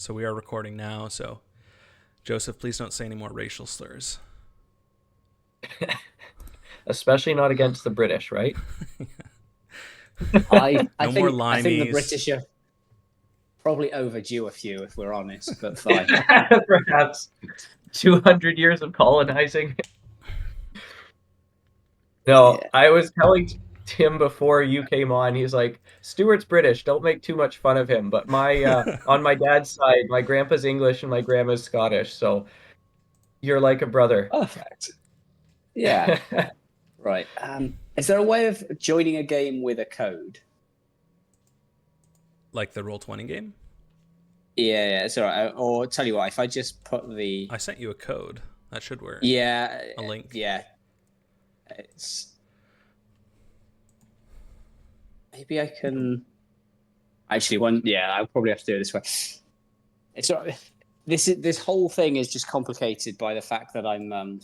So we are recording now. So Joseph, please don't say any more racial slurs. Especially not against the British, right? I No more think the limeys. British are probably overdue a few, if we're honest, but fine. Perhaps 200 years of colonizing. No, Yeah. I was telling Tim before you came on, he's like, Stuart's British, don't make too much fun of him. But my on my dad's side, my grandpa's English and my grandma's Scottish, so you're like a brother. Perfect. Yeah. Right. Is there a way of joining a game with a code? Like the Roll20 game? Yeah, it's all right. Or tell you what, if I just put the I sent you a code. That should work. yeah, A link. yeah, it's maybe I can actually one. Yeah, I'll probably have to do it this way. It's all right. This whole thing is just complicated by the fact that I'm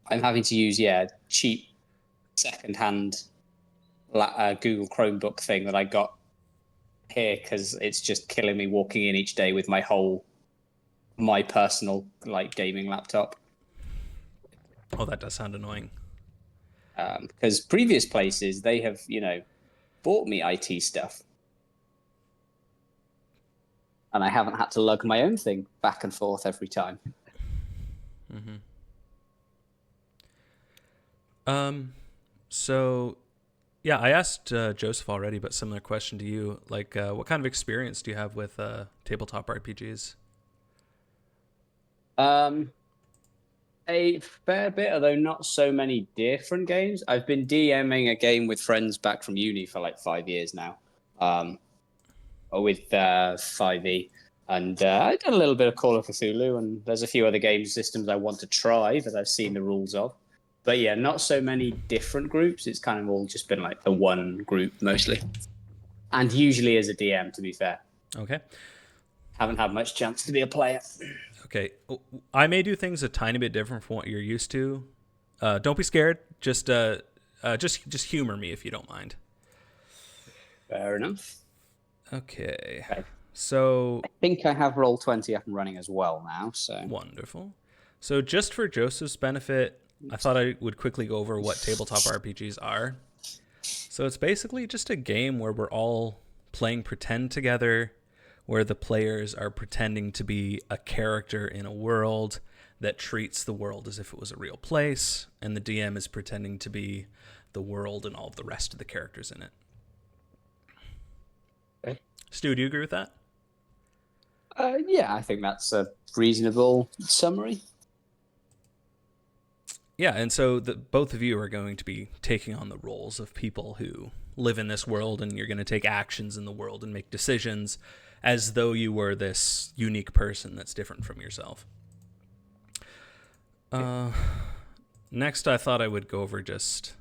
having to use cheap secondhand Google Chromebook thing that I got here because it's just killing me walking in each day with my personal like gaming laptop. Oh, that does sound annoying. Because previous places they have bought me IT stuff, and I haven't had to lug my own thing back and forth every time. Mm-hmm. So, yeah, I asked Joseph already, but similar question to you. Like, what kind of experience do you have with tabletop RPGs? A fair bit, although not so many different games. I've been DMing a game with friends back from uni for like 5 years now, with 5e. And I've done a little bit of Call of Cthulhu, and there's a few other game systems I want to try that I've seen the rules of. But yeah, not so many different groups. It's kind of all just been like the one group mostly. And usually as a DM, to be fair. Okay. Haven't had much chance to be a player. Okay. I may do things a tiny bit different from what you're used to. Don't be scared. Just humor me if you don't mind. Fair enough. Okay. So I think I have Roll20 up and running as well now. So wonderful. So just for Joseph's benefit, I thought I would quickly go over what tabletop RPGs are. So it's basically just a game where we're all playing pretend together, where the players are pretending to be a character in a world that treats the world as if it was a real place, and the DM is pretending to be the world and all of the rest of the characters in it. Okay. Stu, do you agree with that? Yeah, I think that's a reasonable summary. Yeah, and so both of you are going to be taking on the roles of people who live in this world, and you're going to take actions in the world and make decisions as though you were this unique person that's different from yourself. Next, I thought I would go over just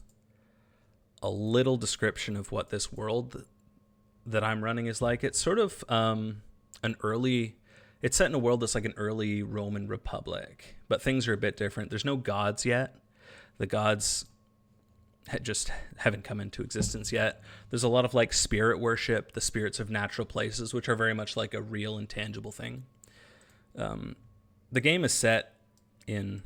a little description of what this world that I'm running is like. It's sort of it's set in a world that's like an early Roman Republic, but things are a bit different. There's no gods yet. The gods just haven't come into existence yet. There's a lot of like spirit worship, the spirits of natural places, which are very much like a real and tangible thing. The game is set in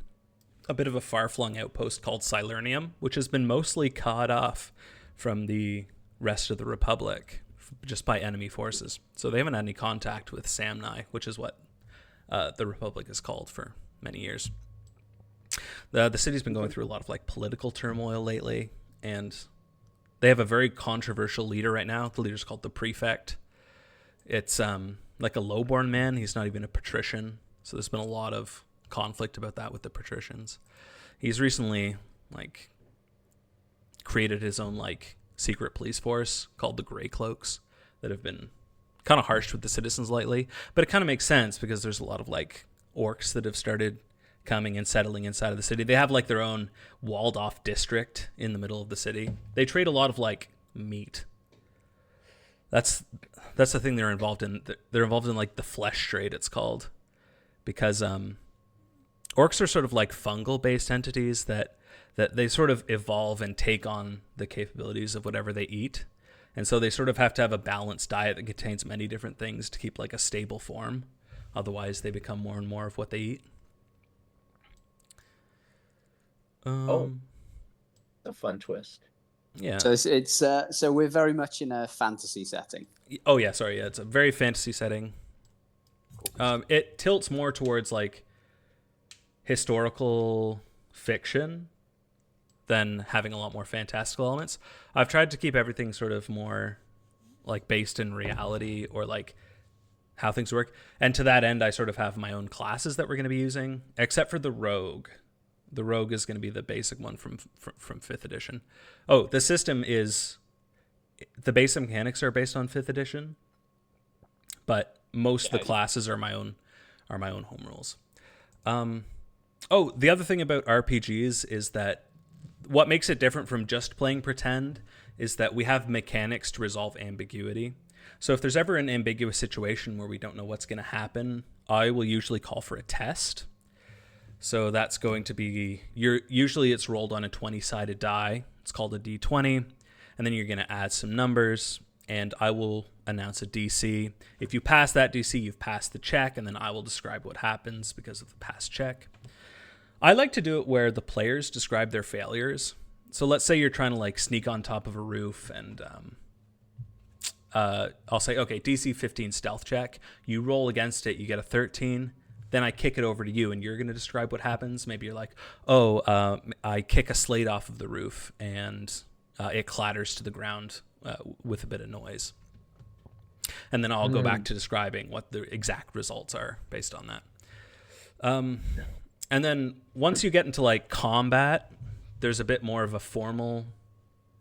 a bit of a far-flung outpost called Salernium, which has been mostly cut off from the rest of the Republic just by enemy forces. So they haven't had any contact with Samni, which is what the Republic is called for many years. The city's been going through a lot of like political turmoil lately, and they have a very controversial leader right now. The leader's called the Prefect. It's like a lowborn man. He's not even a patrician. So there's been a lot of conflict about that with the patricians. He's recently like created his own like secret police force called the Grey Cloaks that have been kind of harsh with the citizens lately, but it kind of makes sense because there's a lot of like orcs that have started coming and settling inside of the city. They have like their own walled off district in the middle of the city. They trade a lot of like meat. That's the thing they're involved in. They're involved in like the flesh trade, it's called, because orcs are sort of like fungal based entities that they sort of evolve and take on the capabilities of whatever they eat. And so they sort of have to have a balanced diet that contains many different things to keep like a stable form. Otherwise, they become more and more of what they eat. A fun twist. Yeah. So so we're very much in a fantasy setting. Oh yeah, sorry. Yeah, it's a very fantasy setting. It tilts more towards like historical fiction than having a lot more fantastical elements. I've tried to keep everything sort of more like based in reality or like how things work. And to that end, I sort of have my own classes that we're going to be using, except for the rogue. The rogue is going to be the basic one from 5th edition. Oh, the system is the basic mechanics are based on 5th edition, but most of the classes are my own home rules. Oh, the other thing about RPGs is that what makes it different from just playing pretend is that we have mechanics to resolve ambiguity. So if there's ever an ambiguous situation where we don't know what's going to happen, I will usually call for a test. So that's going to be usually it's rolled on a 20-sided die. It's called a D20, and then you're going to add some numbers, and I will announce a DC. If you pass that DC, you've passed the check, and then I will describe what happens because of the past check. I like to do it where the players describe their failures. So let's say you're trying to like sneak on top of a roof, and I'll say, okay, DC 15 stealth check. You roll against it, you get a 13. Then I kick it over to you, and you're going to describe what happens. Maybe you're like, I kick a slate off of the roof, and it clatters to the ground with a bit of noise. And then I'll go back to describing what the exact results are based on that. And then once you get into like combat, there's a bit more of a formal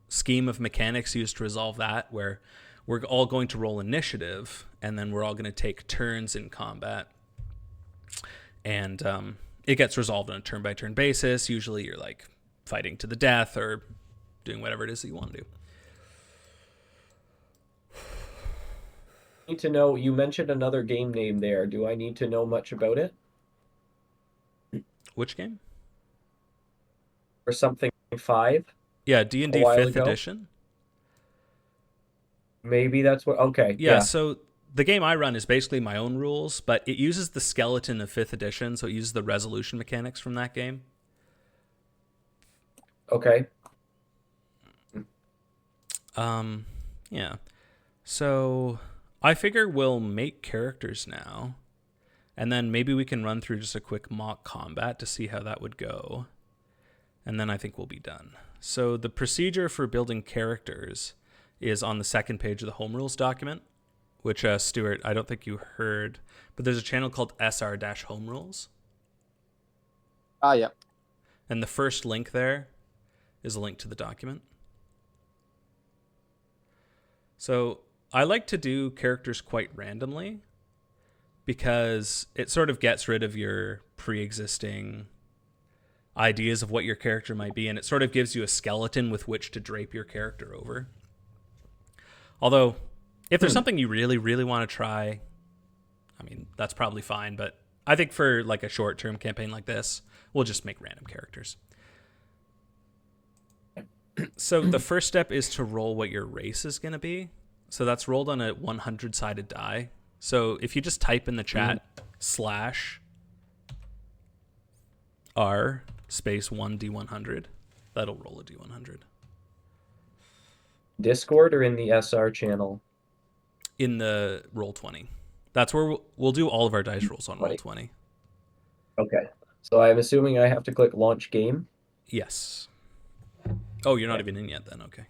scheme of mechanics used to resolve that, where we're all going to roll initiative, and then we're all going to take turns in combat. And it gets resolved on a turn-by-turn basis. Usually you're like fighting to the death or doing whatever it is that you want to do. Need to know, you mentioned another game name there. Do I need to know much about it? Which game? Or something 5? Yeah, D&D 5th edition. Maybe that's what... Okay, yeah. So the game I run is basically my own rules, but it uses the skeleton of 5th edition, so it uses the resolution mechanics from that game. Okay. Yeah. So I figure we'll make characters now, and then maybe we can run through just a quick mock combat to see how that would go. And then I think we'll be done. So the procedure for building characters is on the second page of the home rules document, which, Stuart, I don't think you heard, but there's a channel called SR-Home Rules. Ah, yeah. And the first link there is a link to the document. So I like to do characters quite randomly because it sort of gets rid of your pre-existing ideas of what your character might be, and it sort of gives you a skeleton with which to drape your character over. Although, if there's something you really, really want to try, I mean, that's probably fine, but I think for like a short-term campaign like this, we'll just make random characters. So the first step is to roll what your race is going to be. So that's rolled on a 100-sided die. So if you just type in the chat /R space 1d100, that'll roll a d100. Discord or in the SR channel? In the Roll20. That's where we'll do all of our dice rolls on Roll20. Okay. So I'm assuming I have to click launch game? Yes. Oh, you're not even in yet then, okay.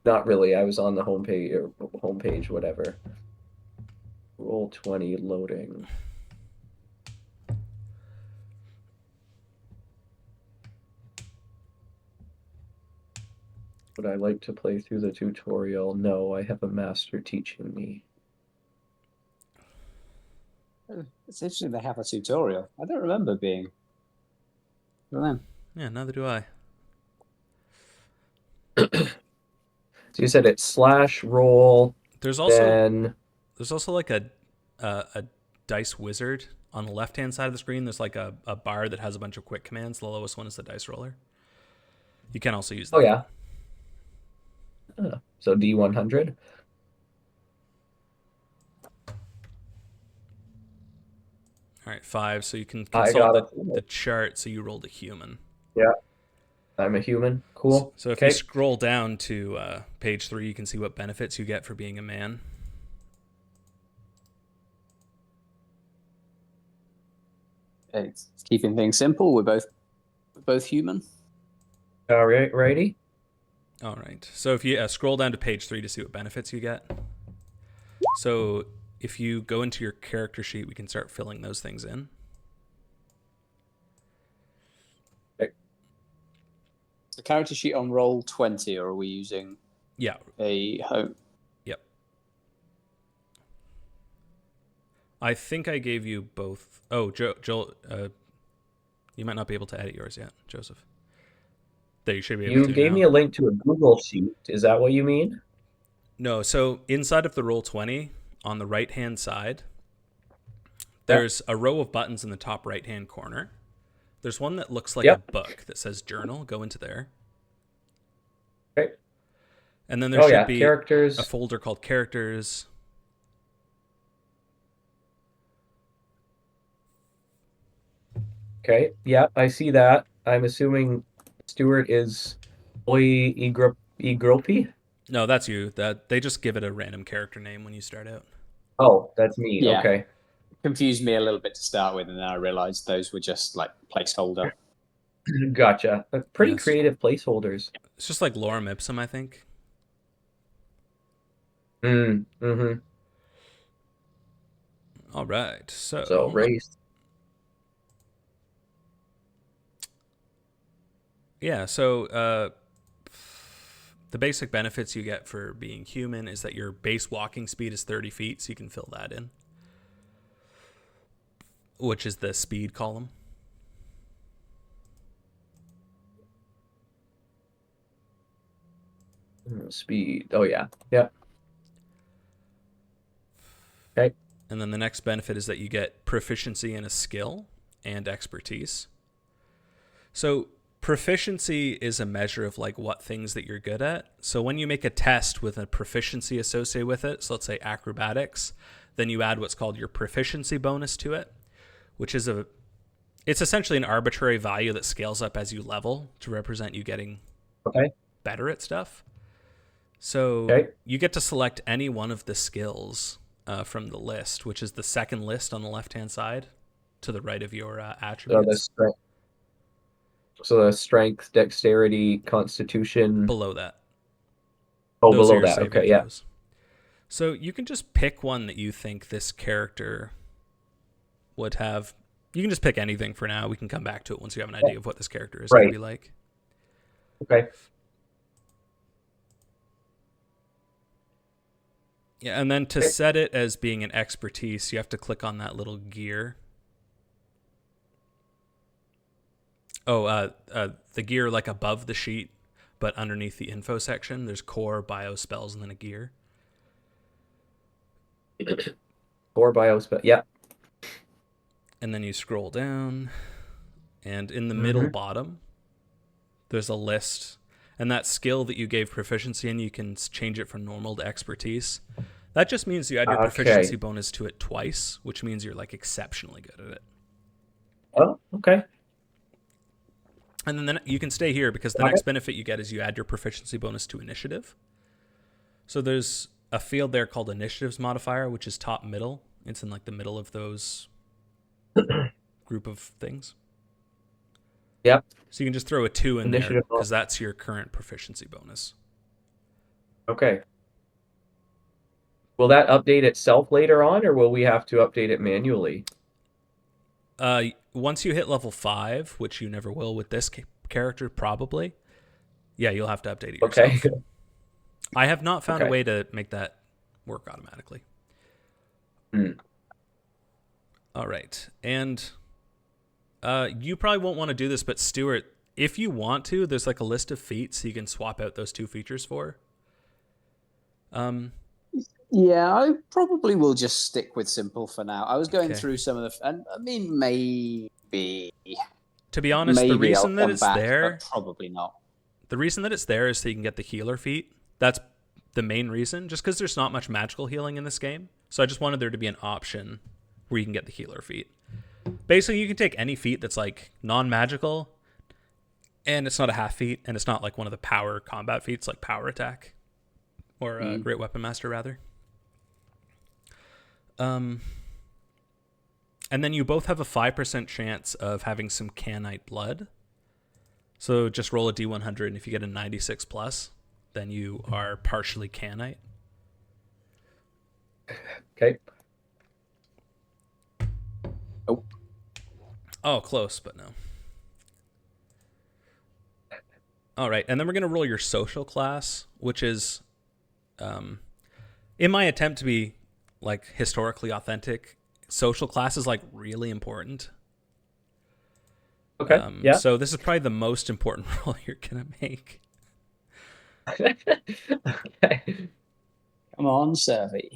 Not really. I was on the homepage, whatever. Roll20 loading. Would I like to play through the tutorial? No, I have a master teaching me. It's interesting they have a tutorial. I don't remember being. I don't know. Yeah, neither do I. So you said it's /roll. There's also like a dice wizard on the left-hand side of the screen. There's like a bar that has a bunch of quick commands. The lowest one is the dice roller. You can also use that. Oh, yeah. So D100. All right, 5. So you can I consult got the it. chart. So you rolled a human. Yeah, I'm a human. Cool. So if you Okay. scroll down to page 3, you can see what benefits you get for being a man. It's keeping things simple. We're both human. All right, righty. All right. So if you scroll down to page 3 to see what benefits you get. So if you go into your character sheet, we can start filling those things in. The character sheet on roll 20, or are we using Yeah. a home? Yep. I think I gave you both. Oh, Joel, you might not be able to edit yours yet, Joseph. There, you should be able You to gave now. me a link to a Google sheet. Is that what you mean? No, so inside of the Roll20, on the right-hand side, there's a row of buttons in the top right-hand corner. There's one that looks like a book that says journal. Go into there. Okay. And then there should be characters. a folder called characters. Okay. Yeah, I see that. I'm assuming Stuart is Boy Egropy. No, that's you. That they just give it a random character name when you start out. Oh, that's me. Yeah. Okay. Confused me a little bit to start with, and then I realized those were just like placeholder. Gotcha. Pretty Yes. creative placeholders. It's just like lorem ipsum, I think. Mm-hmm. All right. So race. Yeah, so the basic benefits you get for being human is that your base walking speed is 30 feet, so you can fill that in, which is the speed column. Speed. Oh, yeah. Yep. Okay. And then the next benefit is that you get proficiency in a skill and expertise. So proficiency is a measure of like what things that you're good at. So when you make a test with a proficiency associated with it, so let's say acrobatics, then you add what's called your proficiency bonus to it, which is it's essentially an arbitrary value that scales up as you level to represent you getting better at stuff. So you get to select any one of the skills from the list, which is the second list on the left-hand side to the right of your attributes. So the strength, dexterity, constitution. Below that. Oh, those below that. Okay, yeah. So you can just pick one that you think this character would have. You can just pick anything for now. We can come back to it once you have an idea of what this character is going to be like. Okay. Yeah, and then to set it as being an expertise, you have to click on that little gear. Oh, the gear like above the sheet, but underneath the info section, there's core, bio, spells, and then a gear. Core, bio, spell. Yeah. And then you scroll down, and in the middle bottom, there's a list. And that skill that you gave proficiency in, you can change it from normal to expertise. That just means you add your proficiency bonus to it twice, which means you're like exceptionally good at it. Oh, okay. And then you can stay here because the next benefit you get is you add your proficiency bonus to initiative. So there's a field there called initiatives modifier, which is top middle. It's in like the middle of those group of things. Yep. So you can just throw a 2 in there because that's your current proficiency bonus. Okay. Will that update itself later on, or will we have to update it manually? Once you hit level 5, which you never will with this character, probably, yeah, you'll have to update it yourself. Okay. I have not found a way to make that work automatically. All right. And you probably won't want to do this, but Stuart, if you want to, there's like a list of feats you can swap out those 2 features for. Yeah, I probably will just stick with simple for now. I was going through some of the, and I mean, maybe. To be honest, the reason that it's there, probably not. The reason that it's there is so you can get the healer feat. That's the main reason, just because there's not much magical healing in this game. So I just wanted there to be an option where you can get the healer feat. Basically, you can take any feat that's like non-magical, and it's not a half feat, and it's not like one of the power combat feats like power attack or Great Weapon Master rather. And then you both have a 5% chance of having some Canite blood. So just roll a D100, and if you get a 96 plus, then you are partially Canite. Okay. Oh, close, but no. All right, and then we're going to roll your social class, which is, in my attempt to be like historically authentic, social class is like really important. Okay. Yeah. So this is probably the most important roll you're going to make. Okay. Come on, Servy.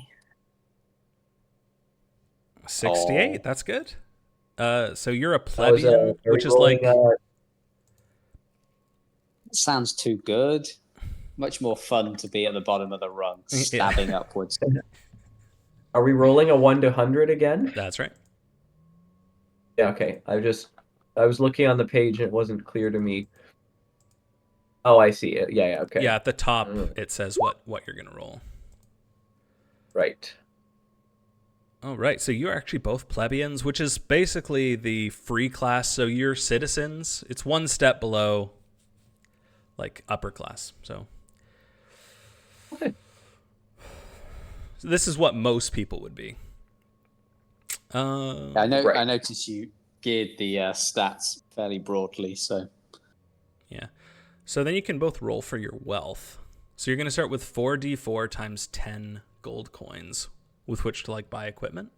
68, that's good. So you're a That was, plebeian, are we which is like... That sounds too good. Much more fun to be at the bottom of the rung, stabbing upwards. Are we rolling a 1 to 100 again? That's right. Yeah, okay. I was looking on the page and it wasn't clear to me. Oh, I see it. Yeah, okay. Yeah, at the top, it says what you're going to roll. Right. All right, so you're actually both plebeians, which is basically the free class. So you're citizens. It's one step below, like, upper class. So Okay. this is what most people would be. I know. Right. I noticed you geared the stats fairly broadly, so Yeah. So then you can both roll for your wealth. So you're going to start with 4d4 times 10 gold coins with which to like buy equipment.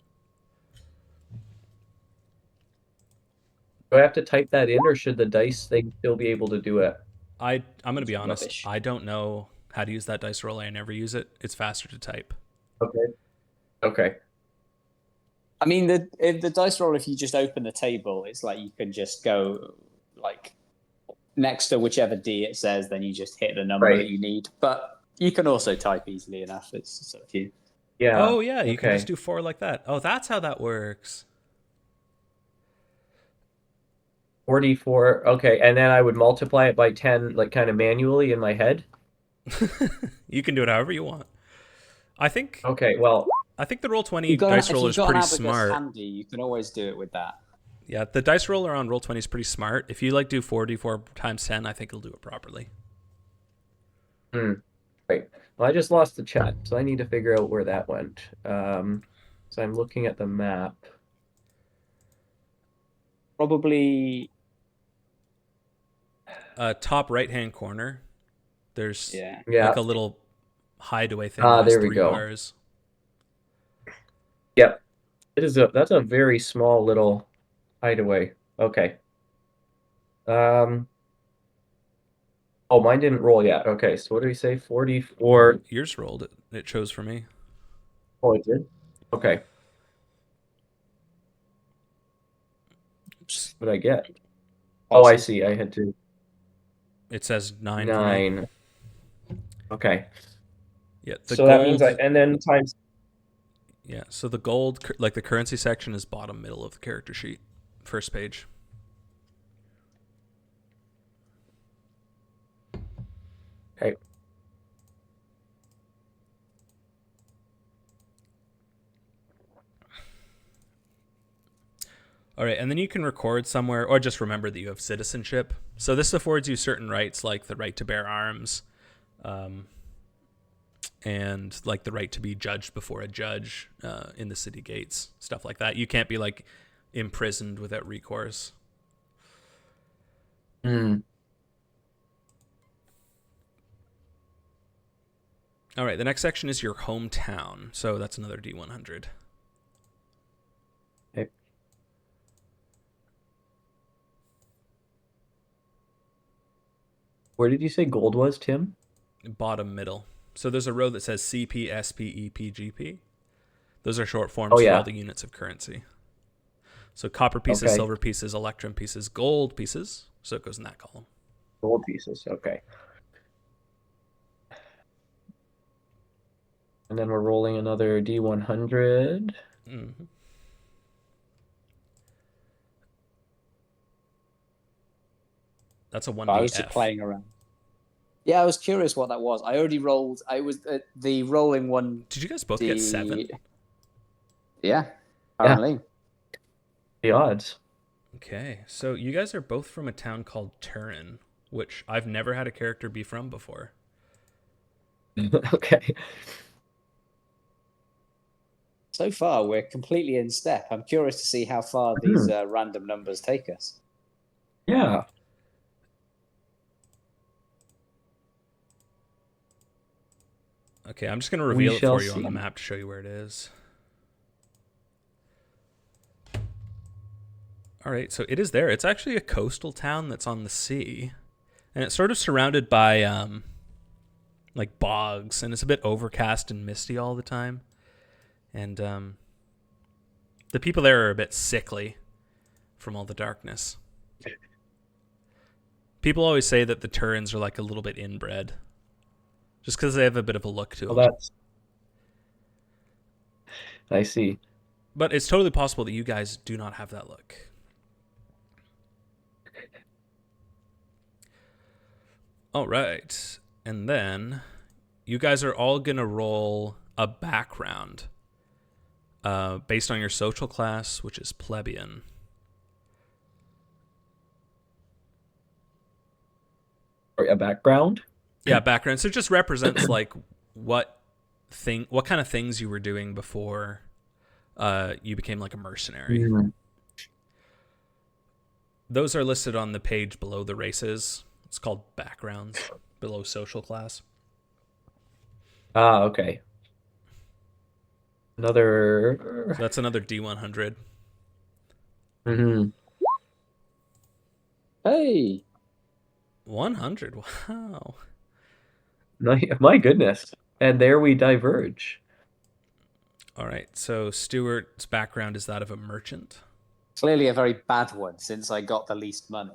Do I have to type that in, or should the dice thing still be able to do it? I'm going to be honest. Rubbish. I don't know how to use that dice roller. I never use it. It's faster to type. Okay. I mean, the dice roll, if you just open the table, it's like you can just go like next to whichever D it says, then you just hit the number Right. that you need. But you can also type easily enough. It's up to you. Yeah. Oh, yeah. You can okay. just do 4 like that. Oh, that's how that works. 44. Okay, and then I would multiply it by 10, like kind of manually in my head. You can do it however you want. I think Okay, well, the Roll20 dice roller is pretty If smart. handy, you can always do it with that. Yeah, the dice roller on Roll20 is pretty smart. If you like do 4d4 times 10, I think it'll do it properly. right. Well, I just lost the chat, so I need to figure out where that went. So I'm looking at the map. Probably. Top right-hand corner, there's Yeah. Yeah. like a little hideaway thing that has there we 3 go. bars. Yep. That's a very small little hideaway. Okay. Oh, mine didn't roll yet. Okay, so what did we say? 44. Yours rolled it. It chose for me. Oh, it did? Okay. What did I get? Oh, I see. I had to. It says 9 for me. 9. Okay. Yeah, So that means and then times. Yeah, so the gold, like the currency section, is bottom middle of the character sheet, first page. Okay. All right, and then you can record somewhere, or just remember that you have citizenship. So this affords you certain rights, like the right to bear arms, and like the right to be judged before a judge in the city gates, stuff like that. You can't be like imprisoned without recourse. Hmm. All right, the next section is your hometown. So that's another D100. Okay. Where did you say gold was, Tim? Bottom middle. So there's a row that says CP, SP, EP, GP. Those are short forms Oh, for yeah. all the units of currency. So copper pieces, Okay. silver pieces, electrum pieces, gold pieces. So it goes in that column. Gold pieces. Okay. And then we're rolling another D100. Mhm. That's a I was just 1DF. playing around. Yeah, I was curious what that was. I already rolled. I was the rolling one. Did you guys both get 7? Yeah, apparently. The odds. Okay, so you guys are both from a town called Turin, which I've never had a character be from before. Okay. So far, we're completely in step. I'm curious to see how far these random numbers take us. Yeah. Okay, I'm just going to reveal it shall for you on see. the map to show you where it is. All right, so it is there. It's actually a coastal town that's on the sea, and it's sort of surrounded by like bogs, and it's a bit overcast and misty all the time. And the people there are a bit sickly from all the darkness. People always say that the Turins are like a little bit inbred, just because they have a bit of a look to them. Well, I see. But it's totally possible that you guys do not have that look. All right. And then you guys are all going to roll a background based on your social class, which is plebeian. A background? Yeah, background. So it just represents like what kind of things you were doing before you became like a mercenary. Mm. Those are listed on the page below the races. It's called backgrounds, below social class. Ah, okay. Another. So that's another D100. Mm-hmm. Hey, 100. Wow. My goodness. And there we diverge. All right. So Stuart's background is that of a merchant. clearly a very bad one since I got the least money.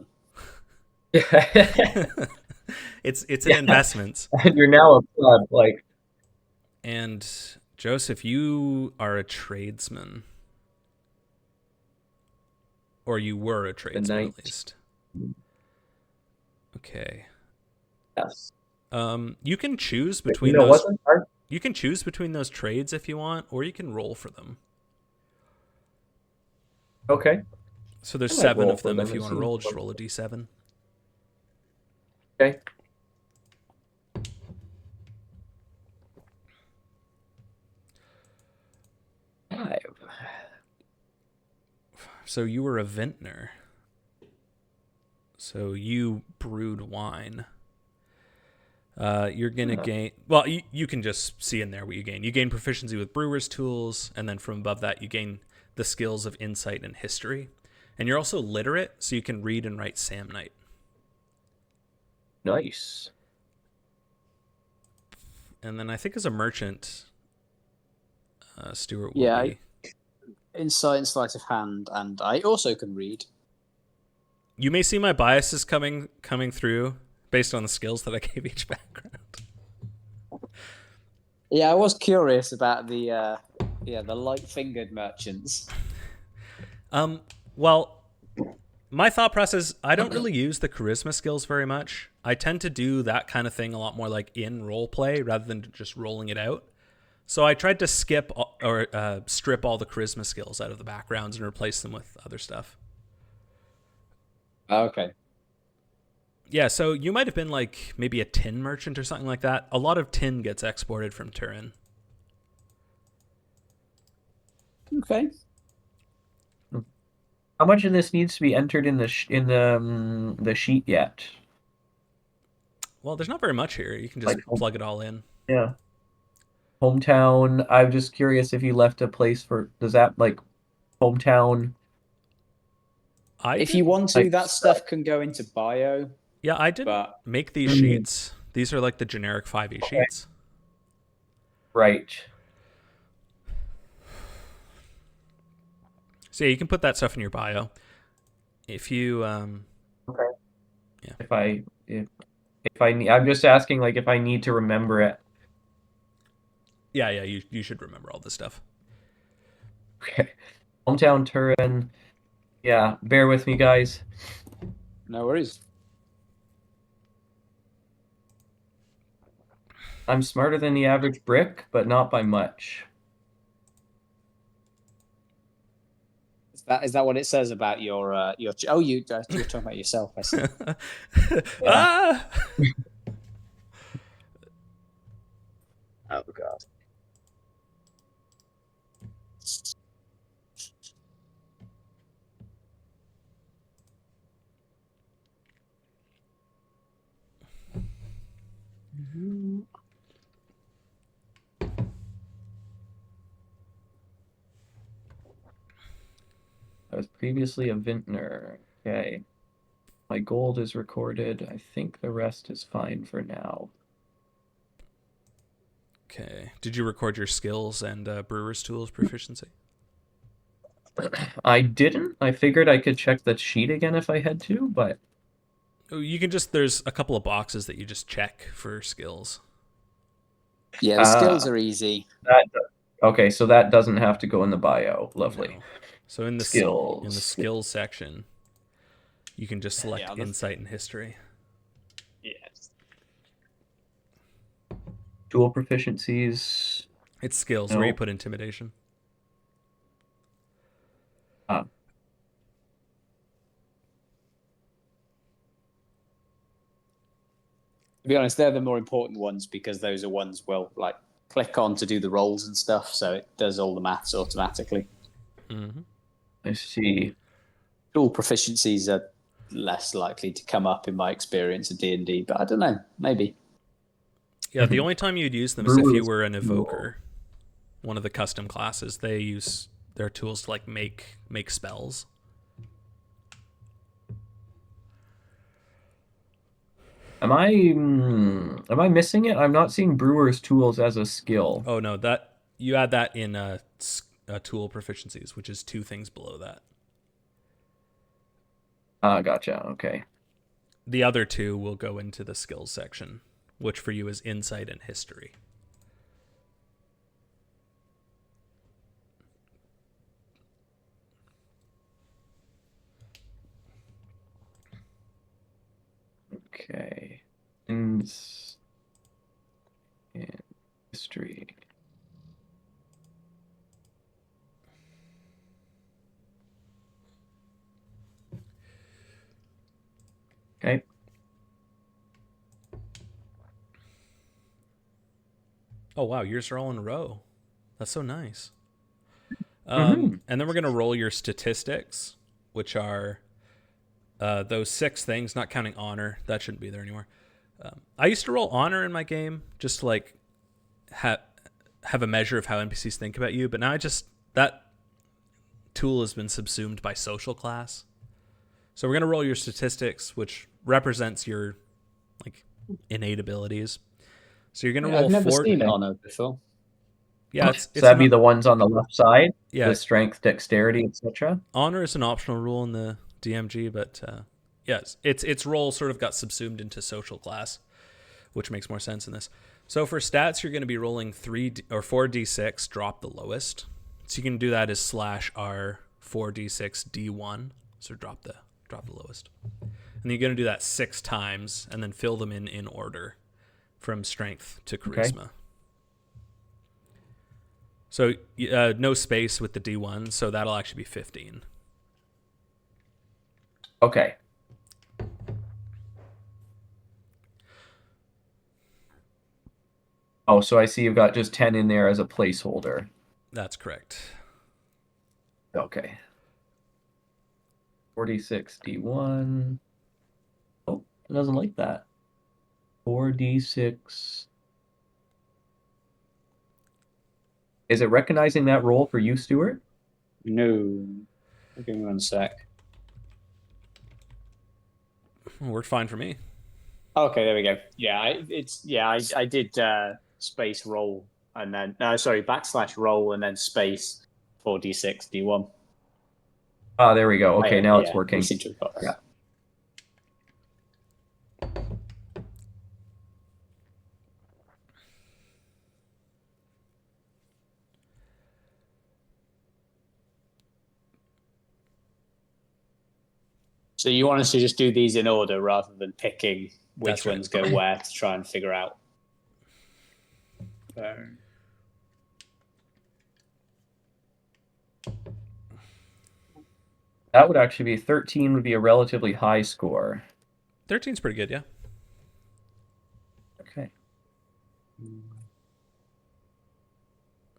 It's in investments. And you're now a pleb, like. And Joseph, you are a tradesman. Or you were a tradesman at least. Okay. Yes. You can choose between those. Wasn't hard. You can choose between those trades if you want, or you can roll for them. Okay. So there's I might 7 roll of for them. them If you and want to see. roll, just roll a d7. Okay. Five. So you were a vintner. So you brewed wine. You're going to gain... Well, you can just see in there what you gain. You gain proficiency with brewer's tools, and then from above that, you gain the skills of insight and history. And you're also literate, so you can read and write Samnite. Nice. And then I think as a merchant, Stuart will be... Insight and sleight of hand, and I also can read. You may see my biases coming through based on the skills that I gave each background. Yeah, I was curious about the light-fingered merchants. Well, my thought process, I don't really use the charisma skills very much. I tend to do that kind of thing a lot more like in roleplay rather than just rolling it out. So I tried to skip or strip all the charisma skills out of the backgrounds and replace them with other stuff. Okay. Yeah, so you might have been like maybe a tin merchant or something like that. A lot of tin gets exported from Turin. Okay. How much of this needs to be entered in the sheet yet? Well, there's not very much here. You can just plug it all in. Yeah. Hometown. I'm just curious if you left a place for. Does that like hometown? If you want to, that stuff can go into bio. Yeah, I didn't make these sheets. These are like the generic 5e sheets. Right. So yeah, you can put that stuff in your bio. If you Okay. Yeah. If I need, I'm just asking like if I need to remember it. Yeah, you should remember all this stuff. Okay. Hometown Turin. Yeah, bear with me, guys. No worries. I'm smarter than the average brick, but not by much. Is that what it says about your? Oh, you're talking about yourself. I see. Ah! Oh god. I was previously a vintner. Okay. My gold is recorded. I think the rest is fine for now. Okay. Did you record your skills and brewer's tools proficiency? I didn't. I figured I could check the sheet again if I had to, but Oh, you can just, there's a couple of boxes that you just check for skills. Yeah, the skills are easy. okay, so that doesn't have to go in the bio. Lovely. No. So in the Skills. skills section, you can just select insight and history. Yes. Dual proficiencies. It's skills No. where you put intimidation. To be honest, they're the more important ones because those are ones we'll like click on to do the rolls and stuff, so it does all the maths automatically. Mm-hmm. I see. All proficiencies are less likely to come up in my experience of D&D, but I don't know, maybe. Yeah, the only time you'd use them is if you were an evoker, one of the custom classes. They use their tools to like make spells. Am I missing it? I'm not seeing brewer's tools as a skill. Oh no, that you add that in tool proficiencies, which is 2 things below that. Gotcha. Okay. The other 2 will go into the skills section, which for you is insight and history. Okay. And history. Okay. Oh wow, yours are all in a row. That's so nice. Mm-hmm. And then we're gonna roll your statistics, which are those 6 things, not counting honor. That shouldn't be there anymore. I used to roll honor in my game just to like have a measure of how NPCs think about you, but now that tool has been subsumed by social class. So we're gonna roll your statistics, which represents your like innate abilities. So you're gonna roll I've never 4. seen honor before. Yeah, So that'd be the ones on the left side. Yeah. The strength, dexterity, etc. Honor is an optional rule in the DMG, but yes, its role sort of got subsumed into social class, which makes more sense in this. So for stats, you're going to be rolling 4d6, drop the lowest. So you can do that as /r 4d6 d1. So drop the lowest, and you're going to do that 6 times, and then fill them in order, from strength to charisma. Okay. So no space with the D1, so that'll actually be 15. Okay. Oh, so I see you've got just 10 in there as a placeholder. That's correct. Okay. 46 D1. Oh, it doesn't like that. 4d6. Is it recognizing that roll for you, Stuart? No. Give me 1 sec. Worked fine for me. Okay, there we go. Yeah, I did space roll and then /roll and then space 4d6 d1. Ah, there we go. Okay, now it's working. We seem to have got that. So you want us to just do these in order rather than picking which That's right. ones go where to try and figure out. That would actually be 13 would be a relatively high score. 13's pretty good, yeah. Okay.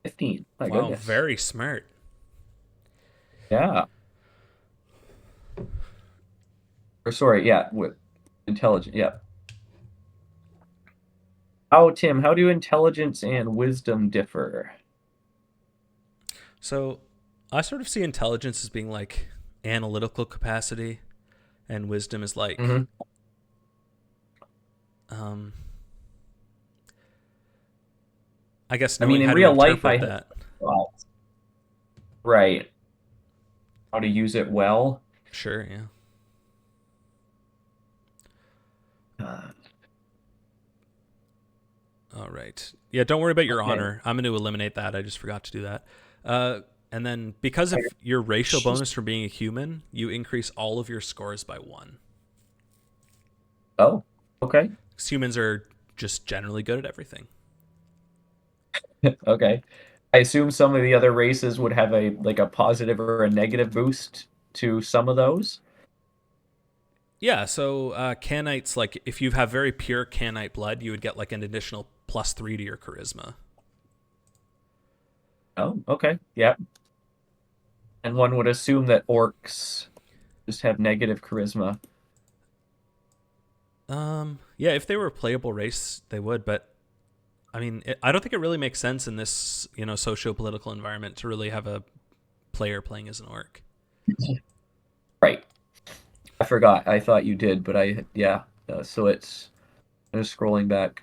15. My Wow, goodness. very smart. Yeah. Or sorry, yeah, with intelligent, yeah. Tim, how do intelligence and wisdom differ? So I sort of see intelligence as being like analytical capacity, and wisdom is like I guess knowing in how to real life, interpret that. Right. How to use it well. Sure, yeah. All right. Yeah, don't worry about your honor. I'm going to eliminate that. I just forgot to do that. And then because of your racial bonus from being a human, you increase all of your scores by 1. Oh, okay. 'Cause humans are just generally good at everything. Okay. I assume some of the other races would have a positive or a negative boost to some of those. Yeah, so Canites, like if you have very pure Canite blood, you would get like an additional +3 to your charisma. Oh, okay. Yeah. And one would assume that orcs just have negative charisma. Yeah, if they were a playable race, they would, but I mean, I don't think it really makes sense in this, socio-political environment to really have a player playing as an orc. Right. I forgot. I thought you did, but yeah. So it's, I'm just scrolling back.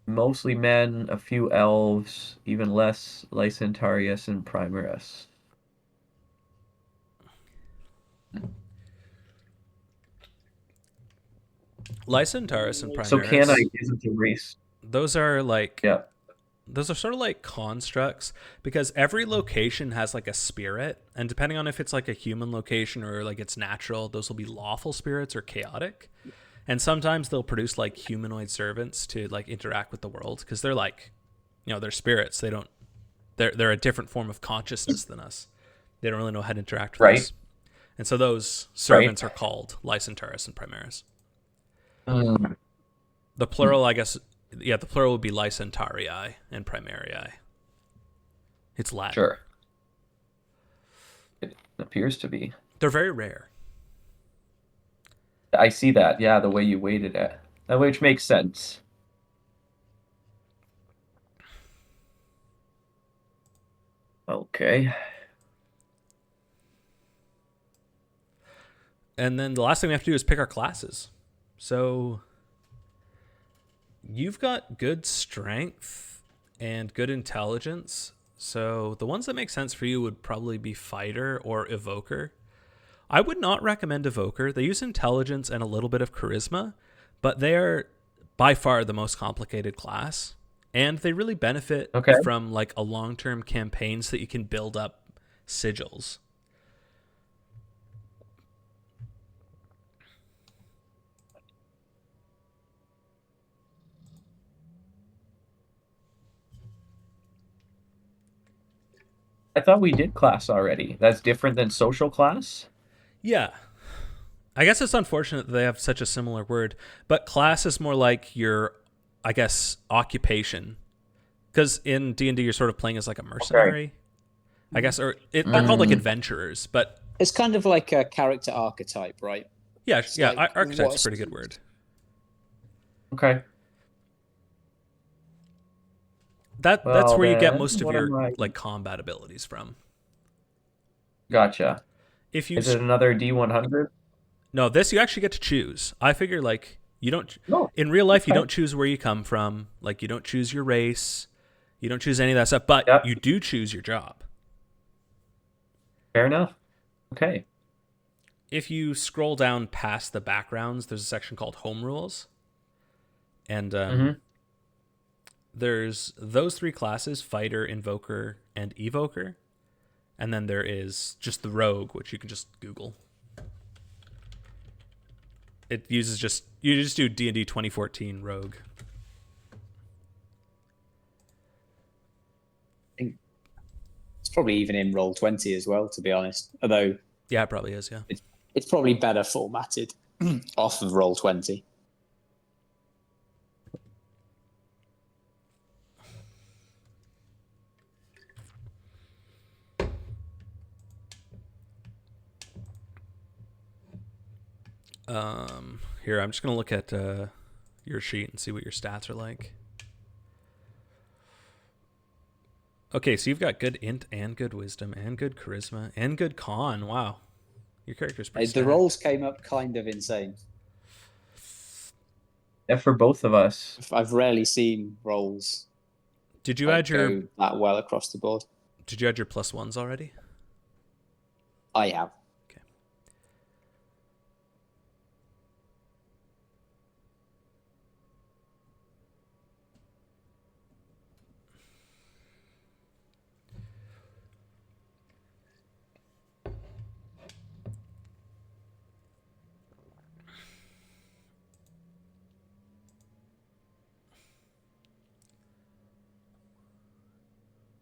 Mostly men, a few elves, even less Lysantarius and Primaris. Lysantarius and Primaris. So Canite isn't a race. Those are like, yeah. Those are sort of like constructs because every location has like a spirit, and depending on if it's like a human location or like it's natural, those will be lawful spirits or chaotic. And sometimes they'll produce like humanoid servants to like interact with the world because they're like, they're spirits. They're a different form of consciousness than us. They don't really know how to interact with us. And so those servants are called Lysantarius and Primaris. The plural, I guess, the plural would be Lysantariae and Primarii. It's Latin. Sure. It appears to be. They're very rare. I see that. Yeah, the way you weighted it. Which makes sense. Okay. And then the last thing we have to do is pick our classes. So you've got good strength and good intelligence. So the ones that make sense for you would probably be fighter or evoker. I would not recommend evoker. They use intelligence and a little bit of charisma, but they are by far the most complicated class. And they really benefit from like a long-term campaign so that you can build up sigils. I thought we did class already. That's different than social class? Yeah. I guess it's unfortunate that they have such a similar word, but class is more like your, I guess, occupation. Because in D&D, you're sort of playing as like a mercenary, I guess, or they're called like adventurers, but... It's kind of like a character archetype, right? Yeah, it's yeah, like, archetype's a pretty good word. Okay. That's where you get most of your like combat abilities from. Gotcha. Is it another D100? No, this you actually get to choose. I figure like you don't in real life you don't choose where you come from, like you don't choose your race, you don't choose any of that stuff, but you do choose your job. Fair enough. Okay. If you scroll down past the backgrounds, there's a section called Home Rules, and there's those 3 classes: fighter, invoker, and evoker. And then there is just the rogue, which you can just Google. It uses just do D&D 2014 Rogue. It's probably even in Roll20 as well, to be honest. Although Yeah, it probably is. Yeah. it's probably better formatted off of Roll20. Here, I'm just gonna look at your sheet and see what your stats are like. Okay, so you've got good int and good wisdom and good charisma and good con. Wow, your character's pretty The stacked. rolls came up kind of insane. Yeah, for both of us. I've rarely seen rolls Did you add your go that well across the board. +1s already? I have. Okay.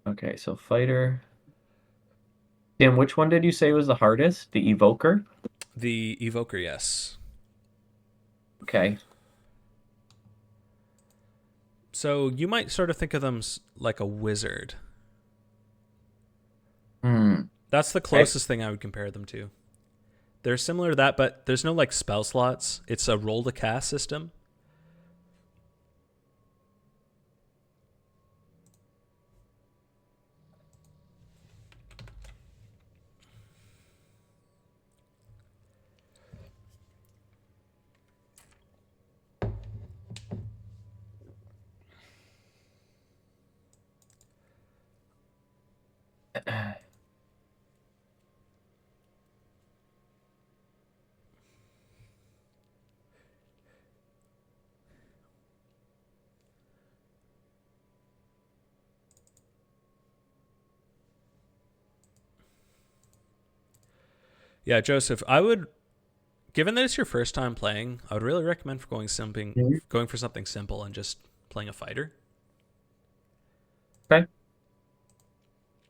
Okay, so fighter. Tim, which one did you say was the hardest? The evoker? The evoker, yes. Okay. So you might sort of think of them like a wizard. That's the closest thing I would compare them to. They're similar to that, but there's no like spell slots. It's a roll to cast system. Yeah, Joseph, given that it's your first time playing, I would really recommend going for something simple and just playing a fighter. Okay.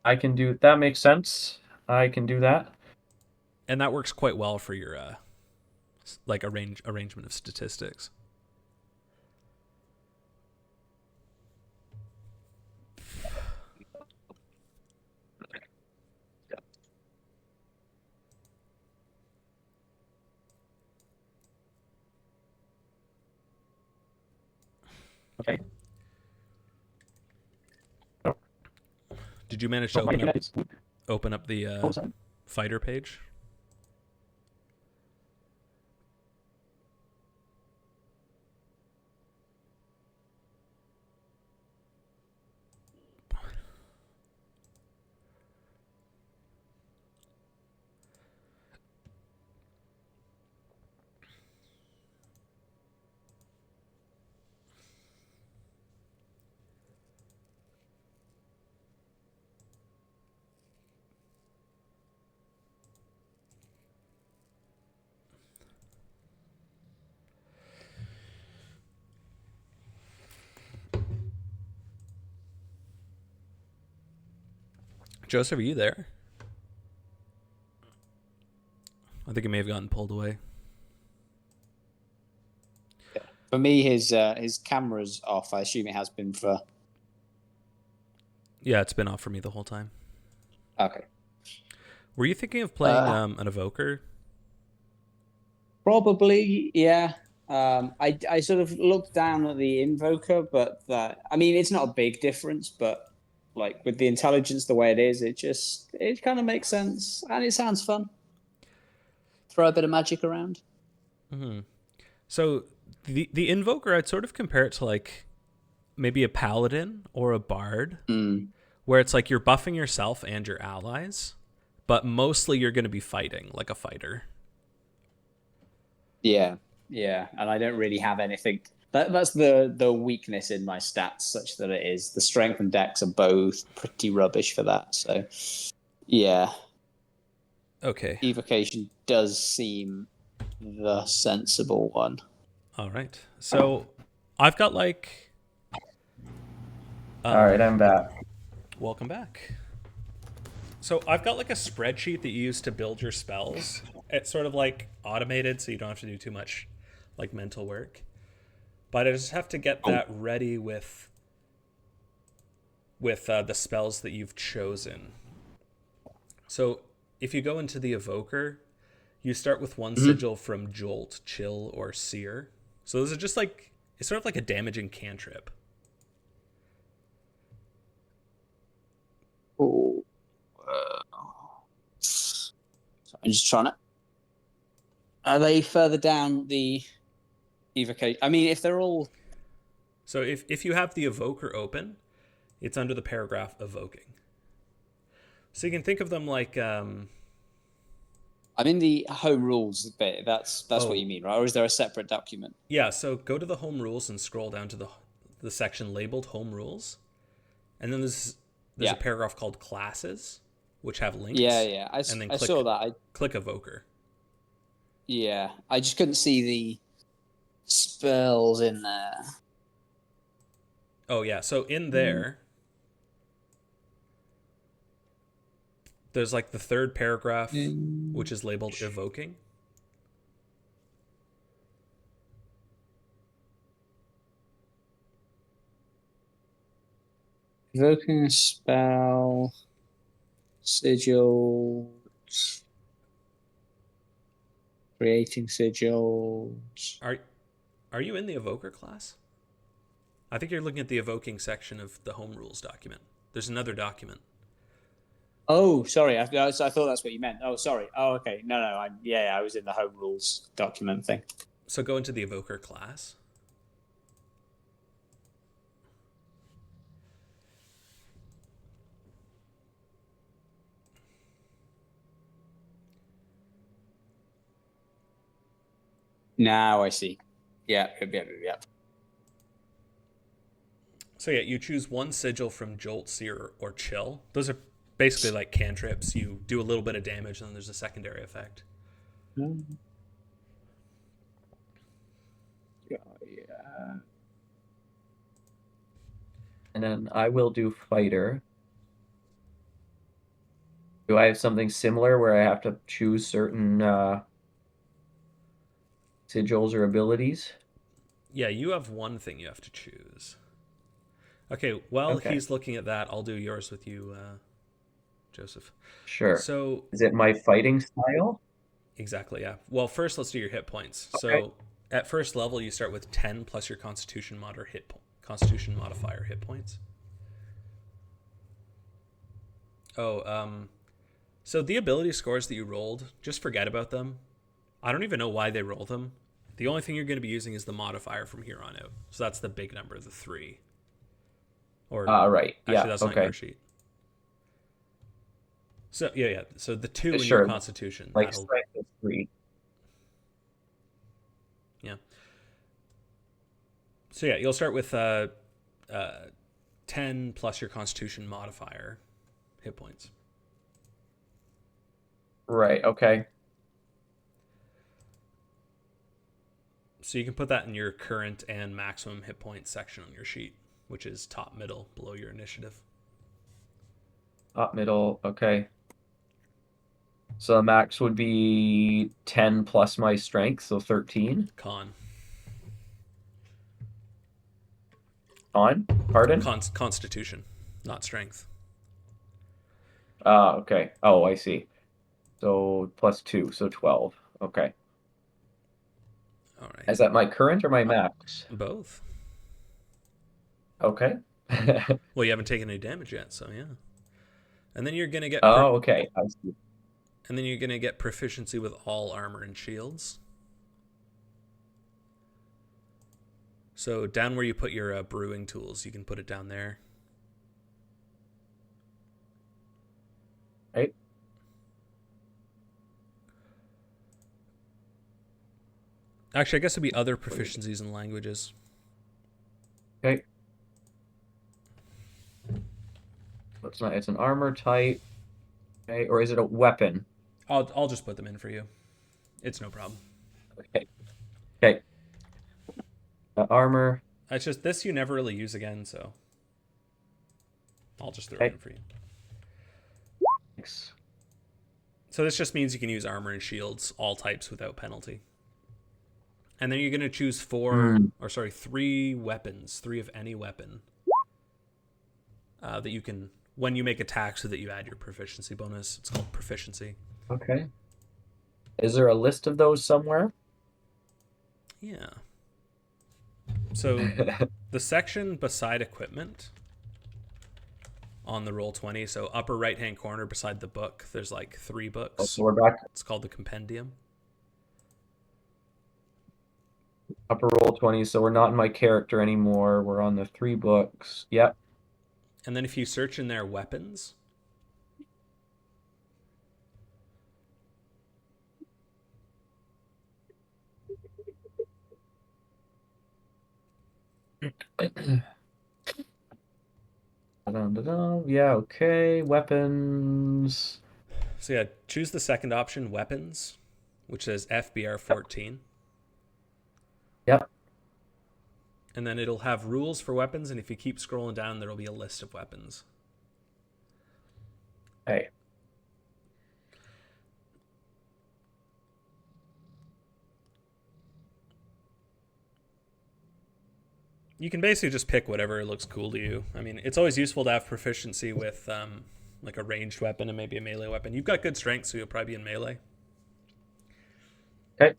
I can do that. Makes sense. I can do that. And that works quite well for your like arrangement of statistics. Okay. Did you manage to open up the fighter page? Joseph, are you there? I think it may have gotten pulled away. For me, his camera's off. I assume it has been for. Yeah, it's been off for me the whole time. Okay. Were you thinking of playing an evoker? Probably, yeah. I sort of looked down at the invoker, but I mean, it's not a big difference, but like with the intelligence the way it is, it kind of makes sense and it sounds fun. Throw a bit of magic around. Mm-hmm. So the invoker, I'd sort of compare it to like maybe a paladin or a bard, where it's like you're buffing yourself and your allies, but mostly you're going to be fighting like a fighter. Yeah, and I don't really have anything. That's the weakness in my stats, such that it is the strength and dex are both pretty rubbish for that. So, yeah. Okay. Evocation does seem the sensible one. All right. So I've got like. All right, I'm back. Welcome back. So I've got like a spreadsheet that you use to build your spells. It's sort of like automated, so you don't have to do too much like mental work. But I just have to get that ready with the spells that you've chosen. So if you go into the Evoker, you start with one sigil from Jolt, Chill, or Sear. So those are just like, it's sort of like a damaging cantrip. Oh. So I'm just trying to. Are they further down the evocation? I mean, if they're all. So if you have the Evoker open, it's under the paragraph Evoking. So you can think of them like. I'm in the home rules bit. That's what you mean, right? Or is there a separate document? Yeah. So go to the home rules and scroll down to the section labeled Home Rules, and then there's a paragraph called Classes, which have links. Yeah. I saw that. Click Evoker. Yeah, I just couldn't see the spells in there. Oh yeah. So in there. There's like the third paragraph, which is labeled Evoking. Evoking a spell, sigils, creating sigils. Are you in the Evoker class? I think you're looking at the Evoking section of the Home Rules document. There's another document. Oh, sorry. I thought that's what you meant. Oh, sorry. Oh, okay. No. I was in the home rules document thing. So go into the Evoker class. Now I see. Yeah. So yeah, you choose one sigil from Jolt, Sear, or Chill. Those are basically like cantrips. You do a little bit of damage, and then there's a secondary effect. Yeah. And then I will do Fighter. Do I have something similar where I have to choose certain sigils or abilities? Yeah, you have one thing you have to choose. Okay, while he's looking at that, I'll do yours with you, Joseph. Sure. So is it my fighting style? Exactly, yeah. Well, first let's do your hit points. Okay. So at first level, you start with 10 plus your Constitution modifier hit points. So the ability scores that you rolled, just forget about them. I don't even know why they roll them. The only thing you're going to be using is the modifier from here on out. So that's the big number, the 3. Or right. Actually, that's not your sheet. So yeah. So the 2 in your Constitution. Like strength is 3. Yeah. So yeah, you'll start with 10 plus your Constitution modifier hit points. Right. Okay. So you can put that in your current and maximum hit points section on your sheet, which is top, middle, below your initiative. Top, middle. Okay. So the max would be 10 plus my strength, so 13. Con. Pardon? Constitution, not strength. Okay. Oh, I see. So plus 2, so 12. Okay. All right. Is that my current or my max? Both. Okay. Well, you haven't taken any damage yet, so yeah. And then you're going to get... okay. I see. And then you're going to get proficiency with all armor and shields. So down where you put your brewing tools, you can put it down there. Right. Actually, I guess it'd be other proficiencies in languages. Okay. It's an armor type. Okay, or is it a weapon? I'll just put them in for you. It's no problem. Okay. Okay. Armor. It's just this you never really use again, so I'll just throw it Okay. in for you. Thanks. So this just means you can use armor and shields, all types, without penalty. And then you're going to choose three weapons, three of any weapon that you can, when you make attacks, so that you add your proficiency bonus. It's called proficiency. Okay. Is there a list of those somewhere? Yeah. So the section beside equipment on the Roll20, so upper right-hand corner beside the book, there's like 3 books. So we're back. It's called the compendium. Upper Roll20, so we're not in my character anymore. We're on the 3 books. Yep. And then if you search in there weapons, Yeah, okay. Weapons. so yeah, choose the second option, weapons, which says FBR 14. Yep. And then it'll have rules for weapons, and if you keep scrolling down, there'll be a list of weapons. Okay. You can basically just pick whatever looks cool to you. I mean, it's always useful to have proficiency with like a ranged weapon and maybe a melee weapon. You've got good strength, so you'll probably be in melee. Okay.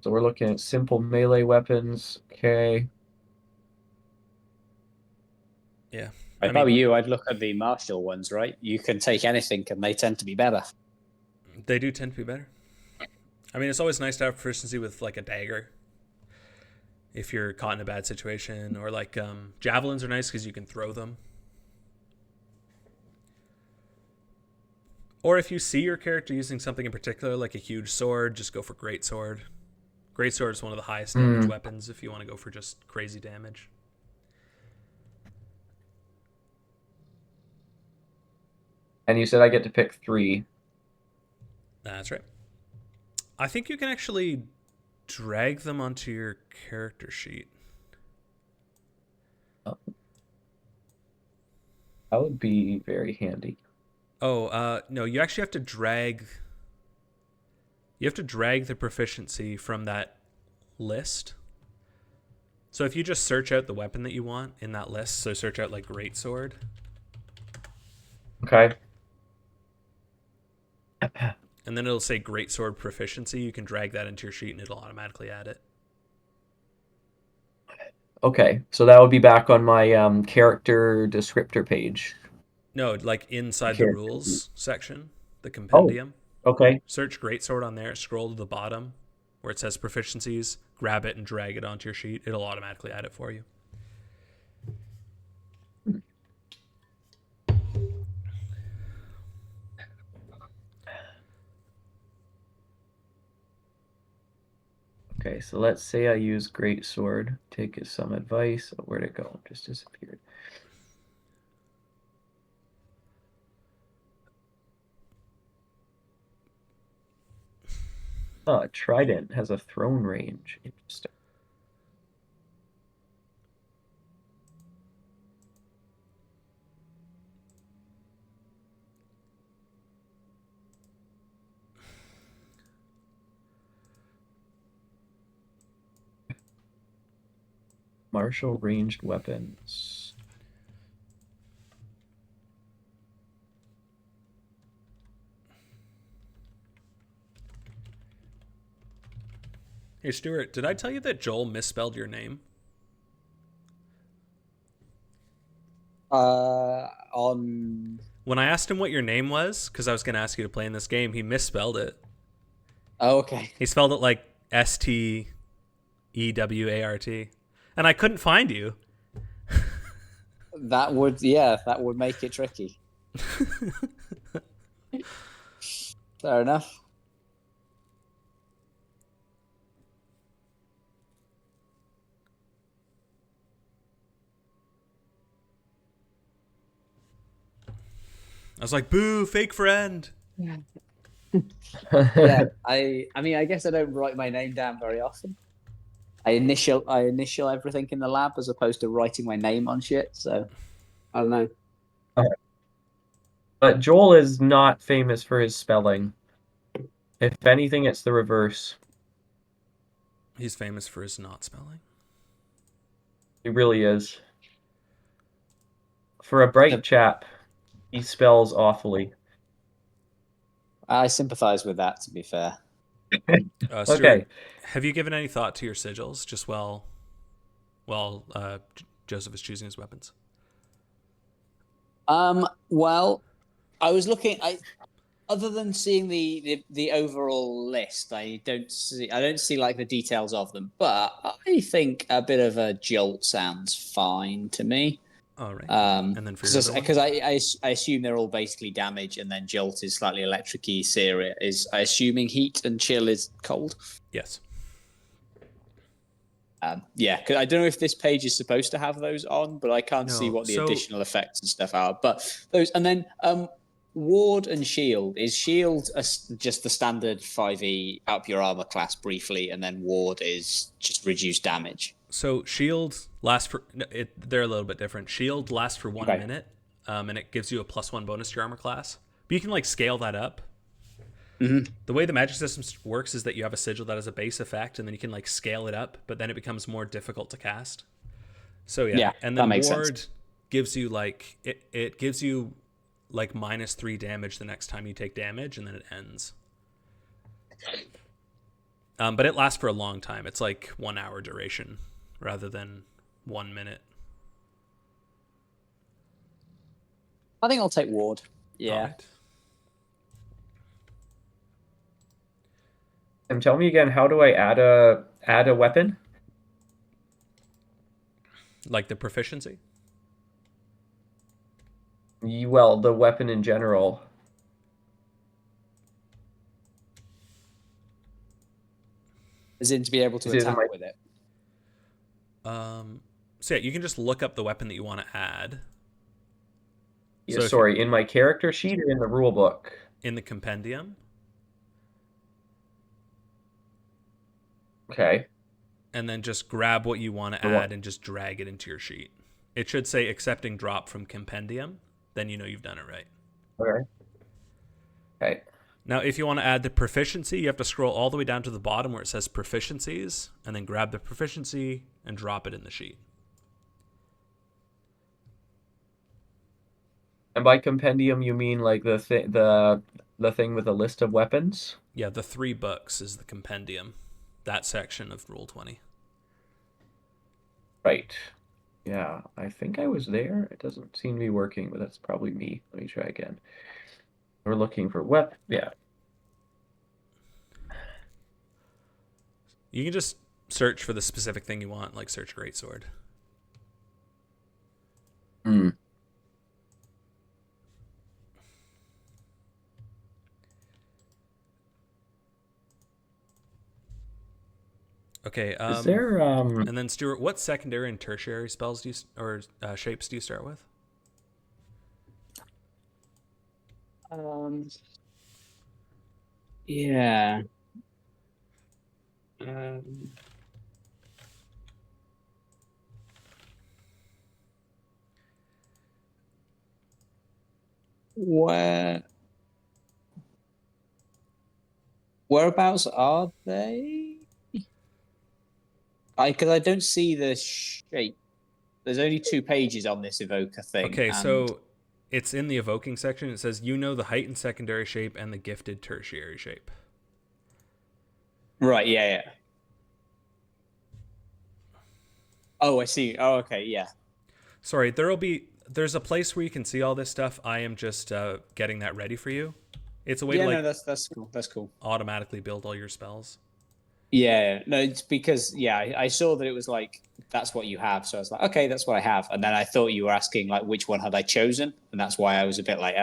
So we're looking at simple melee weapons. Okay. Yeah. If I were you, I'd look at the martial ones, right? You can take anything and they tend to be better. They do tend to be better. I mean, it's always nice to have proficiency with like a dagger if you're caught in a bad situation, or like javelins are nice because you can throw them. Or if you see your character using something in particular, like a huge sword, just go for greatsword. Greatsword is one of the highest damage weapons if you want to go for just crazy damage. And you said I get to pick 3. That's right. I think you can actually drag them onto your character sheet. Oh. That would be very handy. Oh, no, you actually have to drag... You have to drag the proficiency from that list. So if you just search out the weapon that you want in that list, so search out like greatsword. Okay. And then it'll say greatsword proficiency. You can drag that into your sheet and it'll automatically add it. Okay, so that would be back on my character descriptor page. No, like inside the rules section, the Oh, compendium. okay. Search greatsword on there, scroll to the bottom where it says proficiencies, grab it and drag it onto your sheet. It'll automatically add it for you. Okay, so let's say I use greatsword. Take some advice. Oh, where'd it go? It just disappeared. Oh, trident has a thrown range. Interesting. Martial ranged weapons. Hey, Stuart, did I tell you that Joel misspelled your name? On... When I asked him what your name was, because I was going to ask you to play in this game, he misspelled it. Oh, okay. He spelled it like Stewart. And I couldn't find you. That would make it tricky. Fair enough. I was like, boo, fake friend. Yeah, I mean, I guess I don't write my name down very often. I initial everything in the lab as opposed to writing my name on shit. So I don't know. But Joel is not famous for his spelling. If anything, it's the reverse. He's famous for his not spelling. He really is. For a bright chap, he spells awfully. I sympathise with that. To be fair. Stuart, Okay. have you given any thought to your sigils just while Joseph is choosing his weapons? Well, I was looking. Other than seeing the overall list, I don't see like the details of them. But I think a bit of a jolt sounds fine to me. All right. And then for your other one? Because I assume they're all basically damage, and then jolt is slightly electric-y. Syria is I assuming heat, and chill is cold. Yes. Yeah, because I don't know if this page is supposed to have those on, but I can't see what the additional effects and stuff are. But those, and then ward and shield. Is shield just the standard 5e up your armor class briefly, and then ward is just reduced damage? So shield lasts for they're a little bit different. Shield lasts for 1 minute, and it gives you a +1 bonus to your armor class. But you can like scale that up. Mm-hmm. The way the magic system works is that you have a sigil that has a base effect, and then you can like scale it up, but then it becomes more difficult to cast. So yeah, and then ward gives you like it gives you like -3 damage the next time you take damage, and then it ends. But it lasts for a long time. It's like 1 hour duration rather than 1 minute. I think I'll take ward. Yeah. And tell me again, how do I add a weapon? Like the proficiency? Well, the weapon in general. As in to be able to attack with it. So yeah, you can just look up the weapon that you want to add. Yeah, so sorry, in my character sheet or in the rule book? In the compendium. Okay. And then just grab what you want to add and just drag it into your sheet. It should say accepting drop from compendium. Then you know you've done it right. Okay. Now, if you want to add the proficiency, you have to scroll all the way down to the bottom where it says proficiencies, and then grab the proficiency and drop it in the sheet. And by compendium, you mean like the thing with a list of weapons? Yeah, the 3 books is the compendium. That section of Roll20. Right. Yeah, I think I was there. It doesn't seem to be working, but that's probably me. Let me try again. We're looking for weapon. Yeah. You can just search for the specific thing you want, like search greatsword. Okay. Is there And then Stuart, what secondary and tertiary spells do you or shapes do you start with? Yeah. Whereabouts are they? Because I don't see the shape. There's only 2 pages on this evoker thing. Okay, so it's in the evoking section. It says you know the heightened secondary shape and the gifted tertiary shape. Right, yeah. Oh, I see. Oh, okay, yeah. Sorry, there's a place where you can see all this stuff. I am just getting that ready for you. It's a way to like that's cool. That's cool. Automatically build all your spells. Yeah, no, it's because I saw that it was like that's what you have, so I was like, okay, that's what I have, and then I thought you were asking like which one had I chosen, and that's why I was a bit like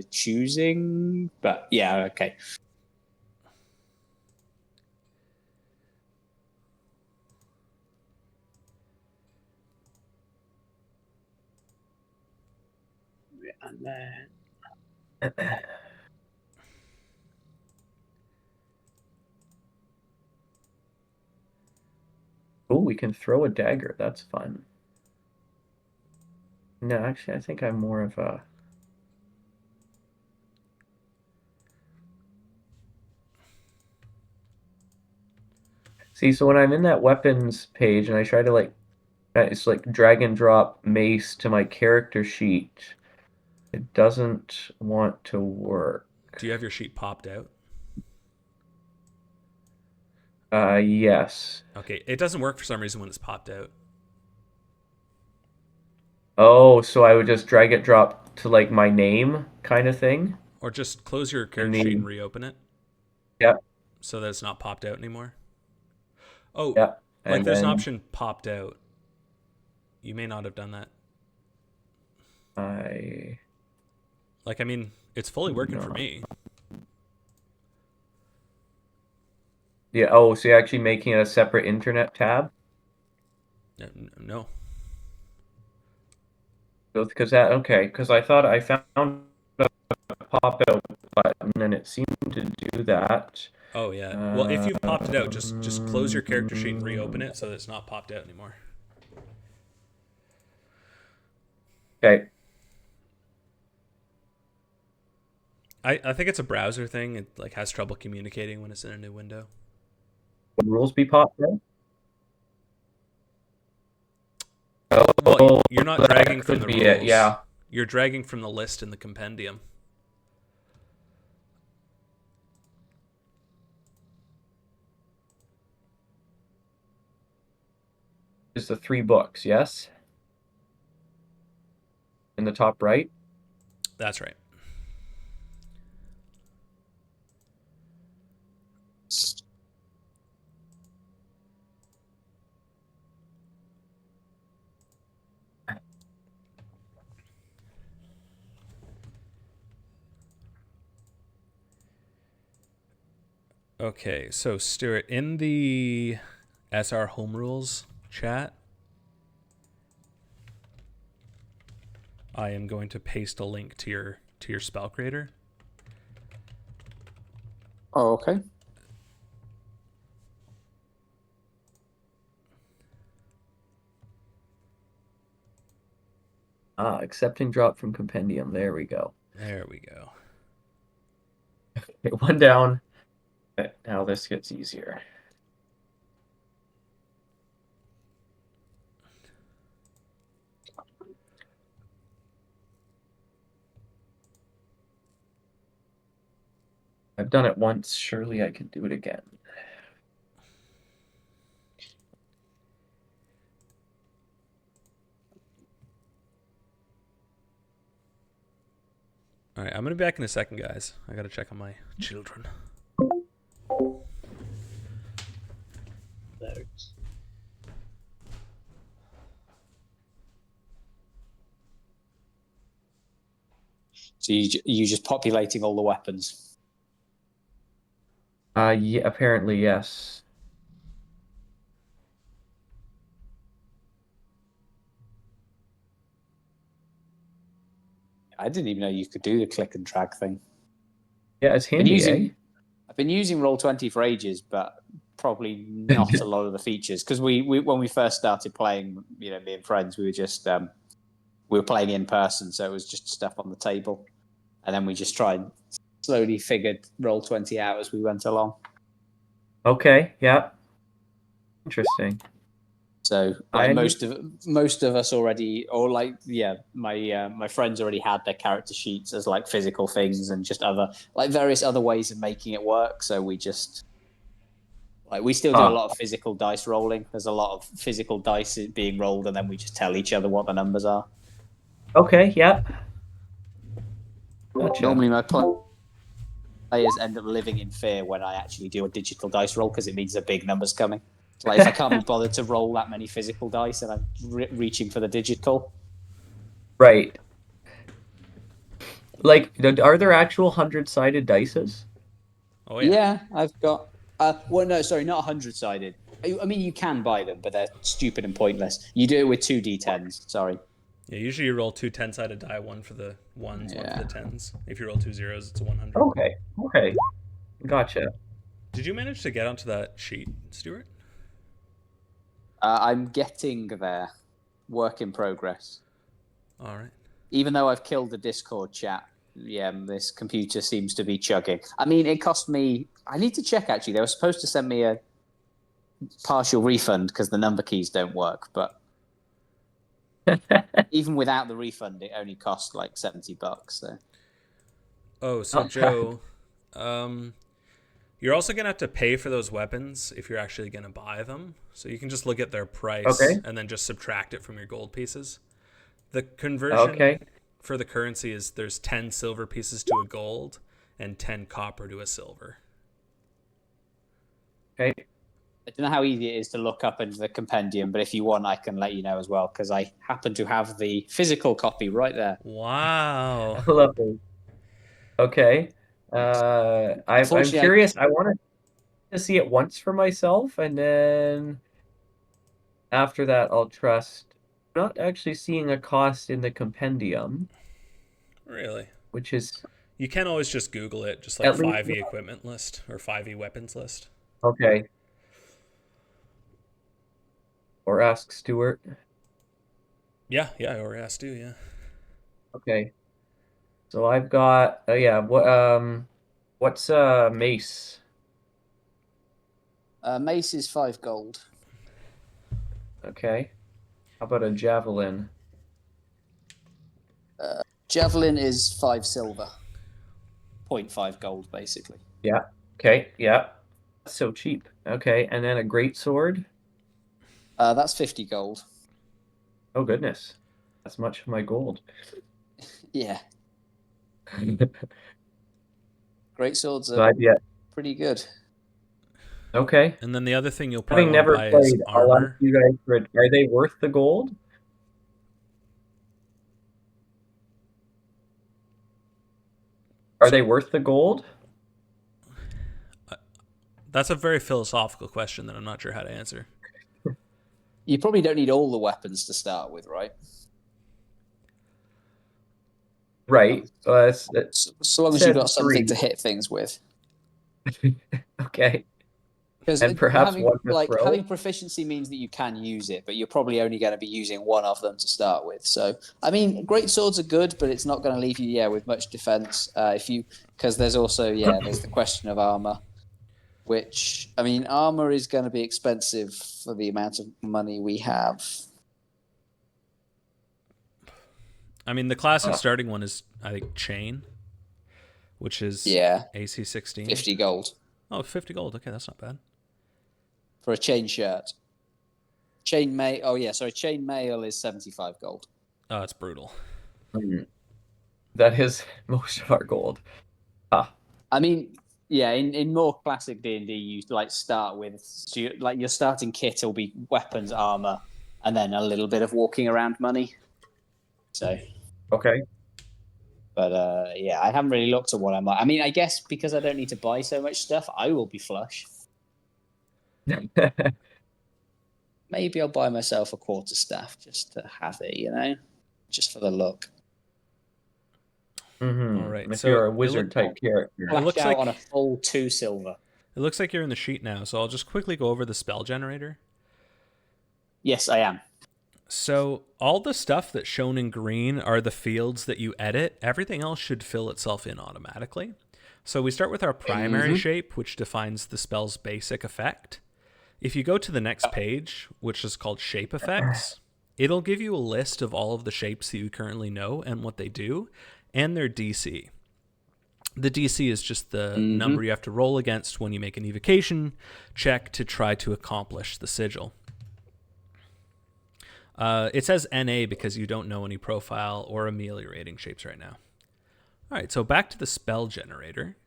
choosing, but yeah, okay. And then can throw a dagger. That's fun. No, actually, I think I'm more of a... See, so when I'm in that weapons page and I try to like, it's like drag and drop mace to my character sheet, it doesn't want to work. Do you have your sheet popped out? Yes. Okay, it doesn't work for some reason when it's popped out. Oh, so I would just drag it drop to like my name kind of thing? Or just close your And character sheet then, and reopen it yeah, so that it's not popped out anymore. Oh, yeah. like And there's an then option popped out. You may not have done that. I... Like, I mean, it's fully working for No. me. Yeah, oh, so you're actually making it a separate internet tab? No. Because that, okay, because I thought I found a pop-out button and it seemed to do that. Oh yeah. Well, if you've popped it out, just close your character sheet and reopen it so that it's not popped out anymore. Okay. I think it's a browser thing. It like has trouble communicating when it's in a new window. Would rules be popped out? Well, you're not that dragging from could the be rules. it, yeah. You're dragging from the list in the compendium. Is the 3 books, yes? In the top right? That's right. Okay, so Stuart, in the SR Home Rules chat, I am going to paste a link to your spell creator. Oh, okay. Accepting drop from compendium. There we go. There we go. Okay, 1 down. Now this gets easier. I've done it once. Surely I can do it again. All right, I'm going to be back in a second, guys. I got to check on my children. So you just populating all the weapons. Yeah, apparently, yes. I didn't even know you could do the click and drag thing. Yeah, it's handy, eh? I've been using Roll20 for ages, but probably not a lot of the features. Because we when we first started playing, me and friends, we were just we were playing in person, so it was just stuff on the table, and then we just slowly figured Roll20 out as we went along. Okay, yeah. Interesting. So most of us already, or my friends already had their character sheets as like physical things and just various other ways of making it work. So we just we still do a lot of physical dice rolling. There's a lot of physical dice being rolled, and then we just tell each other what the numbers are. Okay, yeah. Gotcha. Normally, my players end up living in fear when I actually do a digital dice roll because it means the big numbers coming. Like if I can't be bothered to roll that many physical dice, and I'm reaching for the digital. Right. Like, are there actual 100-sided dices? Oh yeah. Yeah, I've got. Well, no, sorry, not 100-sided. I mean, you can buy them, but they're stupid and pointless. You do it with 2 d10s. Sorry. Yeah, usually you roll 2 10-sided die, one for the ones, one for the tens. If you roll 2 zeros, it's a 100. Okay. Gotcha. Did you manage to get onto that sheet, Stuart? I'm getting there. Work in progress. All right. Even though I've killed the Discord chat, yeah, this computer seems to be chugging. I mean, it cost me. I need to check actually. They were supposed to send me a partial refund because the number keys don't work, but even without the refund, it only cost like $70. So. Oh, so Not Joe, you're also gonna have to pay for those weapons if you're actually gonna buy them. So you can just look at their price Okay. and then just subtract it from your gold pieces. The conversion Okay. for the currency is there's 10 silver pieces to a gold and 10 copper to a silver. Okay. I don't know how easy it is to look up into the compendium, but if you want, I can let you know as well because I happen to have the physical copy right there. Wow. Lovely. Okay. I'm Unfortunately, curious. I wanted to see it once for myself, and then after that, I'll trust. Not actually seeing a cost in the compendium, Really? which is You can always just Google it, just like at least 5e equipment list or 5e weapons list. okay. Or ask Stuart. Yeah, or ask too, yeah. Okay. So I've got yeah, what's mace? Mace is 5 gold. Okay. How about a javelin? Javelin is 5 silver. 0.5 gold, basically. Yeah. Okay. Yeah. That's so cheap. Okay. And then a great sword. That's 50 gold. Oh goodness. That's much of my gold. Yeah. Great swords are Glad yet. pretty good. Okay. And then the other thing you'll probably Having want to never buy is played, I'll ask armor. you guys for it. Are they worth the gold? Are they worth the gold? That's a very philosophical question that I'm not sure how to answer. You probably don't need all the weapons to start with, right? Right. So long as you've Said got something three. to hit things with. Okay. Because And perhaps one to having throw. proficiency means that you can use it, but you're probably only going to be using one of them to start with. So, I mean, great swords are good, but it's not going to leave you, with much defense. Because there's also, there's the question of armor, which, I mean, armor is going to be expensive for the amount of money we have. I mean, the classic starting one is, I think, chain, which is AC 16. 50 gold. Oh, 50 gold. Okay, that's not bad. For a chain shirt. Chain mail is 75 gold. Oh, it's brutal. That is most of our gold. I mean, in more classic D&D, you start with your starting kit will be weapons, armor, and then a little bit of walking around money. So, Okay. but I haven't really looked at what I might. I mean, I guess because I don't need to buy so much stuff, I will be flush. Maybe I'll buy myself a quarterstaff just to have it, just for the look. Mm-hmm. All right. If So you're a wizard type character. Flash looks out like on a full 2 silver. it looks like you're in the sheet now. So I'll just quickly go over the spell generator. Yes, I am. So all the stuff that's shown in green are the fields that you edit. Everything else should fill itself in automatically. So we start with our primary shape, which defines the spell's basic effect. If you go to the next page, which is called Shape Effects, it'll give you a list of all of the shapes that you currently know and what they do, and their DC. The DC is just the number you have to roll against when you make an evocation check to try to accomplish the sigil. It says NA because you don't know any profile or ameliorating shapes right now. All right, so back to the spell generator.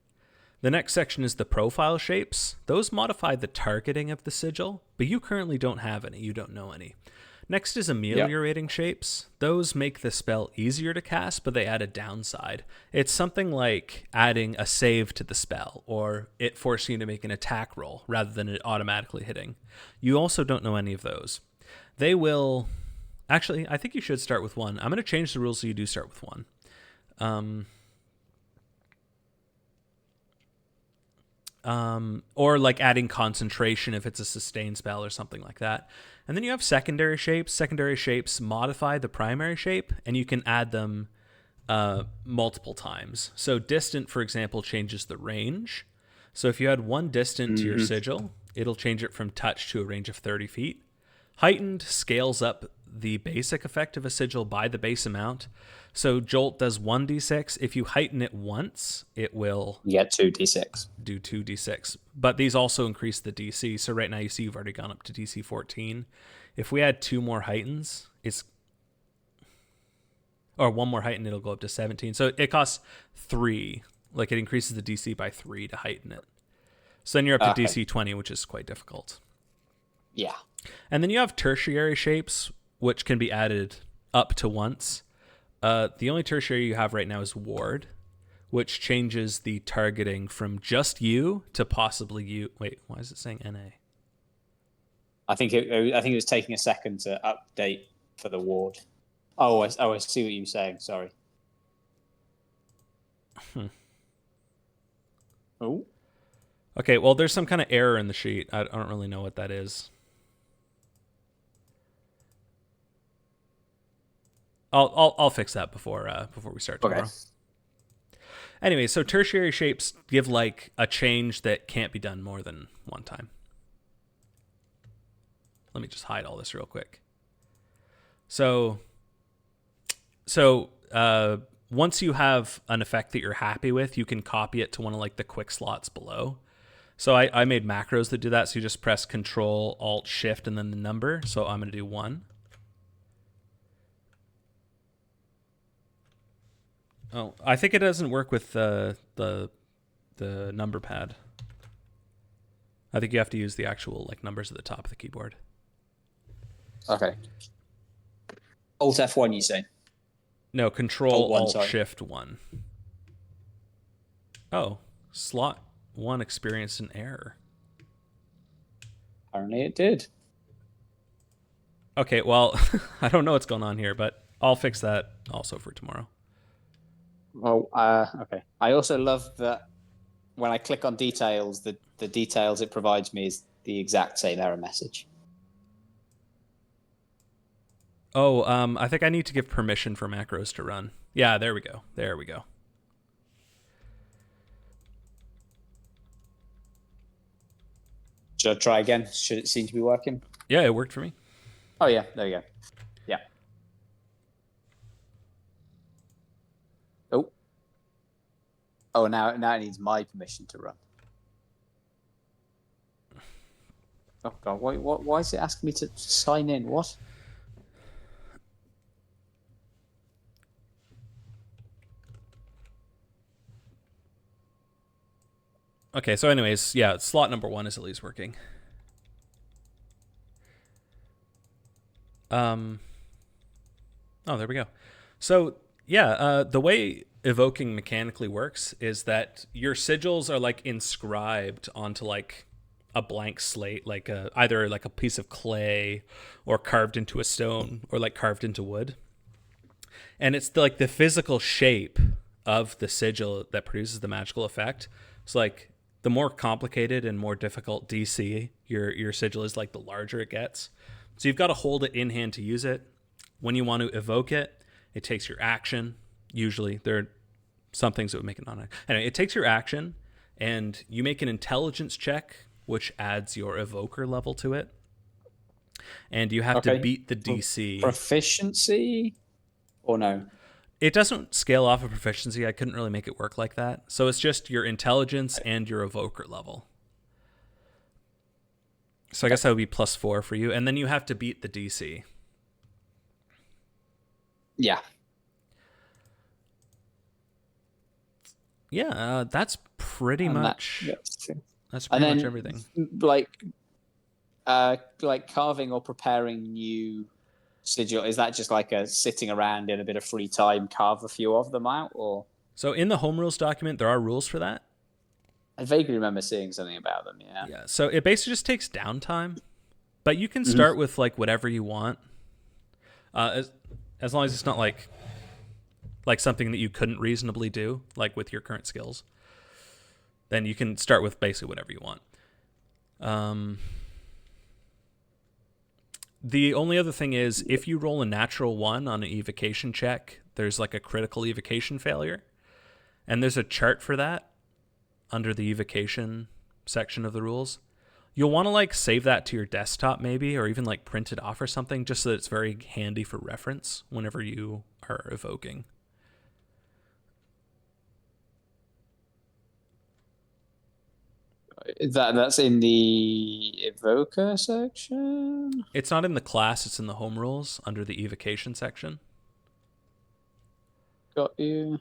The next section is the profile shapes. Those modify the targeting of the sigil, but you currently don't have any. You don't know any. Next is ameliorating shapes. Those make the spell easier to cast, but they add a downside. It's something like adding a save to the spell, or it forcing you to make an attack roll rather than it automatically hitting. You also don't know any of those. They will... Actually, I think you should start with one. I'm going to change the rules so you do start with one. Or like adding concentration if it's a sustained spell or something like that. And then you have secondary shapes. Secondary shapes modify the primary shape, and you can add them multiple times. So distant, for example, changes the range. So if you add one distant to your sigil, it'll change it from touch to a range of 30 feet. Heightened scales up the basic effect of a sigil by the base amount. So Jolt does 1d6. If you heighten it once, it will You get 2d6. do 2d6. But these also increase the DC. So right now you see you've already gone up to DC 14. If we add 2 more heightens, or 1 more heighten, it'll go up to 17. So it costs 3. Like, it increases the DC by 3 to heighten it. So then you're up to DC 20, which is quite difficult. Yeah. And then you have tertiary shapes, which can be added up to once. The only tertiary you have right now is Ward, which changes the targeting from just you to possibly you. Wait, why is it saying NA? I think it was taking a second to update for the ward. Oh, I see what you're saying. Sorry. Oh. Okay, well, there's some kind of error in the sheet. I don't really know what that is. I'll fix that before we start tomorrow. Okay. Anyway, so tertiary shapes give like a change that can't be done more than one time. Let me just hide all this real quick. So once you have an effect that you're happy with, you can copy it to one of like the quick slots below. So I made macros that do that. So you just press Control, Alt, Shift, and then the number. So I'm going to do 1. Oh, I think it doesn't work with the number pad. I think you have to use the actual like numbers at the top of the keyboard. Okay. Alt F1, you say? No, Control, Alt, sorry. Shift, 1. Oh, slot 1 experienced an error. Apparently it did. Okay, well, I don't know what's going on here, but I'll fix that also for tomorrow. Oh, okay. I also love that when I click on details, the details it provides me is the exact same error message. Oh, I think I need to give permission for macros to run. Yeah, there we go. There we go. Should I try again? Should it seem to be working? Yeah, it worked for me. Oh, yeah. There you go. Yeah. Oh. Oh, now it needs my permission to run. Oh, God. Why is it asking me to sign in? What? Okay, so anyways, yeah, slot number 1 is at least working. Oh, there we go. So, yeah, the way evoking mechanically works is that your sigils are like inscribed onto like a blank slate, like either like a piece of clay or carved into a stone or like carved into wood. And it's like the physical shape of the sigil that produces the magical effect. So like the more complicated and more difficult DC your sigil is, like the larger it gets. So you've got to hold it in hand to use it. When you want to evoke it, it takes your action. Usually there are some things that would make it non. Anyway, it takes your action and you make an intelligence check, which adds your evoker level to it. And you have to beat the DC. Proficiency or no? It doesn't scale off of proficiency. I couldn't really make it work like that. So it's just your intelligence and your evoker level. So I guess that would be +4 for you. And then you have to beat the DC. Yeah. Yeah, that's pretty much... That's pretty much everything. Like carving or preparing new sigil, is that just like a sitting around in a bit of free time, carve a few of them out, or? So in the home rules document, there are rules for that. I vaguely remember seeing something about them. Yeah. Yeah. So it basically just takes downtime, but you can start with like whatever you want, as long as it's not like something that you couldn't reasonably do, like with your current skills. Then you can start with basically whatever you want. The only other thing is, if you roll a natural 1 on an evocation check, there's like a critical evocation failure. And there's a chart for that under the evocation section of the rules. You'll want to like save that to your desktop maybe, or even like print it off or something, just so that it's very handy for reference whenever you are evoking. That's in the evoker section? It's not in the class, it's in the home rules under the evocation section. Got you.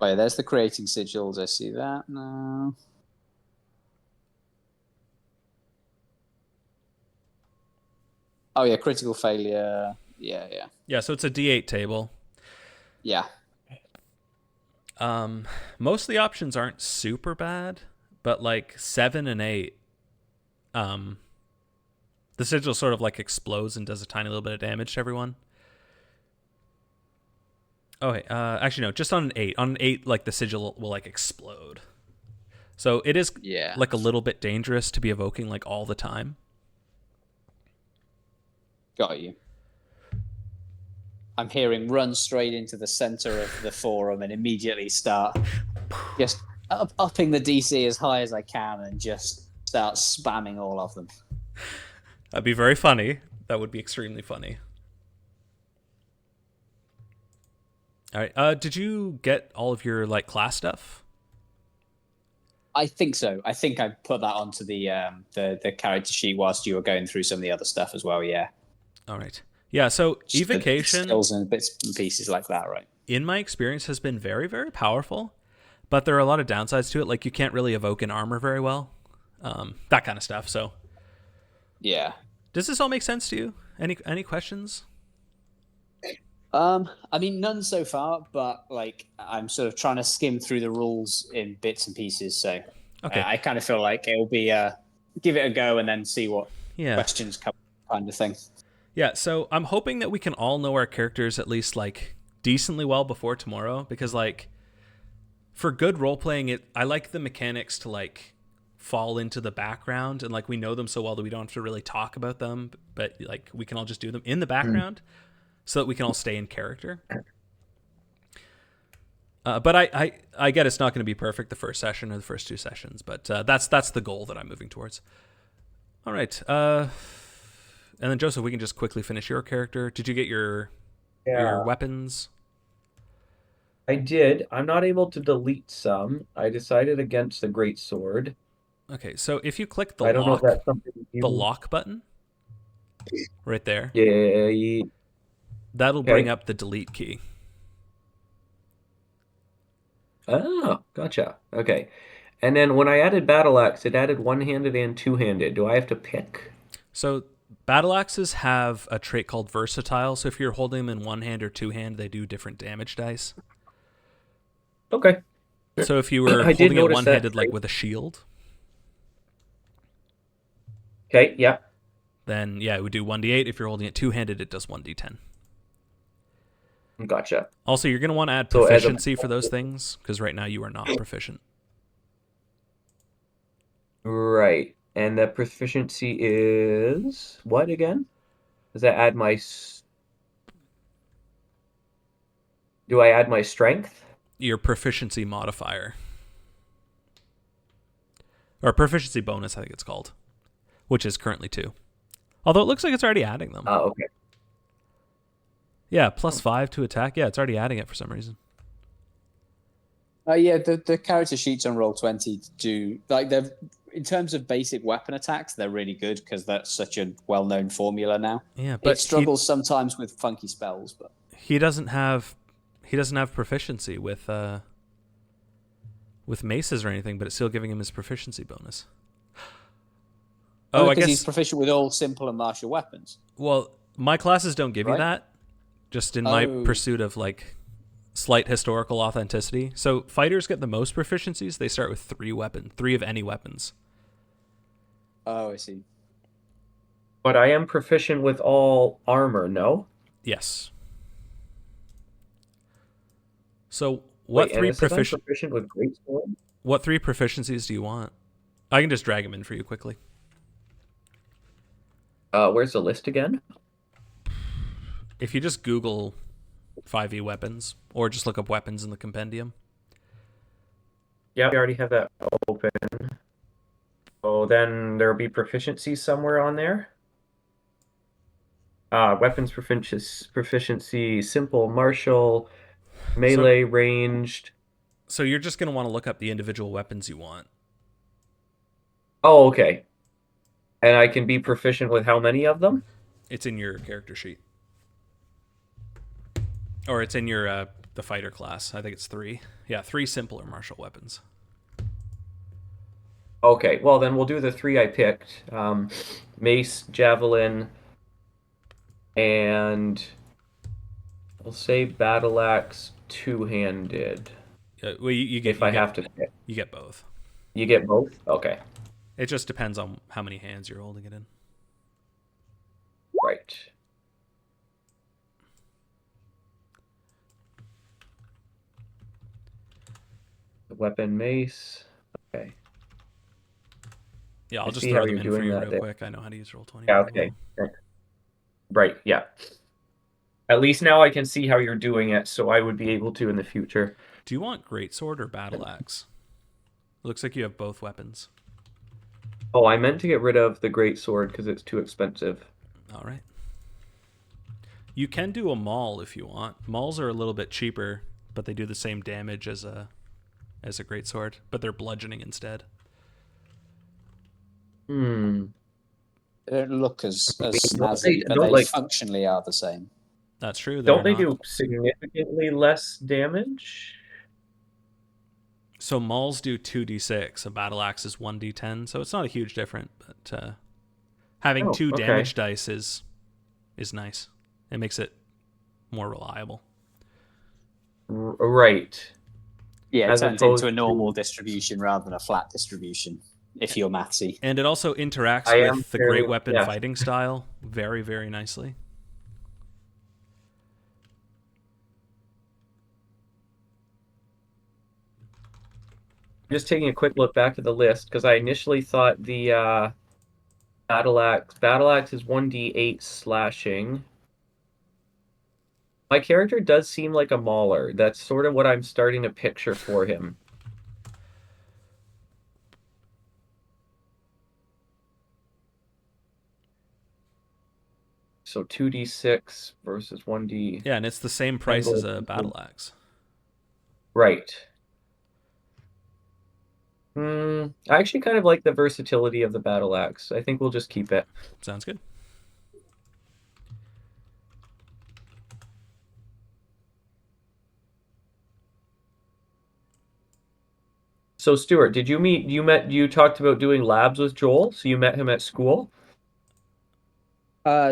Oh yeah, there's the creating sigils. I see that now. Oh yeah, critical failure. Yeah. Yeah, so it's a D8 table. Yeah. Most of the options aren't super bad, but like 7 and 8, the sigil sort of like explodes and does a tiny little bit of damage to everyone. Oh, hey, actually no, just on an 8. On an 8, like the sigil will like explode. So it is like a little bit dangerous to be evoking like all the time. Got you. I'm hearing run straight into the center of the forum and immediately start just upping the DC as high as I can and just start spamming all of them. That'd be very funny. That would be extremely funny. All right. Did you get all of your like class stuff? I think so. I think I put that onto the character sheet whilst you were going through some of the other stuff as well. Yeah. All right. Yeah. So evocation, skills and bits and pieces like that, right? In my experience, has been very, very powerful, but there are a lot of downsides to it. Like you can't really evoke an armor very well, that kind of stuff. So. Yeah. Does this all make sense to you? Any questions? I mean, none so far, but like I'm sort of trying to skim through the rules in bits and pieces. So okay. I kind of feel like it'll be give it a go and then see what questions come, kind of thing. Yeah. So I'm hoping that we can all know our characters at least like decently well before tomorrow, because like for good role playing, I like the mechanics to like fall into the background and like we know them so well that we don't have to really talk about them, but like we can all just do them in the background. So that we can all stay in character. But I get it's not going to be perfect the first session or the first 2 sessions, but that's the goal that I'm moving towards. All right. And then Joseph, we can just quickly finish your character. Did you get your weapons? I did. I'm not able to delete some. I decided against the great sword. Okay, so if you click the lock, that's something the lock button right there. Yeah. That'll bring up the delete key. Oh, gotcha. Okay. And then when I added battle axe, it added one-handed and two-handed. Do I have to pick? So battle axes have a trait called versatile. So if you're holding them in one hand or two hand, they do different damage dice. Okay. So if you were holding it one-handed, like with a shield. Okay, yeah. Then, yeah, it would do 1d8. If you're holding it two-handed, it does 1d10. Gotcha. Also, you're going to want to add proficiency for those things, because right now you are not proficient. Right. And the proficiency is what again? Does that add my... Do I add my strength? Your proficiency modifier. Or proficiency bonus, I think it's called. Which is currently 2. Although it looks like it's already adding them. Oh, okay. Yeah, +5 to attack. Yeah, it's already adding it for some reason. Yeah, the character sheets on Roll20 do, like, they're, in terms of basic weapon attacks, they're really good because that's such a well-known formula now. Yeah, but it struggles sometimes with funky spells, but he doesn't have proficiency with maces or anything, but it's still giving him his proficiency bonus. Oh, I guess he's proficient with all simple and martial weapons. Well, my classes don't give you that. Just in my pursuit of like slight historical authenticity. So fighters get the most proficiencies. They start with 3 of any weapons. Oh, I see. But I am proficient with all armor, no? Yes. So What and three it says I'm proficient? proficient with greatsword. What 3 proficiencies do you want? I can just drag them in for you quickly. Where's the list again? If you just Google 5e weapons, or just look up weapons in the compendium. Yeah, we already have that open. Oh, then there'll be proficiency somewhere on there. Weapons proficiency, simple, martial, melee, ranged. So you're just going to want to look up the individual weapons you want. Oh, okay. And I can be proficient with how many of them? It's in your character sheet. Or it's in your the fighter class. I think it's 3. Yeah, 3 simple or martial weapons. Okay, well then we'll do the 3 I picked. Mace, javelin, and we'll say battle axe two-handed. Well, you get If I have to pick. You get both. You get both? Okay. It just depends on how many hands you're holding it in. Right. The weapon mace. Okay. Yeah, I'll just see throw how them you're in for doing you that real there. quick. I know how to use Roll20. Yeah, okay. Right, yeah. At least now I can see how you're doing it, so I would be able to in the future. Do you want greatsword or battle axe? It looks like you have both weapons. Oh, I meant to get rid of the great sword because it's too expensive. All right. You can do a maul if you want. Mauls are a little bit cheaper, but they do the same damage as a greatsword, but they're bludgeoning instead. Hmm. They don't look as Don't snazzy, but don't they like- functionally are the same. That's true. Don't they not. do significantly less damage? So mauls do 2d6. A battle axe is 1d10, so it's not a huge difference. But having 2 okay. damage dice is nice. It makes it more reliable. Right. Yeah, it As turns opposed into a normal to- distribution rather than a flat distribution, if you're mathsy. And it also interacts I am with the fairly- great weapon yeah. fighting style very, very nicely. Just taking a quick look back at the list because I initially thought the battle axe is 1d8 slashing. My character does seem like a mauler. That's sort of what I'm starting to picture for him. So 2d6 versus 1d. Yeah, and it's the same price as a battle axe. Right. I actually kind of like the versatility of the battle axe. I think we'll just keep it. Sounds good. So Stuart, did you talked about doing labs with Joel? So you met him at school?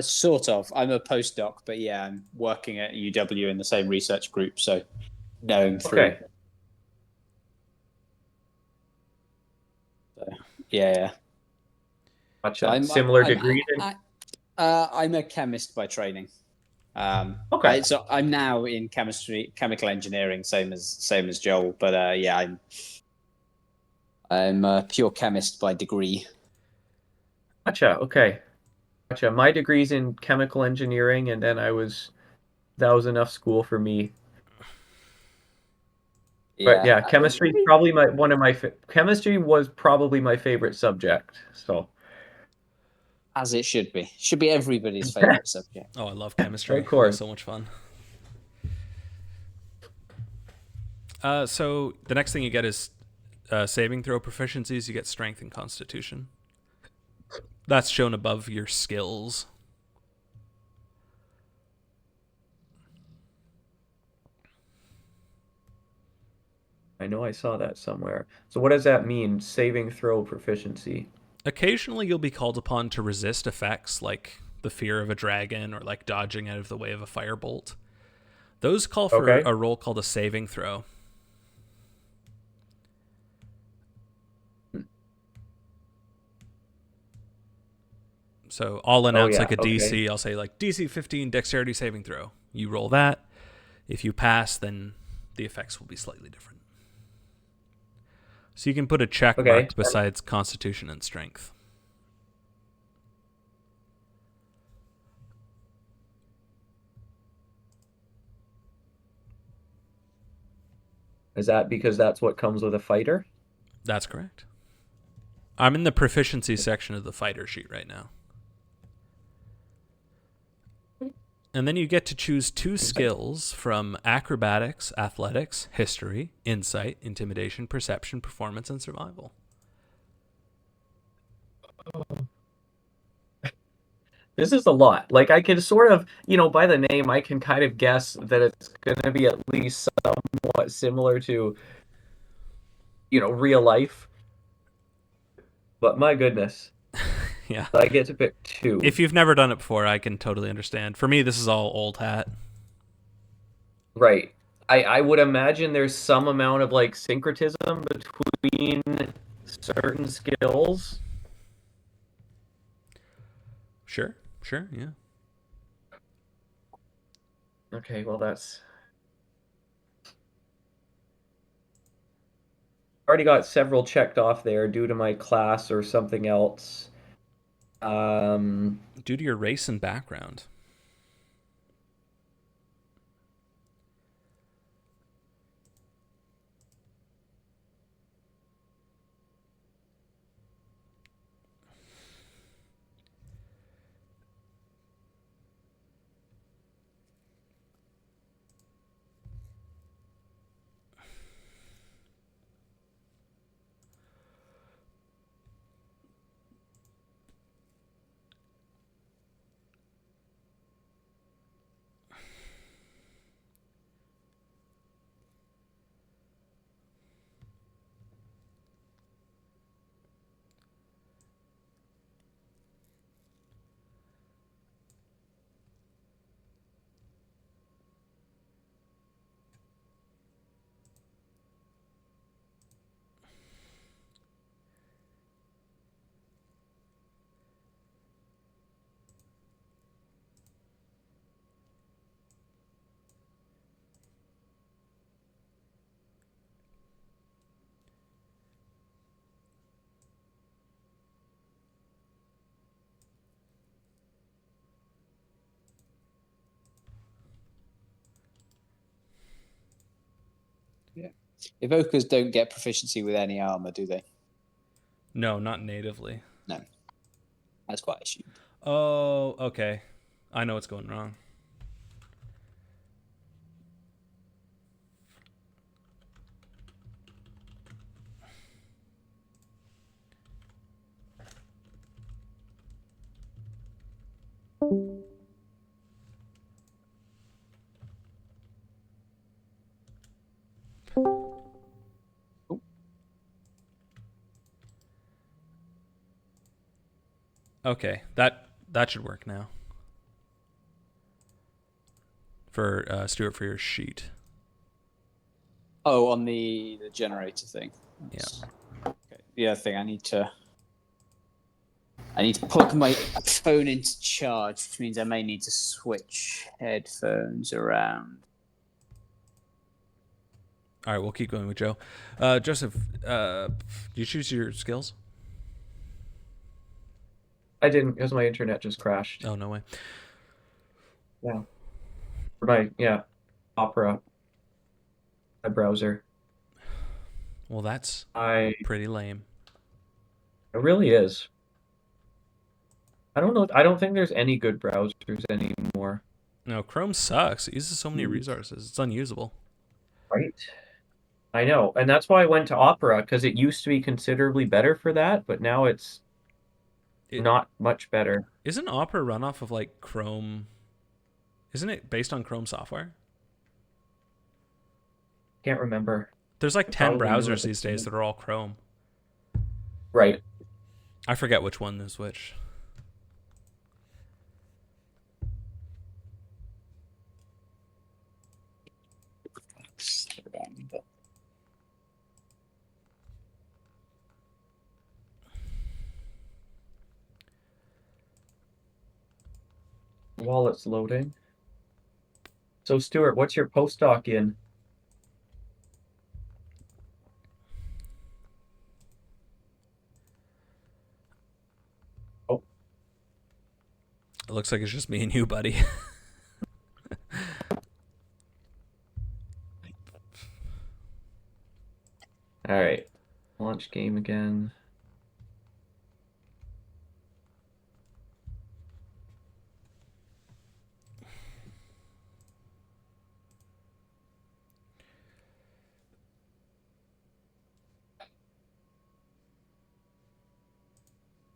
Sort of. I'm a postdoc, but yeah, I'm working at UW in the same research group, so knowing through. Okay. So, yeah. Gotcha. Similar degrees. I'm a chemist by training. Okay. So I'm now in chemical engineering, same as Joel. But yeah, I'm a pure chemist by degree. Gotcha. Okay. Gotcha. My degree's in chemical engineering, and then that was enough school for me. But yeah, chemistry chemistry was probably my favorite subject. So as it should be. Should be everybody's favorite subject. Oh, I love chemistry. Of course. It's so much fun. So the next thing you get is saving throw proficiencies. You get strength and constitution. That's shown above your skills. I know I saw that somewhere. So what does that mean? Saving throw proficiency. Occasionally you'll be called upon to resist effects like the fear of a dragon or like dodging out of the way of a firebolt. Those call for a roll called a saving throw. So I'll announce like a DC. I'll say like DC 15 dexterity saving throw. You roll that. If you pass, then the effects will be slightly different. So you can put a check Okay. mark besides Constitution and Strength. Is that because that's what comes with a fighter? That's correct. I'm in the proficiency section of the fighter sheet right now. And then you get to choose 2 skills from acrobatics, athletics, history, insight, intimidation, perception, performance, and survival. This is a lot. Like, I can sort of, by the name, I can kind of guess that it's going to be at least somewhat similar to, real life. But my goodness. Yeah. I get to pick 2. If you've never done it before, I can totally understand. For me, this is all old hat. Right. I would imagine there's some amount of, like, syncretism between certain skills. Sure, yeah. Okay, well, that's... Already got several checked off there due to my class or something else. Due to your race and background. Yeah. Evokers don't get proficiency with any armor, do they? No, not natively. No. That's quite assumed. Oh, okay. I know what's going wrong. Okay, that should work now. For Stuart, for your sheet. Oh, on the generator thing. Yeah. Okay. The other thing, I need to plug my phone into charge, which means I may need to switch headphones around. All right, we'll keep going with Joe. Joseph, do you choose your skills? I didn't because my internet just crashed. Oh, no way. Yeah. Opera. My browser. Well, that's It pretty lame. really is. I don't know. I don't think there's any good browsers anymore. No, Chrome sucks. It uses so many resources. It's unusable. Right? I know. And that's why I went to Opera, because it used to be considerably better for that, but now it's not much better. Isn't Opera run off of like Chrome? Isn't it based on Chrome software? Can't remember. There's like 10 browsers these days that are all Chrome. Right. I forget which one is which. While it's loading. So, Stuart, what's your postdoc in? It looks like it's just me and you, buddy. All right. Launch game again.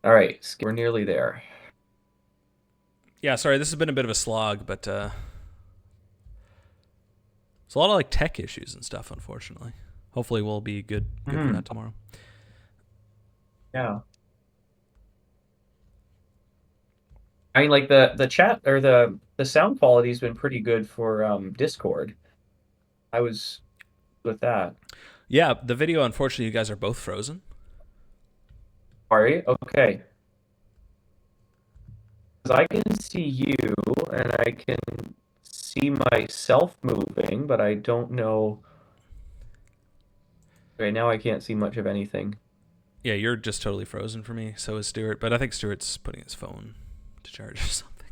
All right, we're nearly there. Yeah, sorry, this has been a bit of a slog, but it's a lot of like tech issues and stuff, unfortunately. Hopefully we'll be good for that tomorrow. Yeah. I mean, like the chat or the sound quality's been pretty good for Discord. I was with that. Yeah, the video, unfortunately, you guys are both frozen. Sorry. Okay. 'Cause I can see you and I can see myself moving, but I don't know. Right now, I can't see much of anything. Yeah, you're just totally frozen for me. So is Stuart, but I think Stuart's putting his phone to charge or something.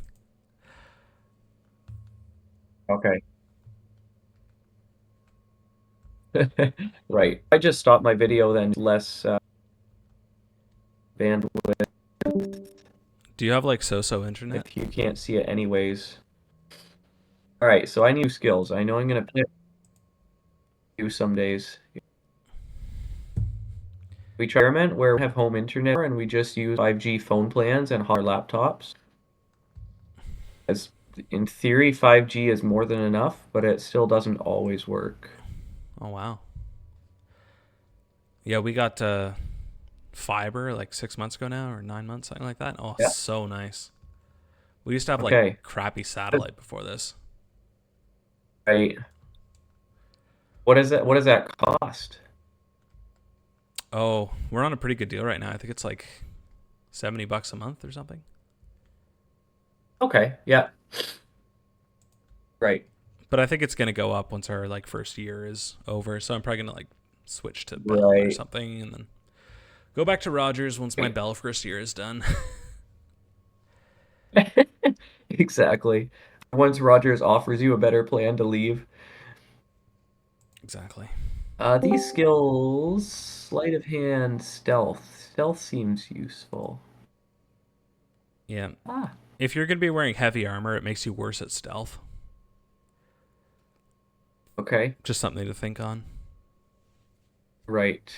Okay. Right. I just stopped my video then, less bandwidth Do you have like so-so internet? if you can't see it anyways. All right, so I need skills. I know I'm gonna play you some days. We try experiment where we have home internet and we just use 5G phone plans and our laptops. As in theory, 5G is more than enough, but it still doesn't always work. Oh, wow. Yeah, we got fiber like 6 months ago now, or 9 months, something like that. Oh, Yeah. so nice. We used to have Okay. like crappy satellite before this. Right. What is that? What does that cost? Oh, we're on a pretty good deal right now. I think it's like $70 a month or something. Okay, yeah. Right. But I think it's gonna go up once our like first year is over. So I'm probably gonna like switch to Bell or Right. something, and then go back to Rogers once my Bell first year is done. Exactly. Once Rogers offers you a better plan to leave. Exactly. These skills, sleight of hand, stealth. Stealth seems useful. Yeah. Ah, If you're gonna be wearing heavy armor, it makes you worse at stealth. okay. Just something to think on. Right.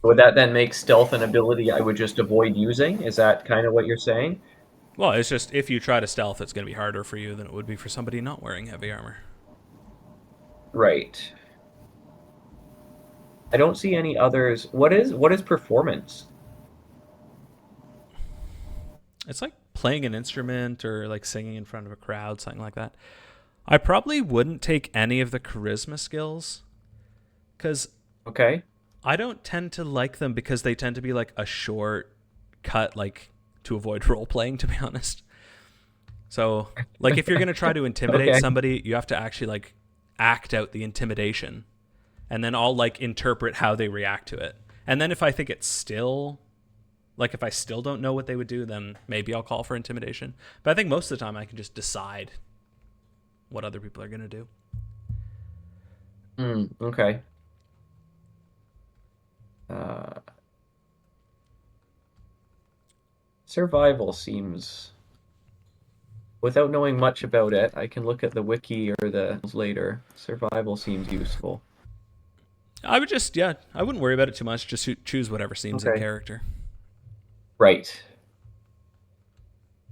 Would that then make stealth an ability I would just avoid using? Is that kind of what you're saying? Well, it's just if you try to stealth, it's gonna be harder for you than it would be for somebody not wearing heavy armor. Right. I don't see any others. What is performance? It's like playing an instrument or like singing in front of a crowd, something like that. I probably wouldn't take any of the charisma skills because Okay. I don't tend to like them because they tend to be like a short cut, like to avoid role playing, to be honest. So, like, if you're going to try to intimidate Okay. somebody, you have to actually like act out the intimidation, and then I'll like interpret how they react to it. And then if I think it's still like if I still don't know what they would do, then maybe I'll call for intimidation. But I think most of the time I can just decide what other people are going to do. Okay. Survival seems, without knowing much about it, I can look at the wiki or the later. Survival seems useful. I would just, yeah, I wouldn't worry about it too much. Just choose whatever seems in Okay. character. Right.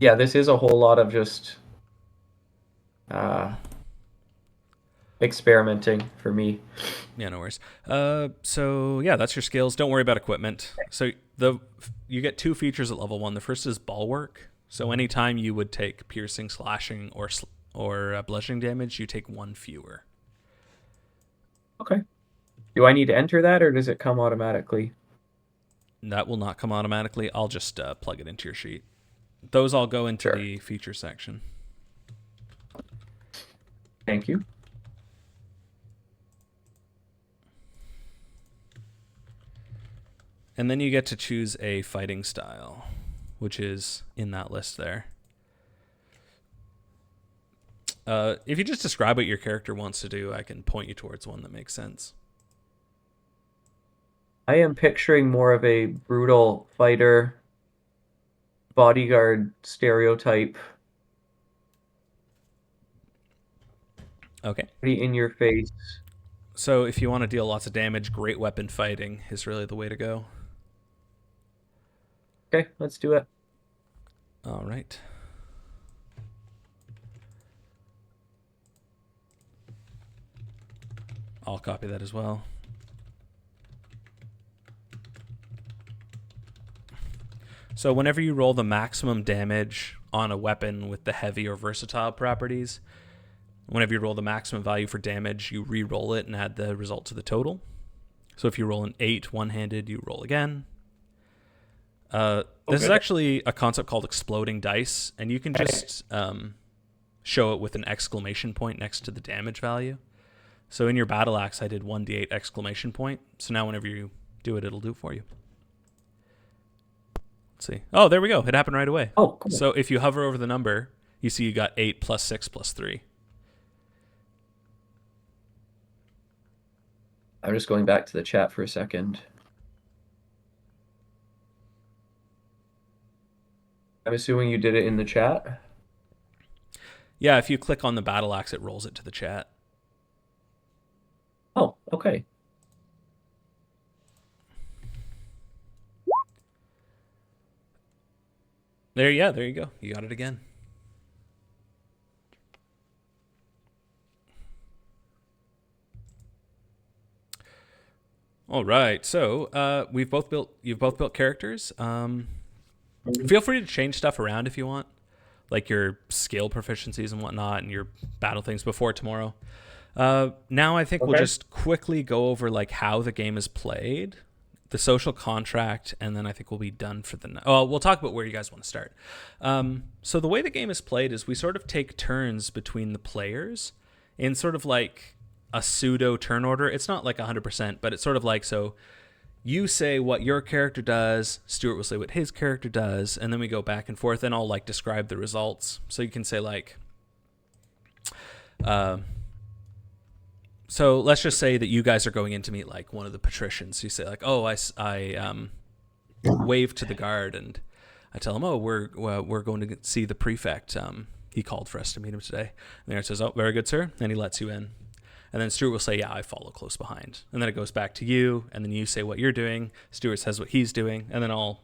Yeah, this is a whole lot of just experimenting for me. Yeah, no worries. So yeah, that's your skills. Don't worry about equipment. So you get 2 features at level 1. The first is bulwark. So anytime you would take piercing, slashing, or bludgeoning damage, you take 1 fewer. Okay. Do I need to enter that, or does it come automatically? That will not come automatically. I'll just plug it into your sheet. those all go into Sure. the feature section. Thank you. And then you get to choose a fighting style, which is in that list there. If you just describe what your character wants to do, I can point you towards one that makes sense. I am picturing more of a brutal fighter, bodyguard stereotype. Okay. Pretty in your face. So if you want to deal lots of damage, great weapon fighting is really the way to go. Okay, let's do it. All right. I'll copy that as well. So whenever you roll the maximum damage on a weapon with the heavy or versatile properties, whenever you roll the maximum value for damage, you re-roll it and add the result to the total. So if you roll an 8 one-handed, you roll again. This is actually a concept called exploding dice, and you can just show it with an exclamation point next to the damage value. So in your battle axe, I did 1d8 exclamation point. So now whenever you do it, it'll do it for you. Let's see. Oh, there we go. It happened right away. Oh, cool. So if you hover over the number, you see you got 8 plus 6 plus 3. I'm just going back to the chat for a second. I'm assuming you did it in the chat? Yeah, if you click on the battle axe, it rolls it to the chat. Oh, okay. There you go. You got it again. All right. So you've both built characters. Feel free to change stuff around if you want, like your skill proficiencies and whatnot, and your battle things before tomorrow. Now I think we'll just quickly go over like how the game is played, the social contract, and then I think we'll be done for the night. Oh, we'll talk about where you guys want to start. So the way the game is played is we sort of take turns between the players in sort of like a pseudo turn order. It's not like 100%, but it's sort of like, so you say what your character does, Stuart will say what his character does, and then we go back and forth, and I'll like describe the results. So you can say like, so let's just say that you guys are going in to meet like one of the patricians. You say like, oh, I wave to the guard, and I tell him, oh, we're going to see the prefect. He called for us to meet him today. And the guard says, oh, very good, sir. And he lets you in. And then Stuart will say, yeah, I follow close behind. And then it goes back to you, and then you say what you're doing. Stuart says what he's doing, and then I'll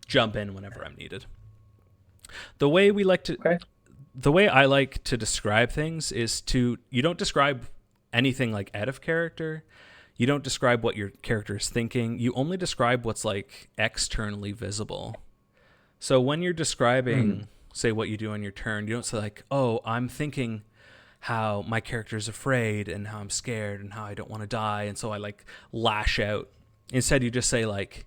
jump in whenever I'm needed. The way I like to describe things is you don't describe anything like out of character. You don't describe what your character is thinking. You only describe what's like externally visible. So when you're describing, say, what you do on your turn, you don't say like, oh, I'm thinking how my character is afraid and how I'm scared and how I don't want to die, and so I like lash out. Instead, you just say like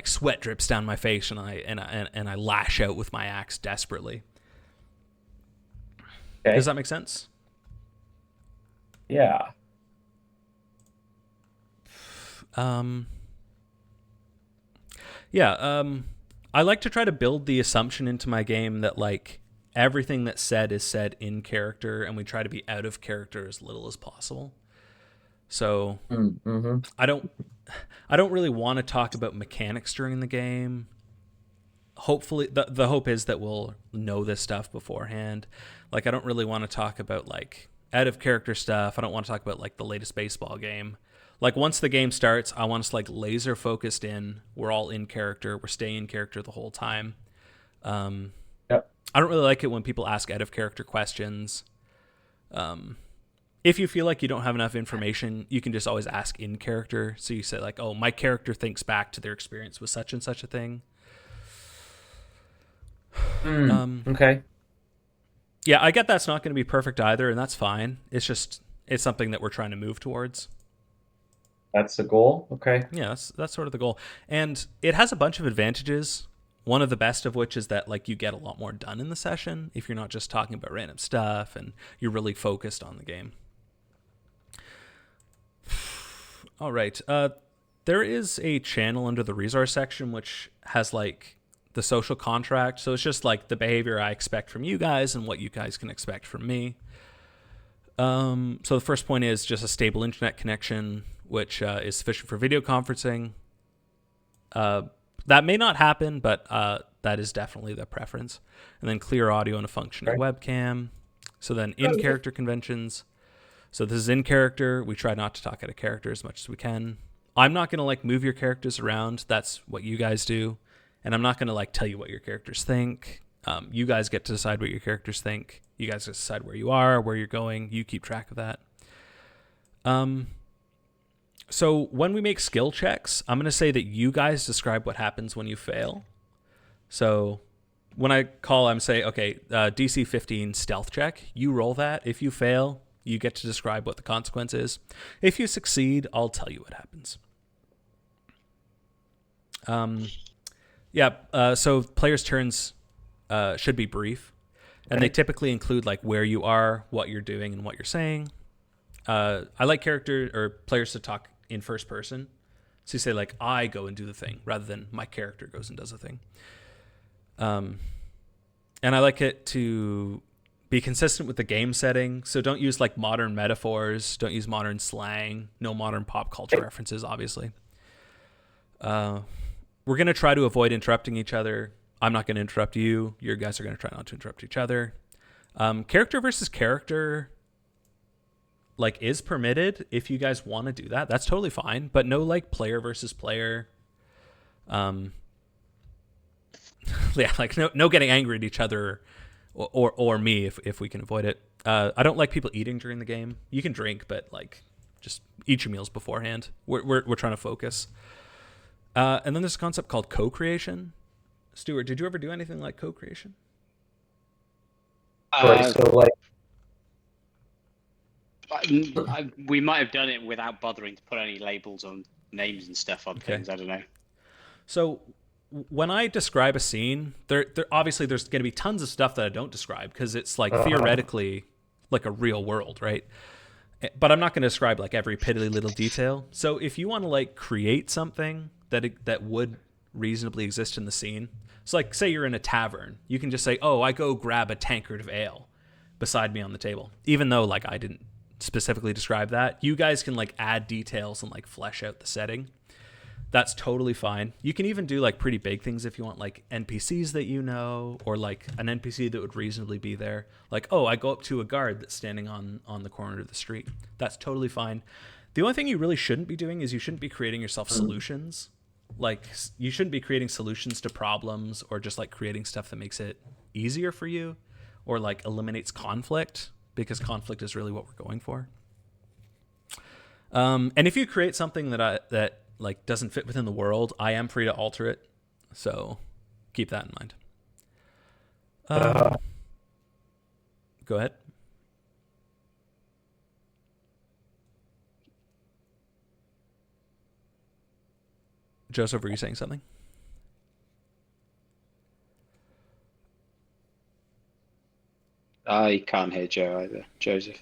sweat drips down my face and I lash out with my axe desperately. Okay. Does that make sense? Yeah. I like to try to build the assumption into my game that like everything that's said is said in character, and we try to be out of character as little as possible. So I don't really want to talk about mechanics during the game. Hopefully, the hope is that we'll know this stuff beforehand. Like, I don't really want to talk about like out of character stuff. I don't want to talk about like the latest baseball game. Like, once the game starts, I want us like laser focused in. We're all in character. We're staying in character the whole time. I don't really like it when people ask out of character questions. If you feel like you don't have enough information, you can just always ask in character. So you say like, oh, my character thinks back to their experience with such and such a thing. Okay. Yeah, I get that's not going to be perfect either, and that's fine. It's something that we're trying to move towards. That's the goal? Okay. Yeah, that's sort of the goal. And it has a bunch of advantages One of the best of which is that like you get a lot more done in the session if you're not just talking about random stuff and you're really focused on the game. All right. There is a channel under the resource section which has like the social contract. So it's just like the behavior I expect from you guys and what you guys can expect from me. So the first point is just a stable internet connection, which is sufficient for video conferencing. That may not happen, but that is definitely the preference. And then clear audio and a functioning webcam. So then in-character conventions. So this is in character. We try not to talk out of character as much as we can. I'm not going to like move your characters around. That's what you guys do. And I'm not going to like tell you what your characters think. You guys get to decide what your characters think. You guys get to decide where you are, where you're going. You keep track of that. So when we make skill checks, I'm going to say that you guys describe what happens when you fail. So when I call, I'm saying, okay, DC 15 stealth check. You roll that. If you fail, you get to describe what the consequence is. If you succeed, I'll tell you what happens. So players' turns should be brief. And they typically include like where you are, what you're doing, and what you're saying. I like players to talk in first person. So you say like, I go and do the thing rather than my character goes and does the thing. And I like it to be consistent with the game setting. So don't use like modern metaphors. Don't use modern slang. No modern pop culture references, obviously. We're going to try to avoid interrupting each other. I'm not going to interrupt you. You guys are going to try not to interrupt each other. Character versus character like is permitted if you guys want to do that. That's totally fine, but no like player versus player. Yeah, like no getting angry at each other or me if we can avoid it. I don't like people eating during the game. You can drink, but like just eat your meals beforehand. We're trying to focus. And then there's a concept called co-creation. Stuart, did you ever do anything like co-creation? We might have done it without bothering to put any labels on names and stuff on things. I don't know. So when I describe a scene, there obviously there's going to be tons of stuff that I don't describe because it's like theoretically like a real world, right? But I'm not going to describe like every piddly little detail. So if you want to like create something that would reasonably exist in the scene, so like say you're in a tavern, you can just say, "Oh, I go grab a tankard of ale beside me on the table," even though like I didn't specifically describe that. You guys can like add details and like flesh out the setting. That's totally fine. You can even do like pretty big things if you want, like NPCs that you know, or like an NPC that would reasonably be there. Like, oh, I go up to a guard that's standing on the corner of the street. That's totally fine. The only thing you really shouldn't be doing is you shouldn't be creating yourself solutions. Like you shouldn't be creating solutions to problems or just like creating stuff that makes it easier for you or like eliminates conflict, because conflict is really what we're going for. And if you create something that like doesn't fit within the world, I am free to alter it. So keep that in mind. Go ahead. Joseph, were you saying something? I can't hear Joe either. Joseph.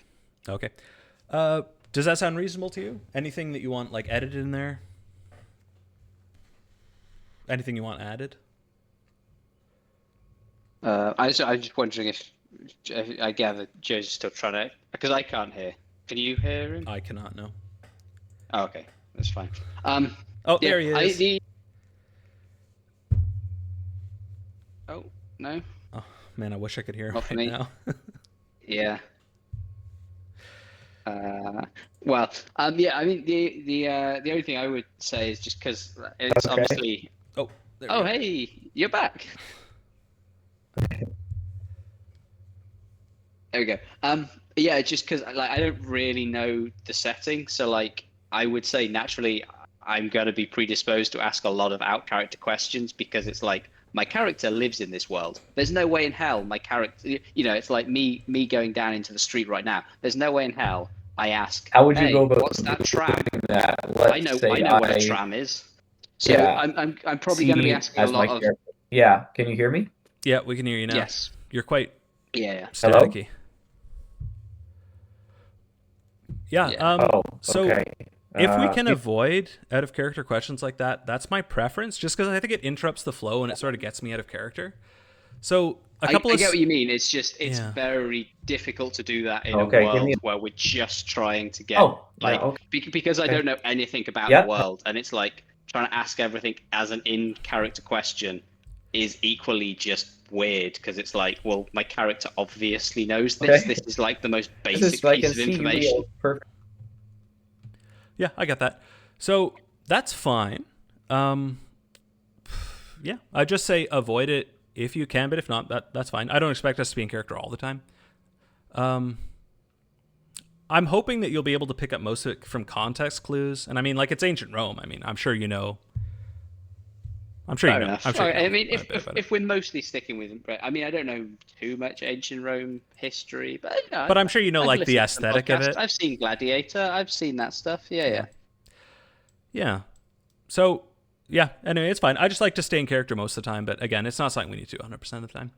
Okay. Does that sound reasonable to you? Anything that you want like edited in there? Anything you want added? I'm just wondering if I gather Joe's still trying to, because I can't hear. Can you hear him? I cannot, no. Oh, okay, that's fine. There he is. Oh, no. Oh man, I wish I could hear him Not for right me. now. Yeah. Well, yeah. I mean, the only thing I would say is just because it's obviously. Oh, there we Oh, go. hey, you're back. There we go. Yeah, just because like I don't really know the setting, so like I would say naturally I'm going to be predisposed to ask a lot of out character questions because it's like my character lives in this world. There's no way in hell my character, it's like me going down into the street right now. There's no way in hell I ask, How would you go about what's that tram? that? I know what a tram is. So yeah. I'm probably going to be asking a lot of. Yeah, can you hear me? Yeah, we can hear you now. Yes. You're quite Yeah. Hello? staticky. Yeah. Yeah. Oh, So okay. if we can You- avoid out of character questions like that, that's my preference. Just because I think it interrupts the flow and it sort of gets me out of character. So a couple I of get what you mean. It's just it's yeah. very difficult to do that in a okay, give me. world where we're just trying to get Oh, yeah, like okay. because I don't know anything about the Yeah. world, and it's like trying to ask everything as an in character question is equally just weird because it's like, well, my character obviously knows this. Okay. This is like the most This basic is I piece can of see you information. perfect. Yeah, I get that. So that's fine. Yeah, I just say avoid it if you can, but if not, that's fine. I don't expect us to be in character all the time. I'm hoping that you'll be able to pick up most of it from context clues. And I mean, like, it's ancient Rome. I mean, I'm sure you know. I'm sure Fair you know. enough. I'm sure you know I mean, quite a bit about it. if we're mostly sticking with, I mean, I don't know too much ancient Rome history, but you know, But I'm sure you know, I've like, the listened to some aesthetic of podcasts. it. I've seen Gladiator. I've seen that stuff. Yeah. Yeah. So, yeah, anyway, it's fine. I just like to stay in character most of the time. But again, it's not something we need to 100% of the time.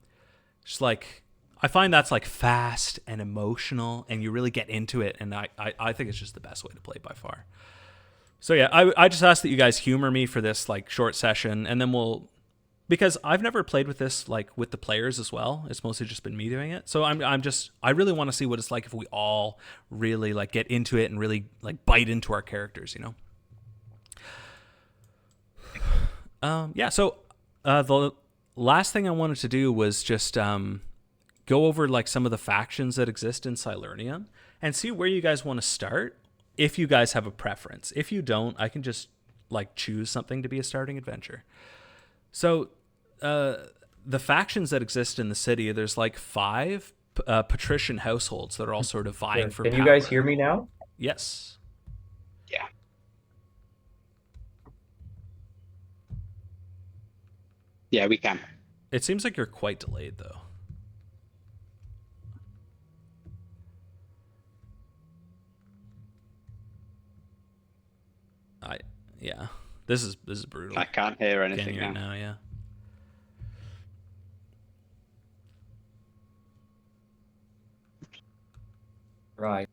Just like, I find that's like fast and emotional and you really get into it. And I think it's just the best way to play by far. So, yeah, I just ask that you guys humor me for this like short session. And then because I've never played with this like with the players as well. It's mostly just been me doing it. So I really want to see what it's like if we all really like get into it and really like bite into our characters, you know? Yeah, so the last thing I wanted to do was just go over like some of the factions that exist in Silernia and see where you guys want to start. If you guys have a preference, if you don't, I can just like choose something to be a starting adventure. So the factions that exist in the city, there's like 5 patrician households that are all sort of vying for Can power. you guys hear me now? Yes. Yeah. Yeah, we can. It seems like you're quite delayed though. Yeah. This is brutal. I can't hear Can't anything hear it now. now, yeah. Right.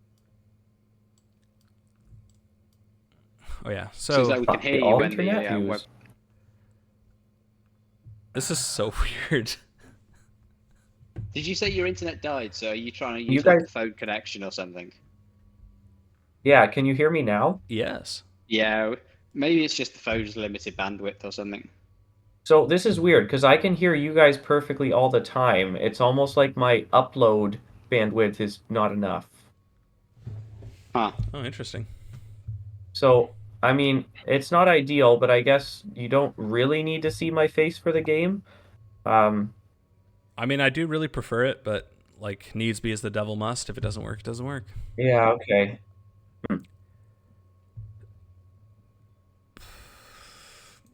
Oh yeah. Seems So like we can hear you All when internet the views. web. this is so weird. Did you say your internet died? So are you trying to You use like guys- a phone connection or something? Yeah, can you hear me now? Yes. Yeah, maybe it's just the phone's limited bandwidth or something. So this is weird because I can hear you guys perfectly all the time. It's almost like my upload bandwidth is not enough. Huh. Oh, interesting. So, I mean, it's not ideal, but I guess you don't really need to see my face for the game. I mean, I do really prefer it, but like needs be as the devil must. If it doesn't work, it doesn't work. Yeah, okay.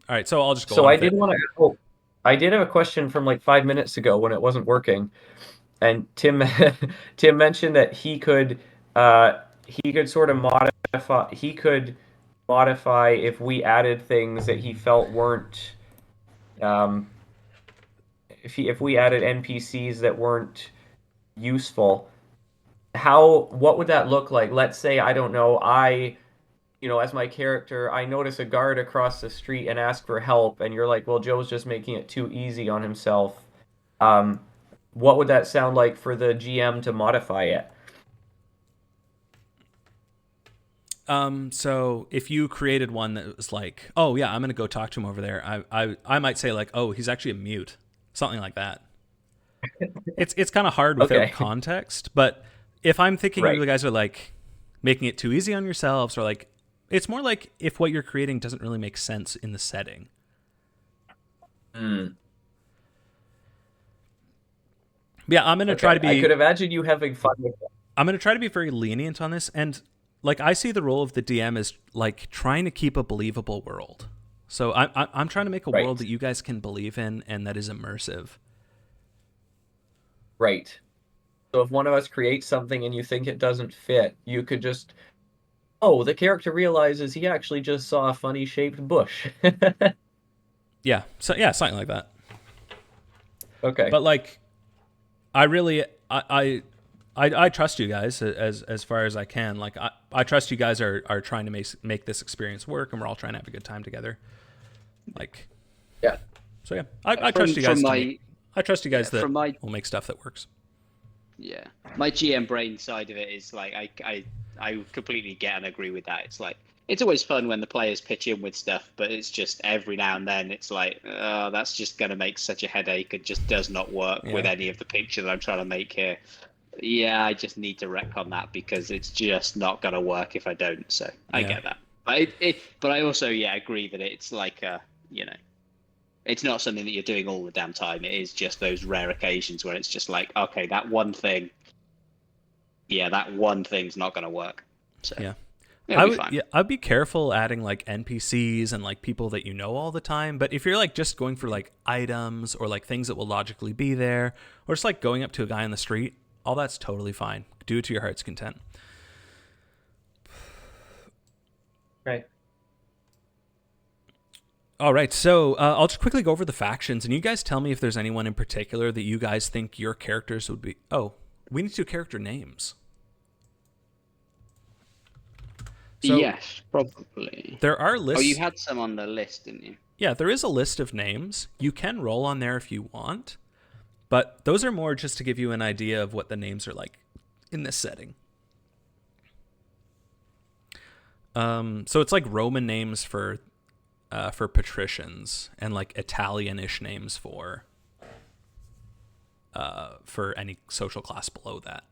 All right, so I'll just go So on I with did it. want to. Oh, I did have a question from like 5 minutes ago when it wasn't working, and Tim Tim mentioned that he could sort of modify if we added things that he felt weren't um, if we added NPCs that weren't useful. What would that look like? Let's say, I don't know, as my character, I notice a guard across the street and ask for help, and you're like, well, Joe's just making it too easy on himself. Um, what would that sound like for the GM to modify it? So if you created one that was like, oh yeah, I'm gonna go talk to him over there, I might say like, oh, he's actually a mute, something like that. It's kind of hard without Okay. context, but if I'm thinking Right. you guys are like making it too easy on yourselves, or like it's more like if what you're creating doesn't really make sense in the setting. Yeah, I'm gonna try to I be. could imagine you having fun with that. I'm going to try to be very lenient on this. And like, I see the role of the DM as like trying to keep a believable world. So I'm trying to make a Right. world that you guys can believe in and that is immersive. Right. So if one of us creates something and you think it doesn't fit, you could just, oh, the character realizes he actually just saw a funny shaped bush. Yeah. So yeah, something like that. Okay. But like, I really, I trust you guys as far as I can. Like, I trust you guys are trying to make this experience work, and we're all trying to have a good time together. Like, Yeah. so yeah, I trust you guys. I trust you guys that from my will make stuff that works. Yeah, my GM brain side of it is like I completely get and agree with that. It's like it's always fun when the players pitch in with stuff, but it's just every now and then it's like, oh, that's just gonna make such a headache. It just does not work with any of the picture that I'm trying to make here. Yeah, I just need to retcon that because it's just not gonna work if I don't. So I get that, but I also agree that it's like it's not something that you're doing all the damn time. It is just those rare occasions where it's just like, okay, that one thing's not going to work. So yeah. it'll be fine. Yeah, I'd be careful adding like NPCs and like people that you know all the time. But if you're like just going for like items or like things that will logically be there, or just like going up to a guy on the street, all that's totally fine. Do it to your heart's content. Right. All right, so I'll just quickly go over the factions, and you guys tell me if there's anyone in particular that you guys think your characters would be. Oh, we need to do character names. So, yes, probably. There are lists. Oh, you had some on the list, didn't you? Yeah, there is a list of names. You can roll on there if you want, but those are more just to give you an idea of what the names are like in this setting. So it's like Roman names for patricians and like Italian-ish names for any social class below that.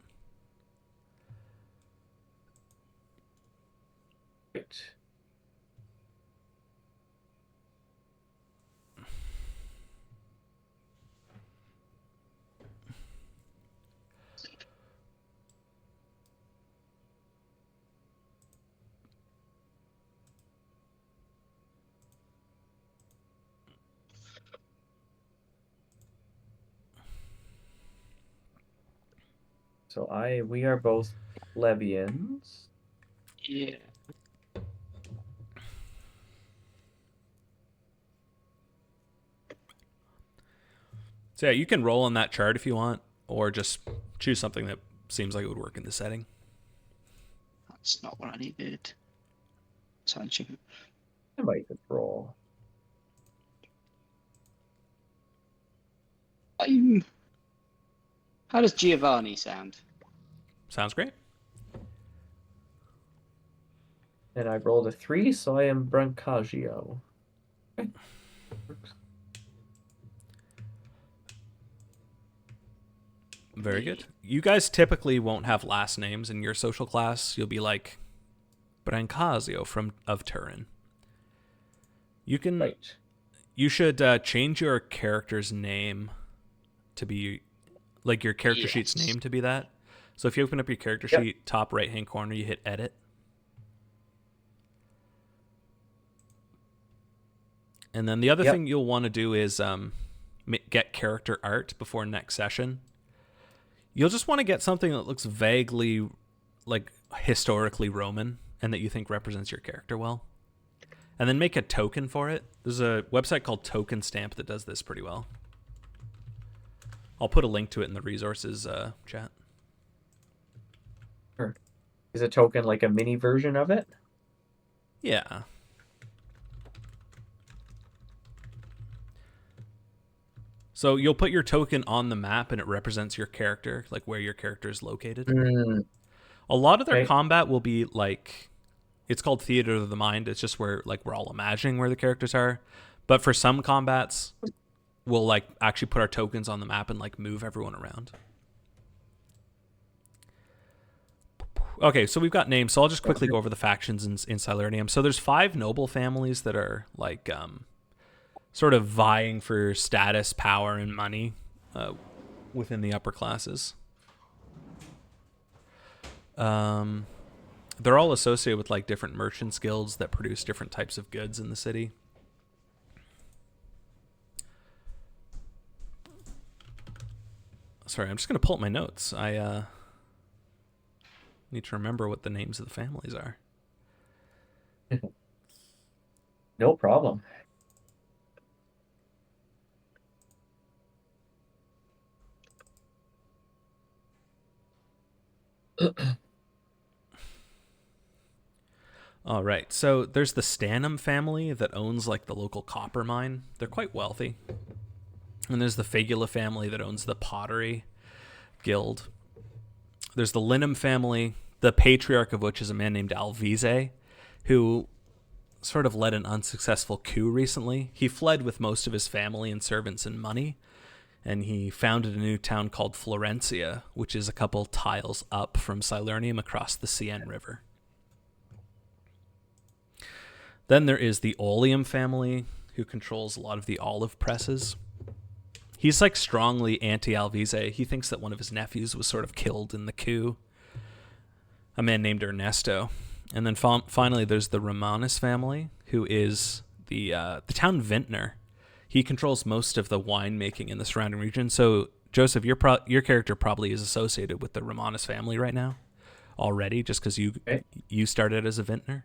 Right. So we are both plebeians. Yeah. So yeah, you can roll on that chart if you want, or just choose something that seems like it would work in the setting. That's not what I needed. I might just roll. How does Giovanni sound? Sounds great. And I rolled a 3, so I am Brancagio. Okay. Very good. You guys typically won't have last names in your social class. You'll be like Brancazio of Turin. You can. Right. You should change your character's name to be like your character sheet's name to be that. So if you open up your character sheet, top right hand corner, you hit edit. And then the other thing you'll want to do is get character art before next session. You'll just want to get something that looks vaguely like historically Roman and that you think represents your character well. And then make a token for it. There's a website called Token Stamp that does this pretty well. I'll put a link to it in the resources chat. Sure. Is a token like a mini version of it? Yeah. So you'll put your token on the map and it represents your character, like where your character is located. A lot of their combat will be like, it's called Theater of the Mind. It's just where like we're all imagining where the characters are. But for some combats, we'll like actually put our tokens on the map and like move everyone around. Okay, so we've got names. So I'll just quickly go over the factions in Silurnium. So there's 5 noble families that are like sort of vying for status, power, and money within the upper classes. They're all associated with like different merchants guilds that produce different types of goods in the city. Sorry, I'm just going to pull up my notes. I need to remember what the names of the families are. No problem. All right. So there's the Stanham family that owns like the local copper mine. They're quite wealthy. And there's the Fagula family that owns the pottery guild. There's the Linham family, the patriarch of which is a man named Alvise, who sort of led an unsuccessful coup recently. He fled with most of his family and servants and money, and he founded a new town called Florencia, which is a couple tiles up from Salernium across the Sienne River. Then there is the Oleum family, who controls a lot of the olive presses. He's like strongly anti-Alvise. He thinks that one of his nephews was sort of killed in the coup, a man named Ernesto. And then finally, there's the Romanus family, who is the town vintner. He controls most of the winemaking in the surrounding region. So, Joseph, your character probably is associated with the Romanus family right now already, just because you started as a vintner.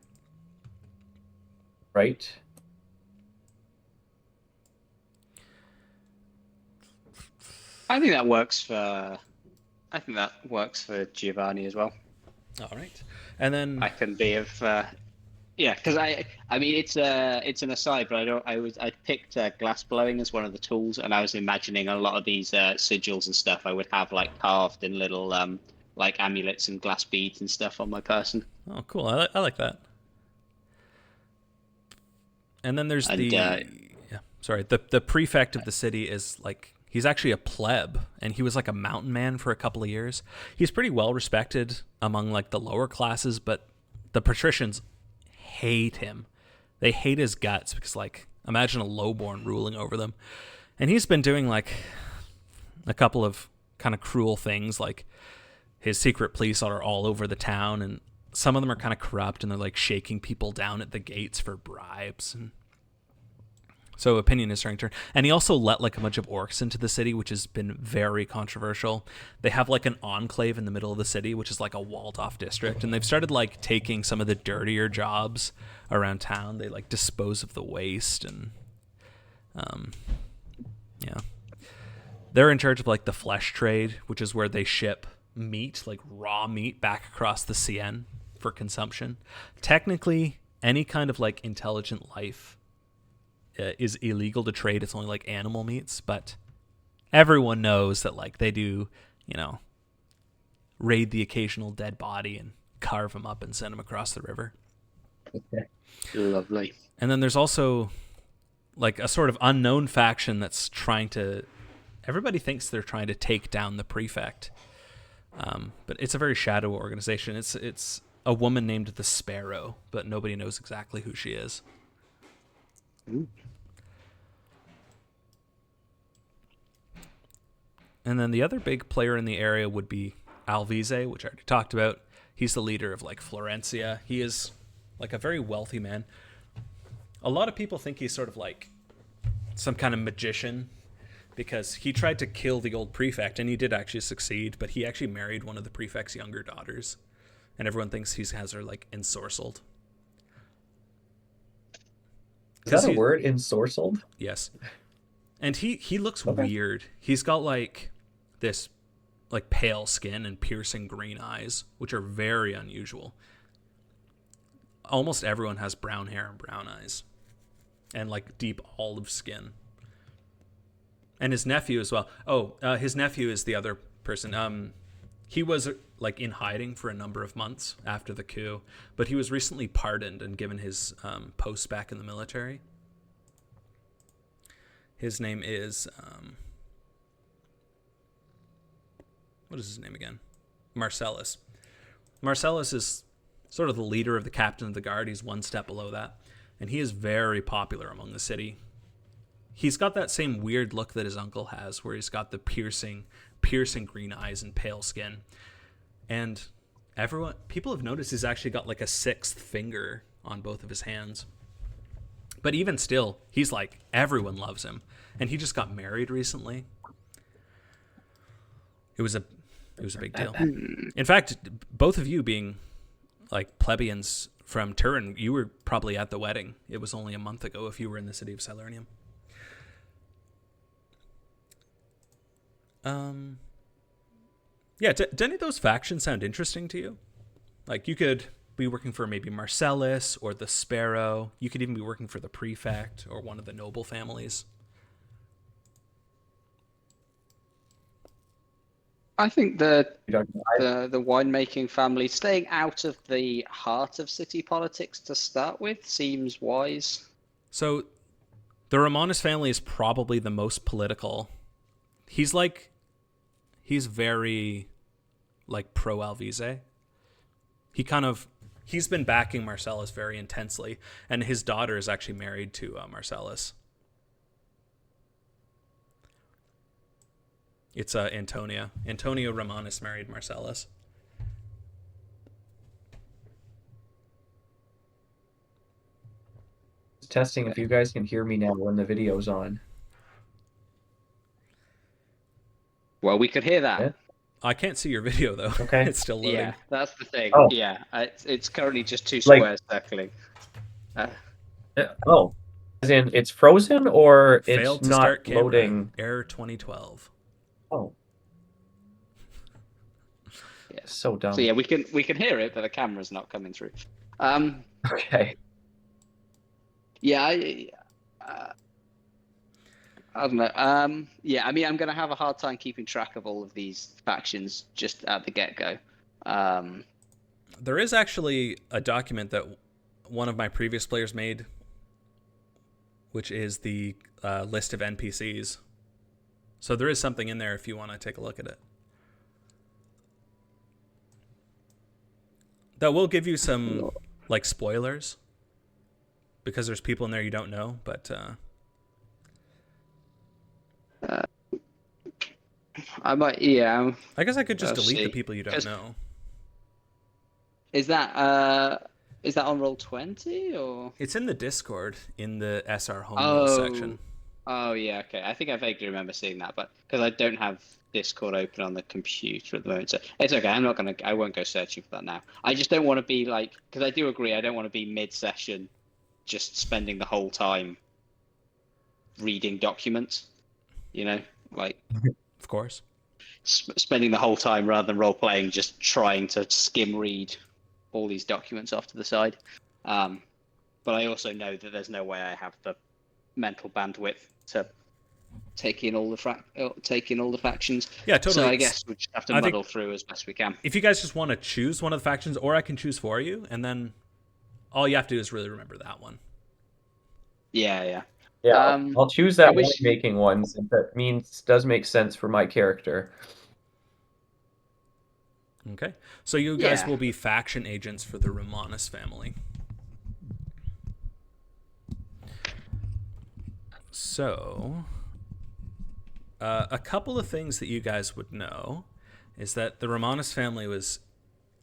Right. I think that works for Giovanni as well. All right, and then I can be of because I mean it's an aside, but I picked glass blowing as one of the tools, and I was imagining a lot of these sigils and stuff I would have like carved in little like amulets and glass beads and stuff on my person. Oh, cool! I like that. And then there's the prefect of the city is like, he's actually a pleb, and he was like a mountain man for a couple of years. He's pretty well respected among like the lower classes, but the patricians hate him. They hate his guts because, like, imagine a lowborn ruling over them. And he's been doing like a couple of kind of cruel things, like his secret police are all over the town, and some of them are kind of corrupt, and they're like shaking people down at the gates for bribes. And so opinion is starting to turn. And he also let like a bunch of orcs into the city, which has been very controversial. They have like an enclave in the middle of the city, which is like a walled off district. And they've started like taking some of the dirtier jobs around town. They like dispose of the waste, and yeah. They're in charge of like the flesh trade, which is where they ship meat, like raw meat, back across the Sienne for consumption. Technically, any kind of like intelligent life is illegal to trade. It's only like animal meats, but everyone knows that like they do, raid the occasional dead body and carve them up and send them across the river. Okay. Lovely. And then there's also like a sort of unknown faction that's everybody thinks they're trying to take down the prefect. But it's a very shadow organization. It's a woman named the Sparrow, but nobody knows exactly who she is. Ooh. And then the other big player in the area would be Alvise, which I already talked about. He's the leader of like Florencia. He is like a very wealthy man. A lot of people think he's sort of like some kind of magician, because he tried to kill the old prefect, and he did actually succeed, but he actually married one of the prefect's younger daughters, and everyone thinks he has her like ensorcelled. Is that a word, ensorcelled? Yes. And he looks weird. He's got like this like pale skin and piercing green eyes, which are very unusual. Almost everyone has brown hair and brown eyes, and like deep olive skin. And his nephew as well. His nephew is the other person. He was like in hiding for a number of months after the coup, but he was recently pardoned and given his post back in the military. His name is what is his name again? Marcellus. Marcellus is sort of the leader of the captain of the guard. He's one step below that, and he is very popular among the city. He's got that same weird look that his uncle has, where he's got the piercing green eyes and pale skin. And people have noticed he's actually got like a sixth finger on both of his hands. But even still, he's like, everyone loves him. And he just got married recently. It was a big deal. In fact, both of you being like plebeians from Turin, you were probably at the wedding. It was only a month ago if you were in the city of Salernium. Yeah, do any of those factions sound interesting to you? Like, you could be working for maybe Marcellus or the Sparrow. You could even be working for the Prefect or one of the noble families. I think the winemaking family, staying out of the heart of city politics to start with, seems wise. So the Romanus family is probably the most political. He's very like pro Alvise. He's been backing Marcellus very intensely, and his daughter is actually married to Marcellus. It's Antonia. Antonio Romanus married Marcellus. Testing if you guys can hear me now when the video's on. Well, we could hear that. Yeah. I can't see your video though. Okay. It's still loading. Yeah, that's the thing. Oh. Yeah, it's currently just two Like- squares circling. Oh, as in it's frozen or Failed it's to not start camera. loading? Error 2012. Oh, Yeah. so dumb. So yeah, we can hear it, but the camera's not coming through. Okay. Yeah, I don't know. Yeah, I mean, I'm gonna have a hard time keeping track of all of these factions just at the get-go. There is actually a document that one of my previous players made, which is the list of NPCs. So there is something in there if you want to take a look at it. That will give you some like spoilers because there's people in there you don't know, but I might, yeah. I guess I could just I'll delete the see. people you don't 'Cause- know. Is that on Roll20 or? It's in the Discord in the SR home Oh. rules section. Oh yeah, okay. I think I vaguely remember seeing that, but because I don't have Discord open on the computer at the moment, so it's okay. I won't go searching for that now. I just don't want to be like, because I do agree, I don't want to be mid-session, just spending the whole time reading documents. You know, like Of course. spending the whole time rather than role playing, just trying to skim read all these documents off to the side. But I also know that there's no way I have the mental bandwidth to take in all the factions. Yeah, totally. So I guess we just have to I think- muddle through as best we can. If you guys just want to choose one of the factions, or I can choose for you, and then all you have to do is really remember that one. Yeah. Yeah, I'll choose that wish- making one since that does make sense for my character. Okay. So you guys Yeah. will be faction agents for the Romanus family. So, a couple of things that you guys would know is that the Romanus family was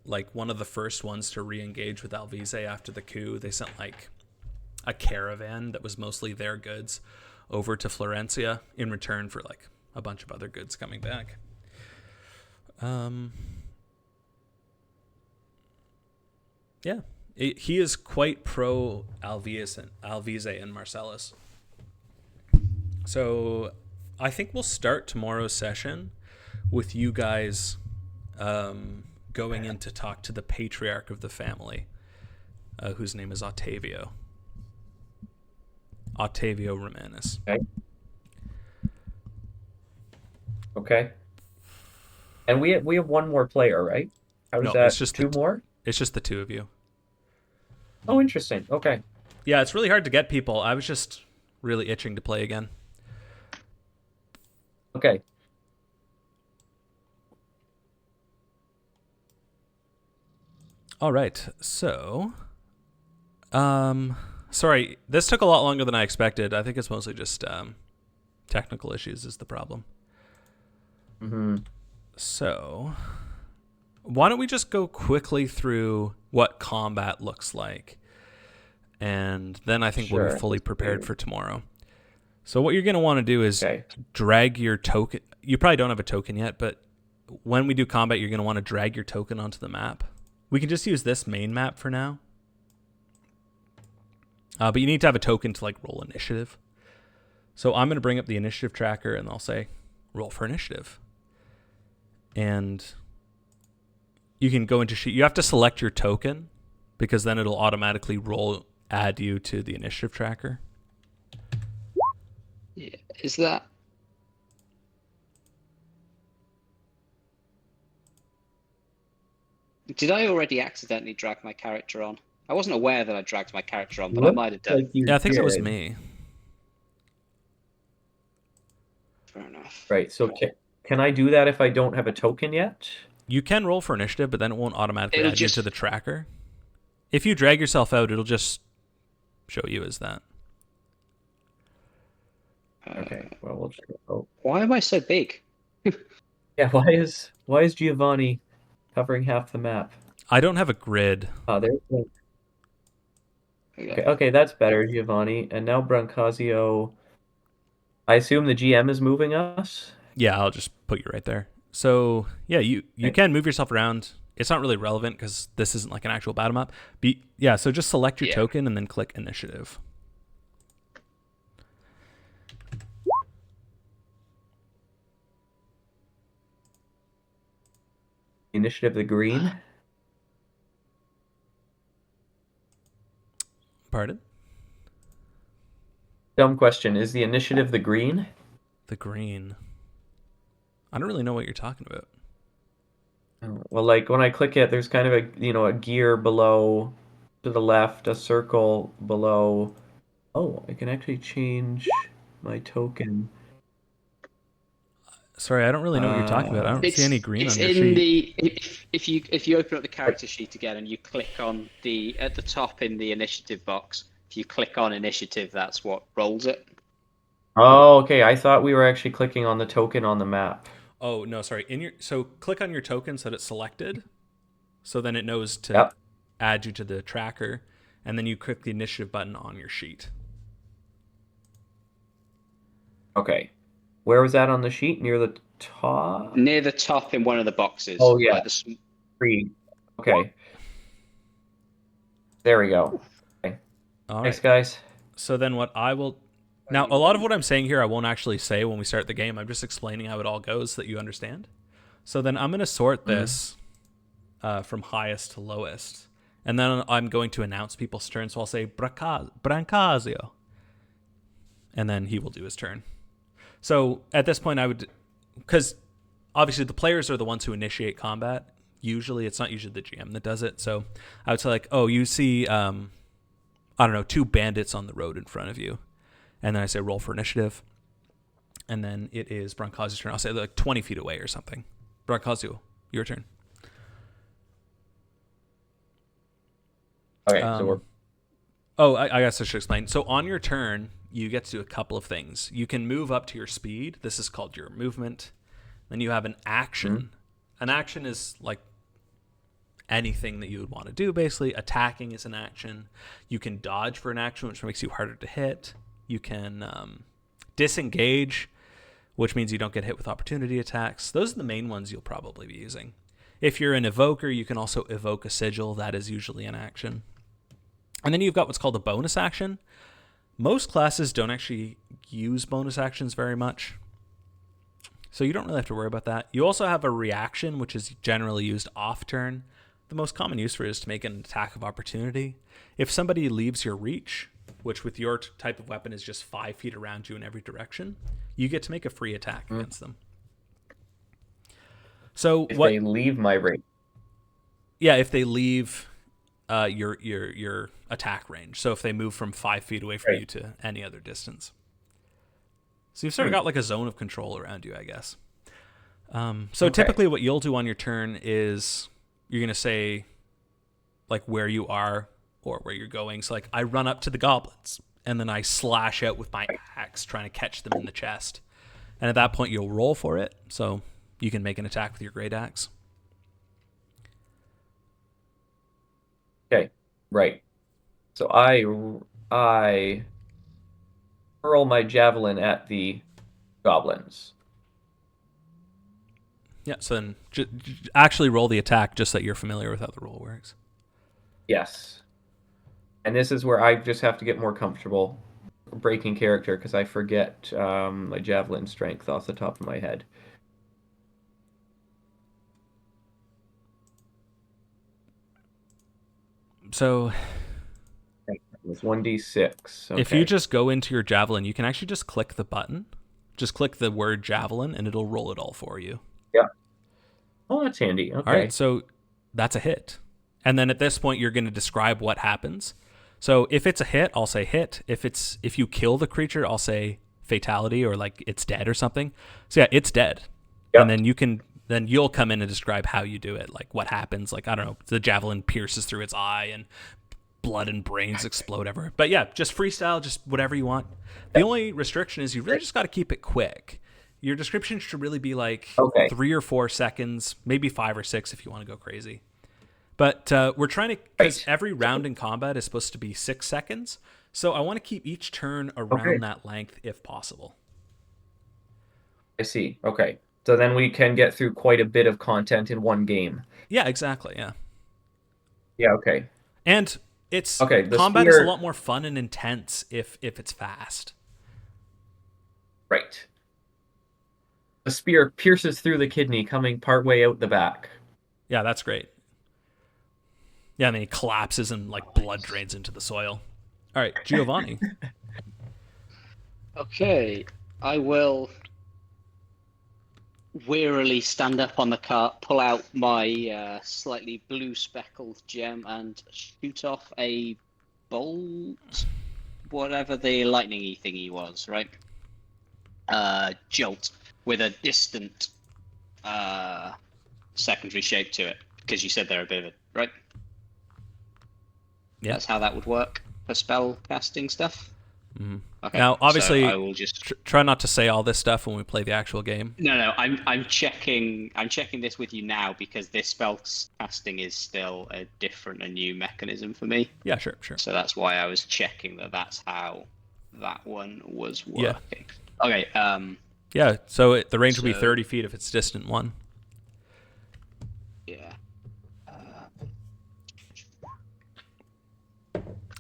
like one of the first ones to re-engage with Alvise after the coup. They sent like a caravan that was mostly their goods over to Florencia in return for like a bunch of other goods coming back. Yeah, he is quite pro Alvise and Marcellus. So I think we'll start tomorrow's session with you guys going in to talk to the patriarch of the family, whose name is Ottavio Romanus. Okay. And we have one more player, right? How No, does that? it's just two more? It's just the two of you. Oh, interesting. Okay. Yeah, it's really hard to get people. I was just really itching to play again. Okay. All right. So, sorry, this took a lot longer than I expected. I think it's mostly just technical issues is the problem. Mm-hmm. So, why don't we just go quickly through what combat looks like? And then I think we'll be Sure, fully let's prepared do. for tomorrow. So what you're going to want to do is Okay. drag your token. You probably don't have a token yet, but when we do combat, you're going to want to drag your token onto the map. We can just use this main map for now. But you need to have a token to like roll initiative. So I'm going to bring up the initiative tracker and I'll say roll for initiative. and you can go into sheet. You have to select your token because then it'll automatically add you to the initiative tracker. Yeah, is that? Did I already accidentally drag my character on? I wasn't aware that I dragged my character on, but I might have done. Yeah, I think that was me. Fair enough. Right. So can I do that if I don't have a token yet? You can roll for initiative, but then it won't automatically It'll add you to the tracker. If you drag yourself out, it'll just show you as that. Okay. Well, we'll just go. Why am I so big? Yeah. Why is Giovanni covering half the map? I don't have a grid. Oh, there's one. Okay, that's better, Giovanni. And now Brancazio. I assume the GM is moving us? Yeah, I'll just put you right there. So, yeah, you can move yourself around. It's not really relevant because this isn't like an actual battle map. Yeah, so just select your token and then click initiative. Initiative the green? Pardon? Dumb question. Is the initiative the green? The green. I don't really know what you're talking about. Well, like when I click it, there's kind of a gear below to the left, a circle below. Oh, I can actually change my token. Sorry, I don't really know what you're talking about. I don't see any green on your sheet. If you open up the character sheet again and you click on at the top in the initiative box, if you click on initiative, that's what rolls it. Oh, okay. I thought we were actually clicking on the token on the map. Oh, no, sorry. So click on your token so that it's selected. So then it knows to add you to the tracker. And then you click the initiative button on your sheet. Okay. Where was that on the sheet? Near the top? Near the top in one of the boxes. Oh, yeah. Like Green. Okay. There we go. Okay. All Thanks, right. guys. So then what I will... Now, a lot of what I'm saying here, I won't actually say when we start the game. I'm just explaining how it all goes so that you understand. So then I'm going to sort this from highest to lowest. And then I'm going to announce people's turns. So I'll say Brancazio. And then he will do his turn. So at this point, I would... Because obviously the players are the ones who initiate combat. Usually, it's not usually the GM that does it. So I would say like, oh, you see, I don't know, 2 bandits on the road in front of you. And then I say roll for initiative. And then it is Brancazio's turn. I'll say like 20 feet away or something. Brancazio, your turn. Okay, so we're... Oh, I guess I should explain. So on your turn, you get to do a couple of things. You can move up to your speed. This is called your movement. Then you have an action. Mm-hmm. An action is like anything that you would want to do, basically. Attacking is an action. You can dodge for an action, which makes you harder to hit. You can disengage, which means you don't get hit with opportunity attacks. Those are the main ones you'll probably be using. If you're an evoker, you can also evoke a sigil. That is usually an action. And then you've got what's called a bonus action. Most classes don't actually use bonus actions very much, so you don't really have to worry about that. You also have a reaction, which is generally used off turn. The most common use for it is to make an attack of opportunity. If somebody leaves your reach, which with your type of weapon is just 5 feet around you in every direction, you get to make a free attack against them. So if they leave my range. Yeah, if they leave your attack range. So if they move from 5 feet away from you to any other distance. So you've sort of got like a zone of control around you, I guess. So typically what you'll do on your turn is you're going to say like where you are or where you're going. So like I run up to the goblins and then I slash out with my axe trying to catch them in the chest. And at that point you'll roll for it. So you can make an attack with your great axe. Okay, right. So I hurl my javelin at the goblins. Yeah, so then actually roll the attack just so that you're familiar with how the roll works. Yes. And this is where I just have to get more comfortable breaking character because I forget my javelin strength off the top of my head. So It's 1d6. if you Okay. just go into your javelin, you can actually just click the button. Just click the word javelin and it'll roll it all for you. Yeah. Oh, that's handy. All right, Okay. so that's a hit. And then at this point you're going to describe what happens. So if it's a hit, I'll say hit. If you kill the creature, I'll say fatality or like it's dead or something. So yeah, it's dead. Yep. And then you'll come in and describe how you do it, like what happens. Like I don't know, the javelin pierces through its eye and blood and brains explode everywhere. But yeah, just freestyle, just whatever you want. The only restriction is you really just got to keep it quick. Your description should really be like Okay. 3 or 4 seconds, maybe 5 or 6 if you want to go crazy. But we're trying to, because every round in combat is supposed to be 6 seconds. So I want to keep each turn around that length if possible. I see. Okay. So then we can get through quite a bit of content in one game. Yeah, exactly. Yeah. Yeah, okay. And it's Okay, the combat is a spear- lot more fun and intense if it's fast. Right. The spear pierces through the kidney, coming partway out the back. Yeah, that's great. Yeah, and then he collapses and like blood drains into the soil. All right, Giovanni. Okay, I will wearily stand up on the cart, pull out my slightly blue speckled gem, and shoot off a bolt, whatever the lightning-y thingy was, right? Jolt with a distant secondary shape to it, because you said they're a bit of it, right? Yeah. That's how that would work for spell casting stuff. Mm-hmm. Okay. Now, obviously, so I will just try not to say all this stuff when we play the actual game. No, I'm checking this with you now because this spell casting is still a different and new mechanism for me. Yeah, sure. So that's why I was checking that's how that one was working. Yeah. Okay. Yeah. So the range will be 30 feet if it's distant 1. Yeah.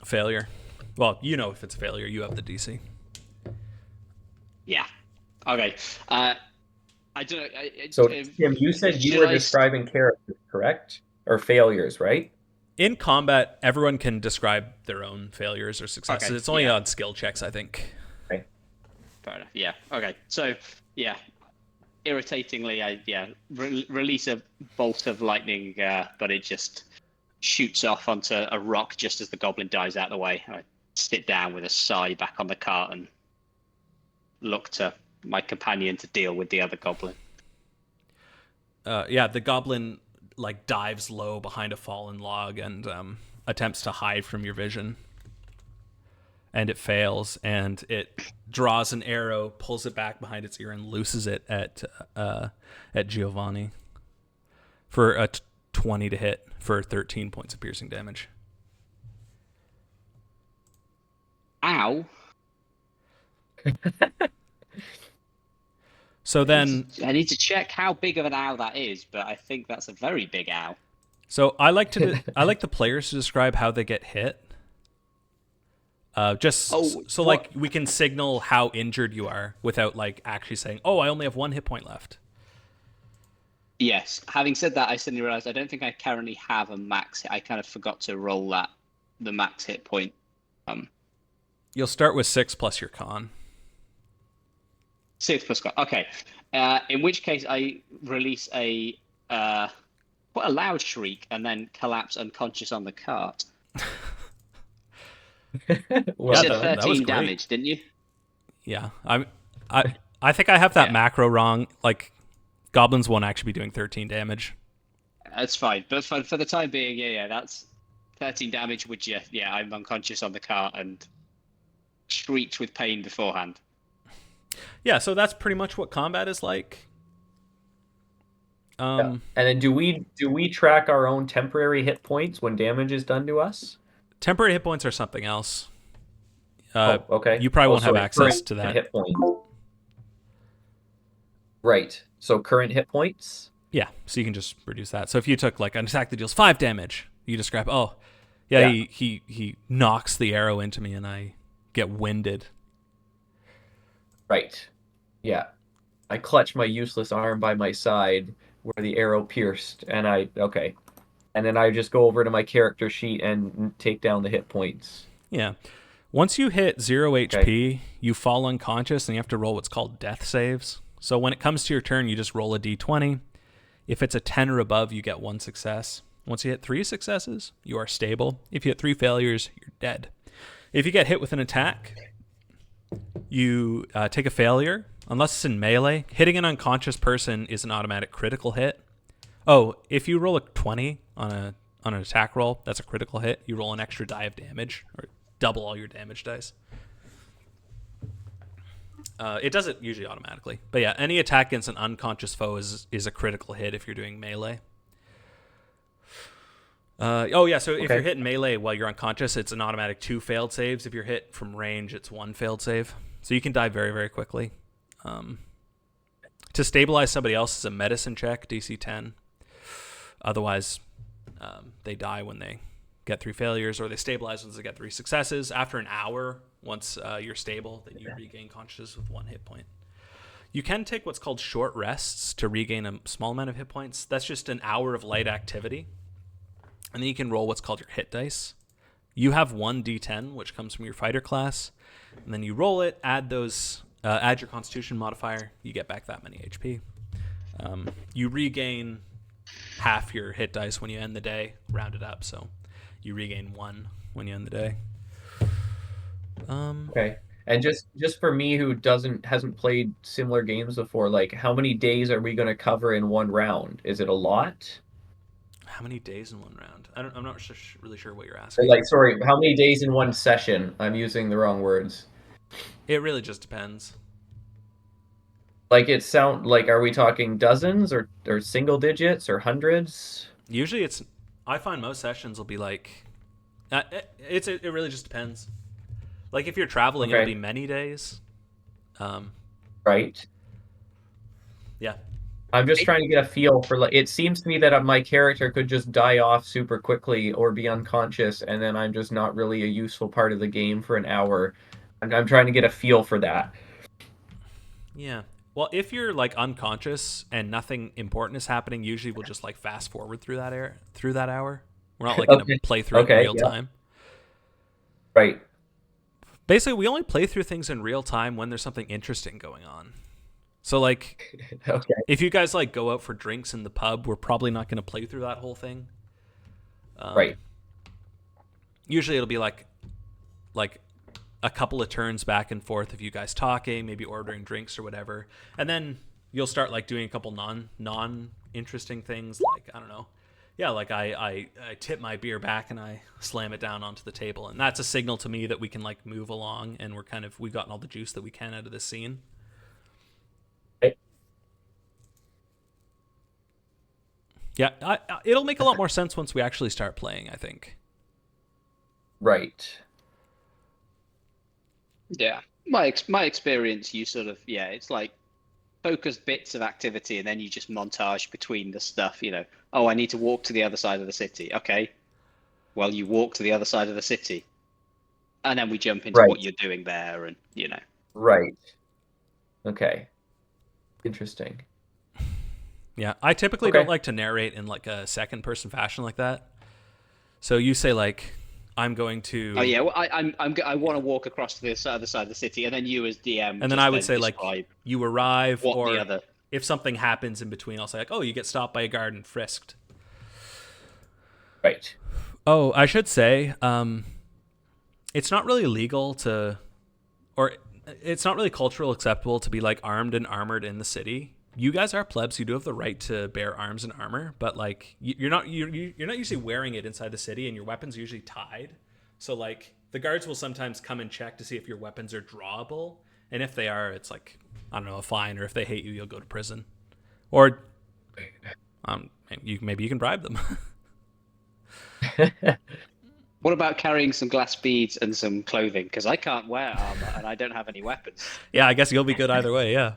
Failure. Well, you know if it's a failure, you have the DC. Yeah. Okay. I don't know. So, Tim, you said you were describing characters, correct? Or failures, right? In combat, everyone can describe their own failures or successes. Okay, It's only on skill checks, I think. Okay. Fair enough. Yeah. Okay. So, yeah. Irritatingly, I release a bolt of lightning, but it just shoots off onto a rock just as the goblin dies out of the way. I sit down with a sigh back on the cart and look to my companion to deal with the other goblin. Yeah, the goblin like dives low behind a fallen log and attempts to hide from your vision. And it fails, and it draws an arrow, pulls it back behind its ear, and looses it at Giovanni for a 20 to hit for 13 points of piercing damage. Ow. So then I need to check how big of an ow that is, but I think that's a very big ow. So I like the players to describe how they get hit. Like we can signal how injured you are without like actually saying, "Oh, I only have 1 hit point left." Yes. Having said that, I suddenly realized I don't think I currently have a max hit. I kind of forgot to roll the max hit point. You'll start with 6 plus your con. 6 plus con. Okay. In which case, I release quite a loud shriek and then collapse unconscious on the cart. Well, You said that was 13 great. damage, didn't you? Yeah, I think I have that macro wrong. Like, goblins won't actually be doing 13 damage. That's fine. But for the time being, yeah, that's 13 damage, which, yeah, I'm unconscious on the cart and shrieked with pain beforehand. Yeah, so that's pretty much what combat is like. And then do we track our own temporary hit points when damage is done to us? Temporary hit points are something else. Okay. You probably won't have sorry, access current to that. Hit points. Right. So current hit points? Yeah, so you can just reduce that. So if you took like an attack that deals 5 damage, you describe, oh, yeah. He knocks the arrow into me and I get winded. Right. Yeah. I clutch my useless arm by my side where the arrow pierced, and okay. and then I just go over to my character sheet and take down the hit points. Yeah. Once you hit 0 HP, you fall unconscious and you have to roll what's called death saves. So when it comes to your turn, you just roll a d20. If it's a 10 or above, you get 1 success. Once you hit 3 successes, you are stable. If you hit 3 failures, you're dead. If you get hit with an attack, you take a failure. Unless it's in melee, hitting an unconscious person is an automatic critical hit. Oh, if you roll a 20 on an attack roll, that's a critical hit. You roll an extra die of damage, or double all your damage dice. It does it usually automatically. But yeah, any attack against an unconscious foe is a critical hit if you're doing melee. So if you're hitting melee while you're unconscious, it's an automatic 2 failed saves. If you're hit from range, it's 1 failed save. So you can die very, very quickly. To stabilize somebody else is a medicine check, DC 10. Otherwise, they die when they get 3 failures, or they stabilize once they get 3 successes. After an hour, once you're stable, then you regain consciousness with 1 hit point. You can take what's called short rests to regain a small amount of hit points. That's just an hour of light activity. And then you can roll what's called your hit dice. You have 1 d10, which comes from your fighter class. And then you roll it, add your constitution modifier, you get back that many HP. You regain half your hit dice when you end the day, round it up, so you regain 1 when you end the day. Okay. And just for me who hasn't played similar games before, like how many days are we going to cover in one round? Is it a lot? How many days in one round? I'm not really sure what you're Or asking. like, sorry, how many days in one session? I'm using the wrong words. It really just depends. Like are we talking dozens or single digits or hundreds? Usually I find most sessions will be like, it really just depends. Like if you're traveling, it'll be many days. Right. Yeah. I'm just trying to get a feel for, like, it seems to me that my character could just die off super quickly or be unconscious, and then I'm just not really a useful part of the game for an hour. I'm trying to get a feel for that. Yeah. Well, if you're like unconscious and nothing important is happening, usually we'll just like fast forward through that hour. We're not like going to play through it in real time. Right. Basically, we only play through things in real time when there's something interesting going on. So like, if you guys like go out for drinks in the pub, we're probably not going to play through that whole thing. Right. Usually it'll be like a couple of turns back and forth of you guys talking, maybe ordering drinks or whatever. And then you'll start like doing a couple non-interesting things. Like, I don't know. Yeah, like I tip my beer back and I slam it down onto the table. And that's a signal to me that we can like move along and we've gotten all the juice that we can out of this scene. Yeah, it'll make a lot more sense once we actually start playing, I think. Right. Yeah. My experience, you sort of, it's like focused bits of activity and then you just montage between the stuff, oh, I need to walk to the other side of the city. Okay. Well, you walk to the other side of the city. And then we jump into what you're doing there and, Right. Okay. Interesting. Yeah, I typically don't like to narrate in like a second person fashion like that. So you say like, I'm going to. Oh yeah, well, I want to walk across to the other side of the city, and then you as DM. And then I would say like, you arrive, or the if something happens in between, I'll say like, oh, you get stopped by a guard and frisked. Right. Oh, I should say, it's not really legal to, or it's not really cultural acceptable to be like armed and armored in the city. You guys are plebs. You do have the right to bear arms and armor, but like you're not usually wearing it inside the city, and your weapons are usually tied. So like the guards will sometimes come and check to see if your weapons are drawable, and if they are, it's like, I don't know, a fine, or if they hate you, you'll go to prison, or maybe you can bribe them. What about carrying some glass beads and some clothing? Because I can't wear armor and I don't have any weapons. Yeah, I guess you'll be good either way. Yeah.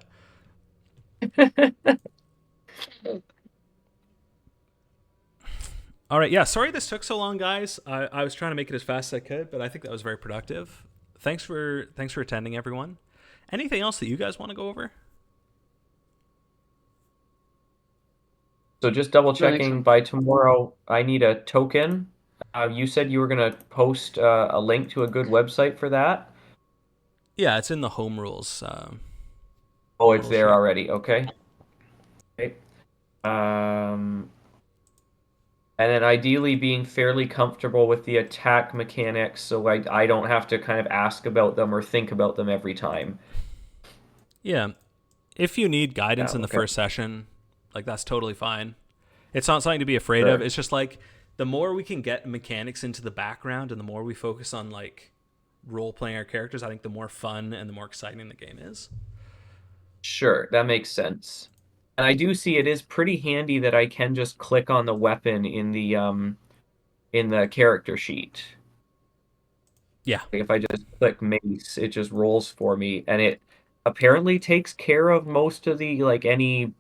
All right. Yeah. Sorry this took so long, guys. I was trying to make it as fast as I could, but I think that was very productive. Thanks for attending, everyone. Anything else that you guys want to go over? So just double That makes checking sense. by tomorrow, I need a token. You said you were going to post a link to a good website for that. Yeah, it's in the home rules. Oh, it's Rule there sheet. already. Okay. Okay. Um, and then ideally being fairly comfortable with the attack mechanics so I don't have to kind of ask about them or think about them every time. Yeah, if you need Yeah, guidance in the okay. first session, like that's totally fine. It's not something to be afraid of. Sure. It's just like the more we can get mechanics into the background and the more we focus on like role playing our characters, I think the more fun and the more exciting the game is. Sure, that makes sense. And I do see it is pretty handy that I can just click on the weapon in the character sheet. Yeah. Like if I just click mace, it just rolls for me, and it apparently takes care of most of the like any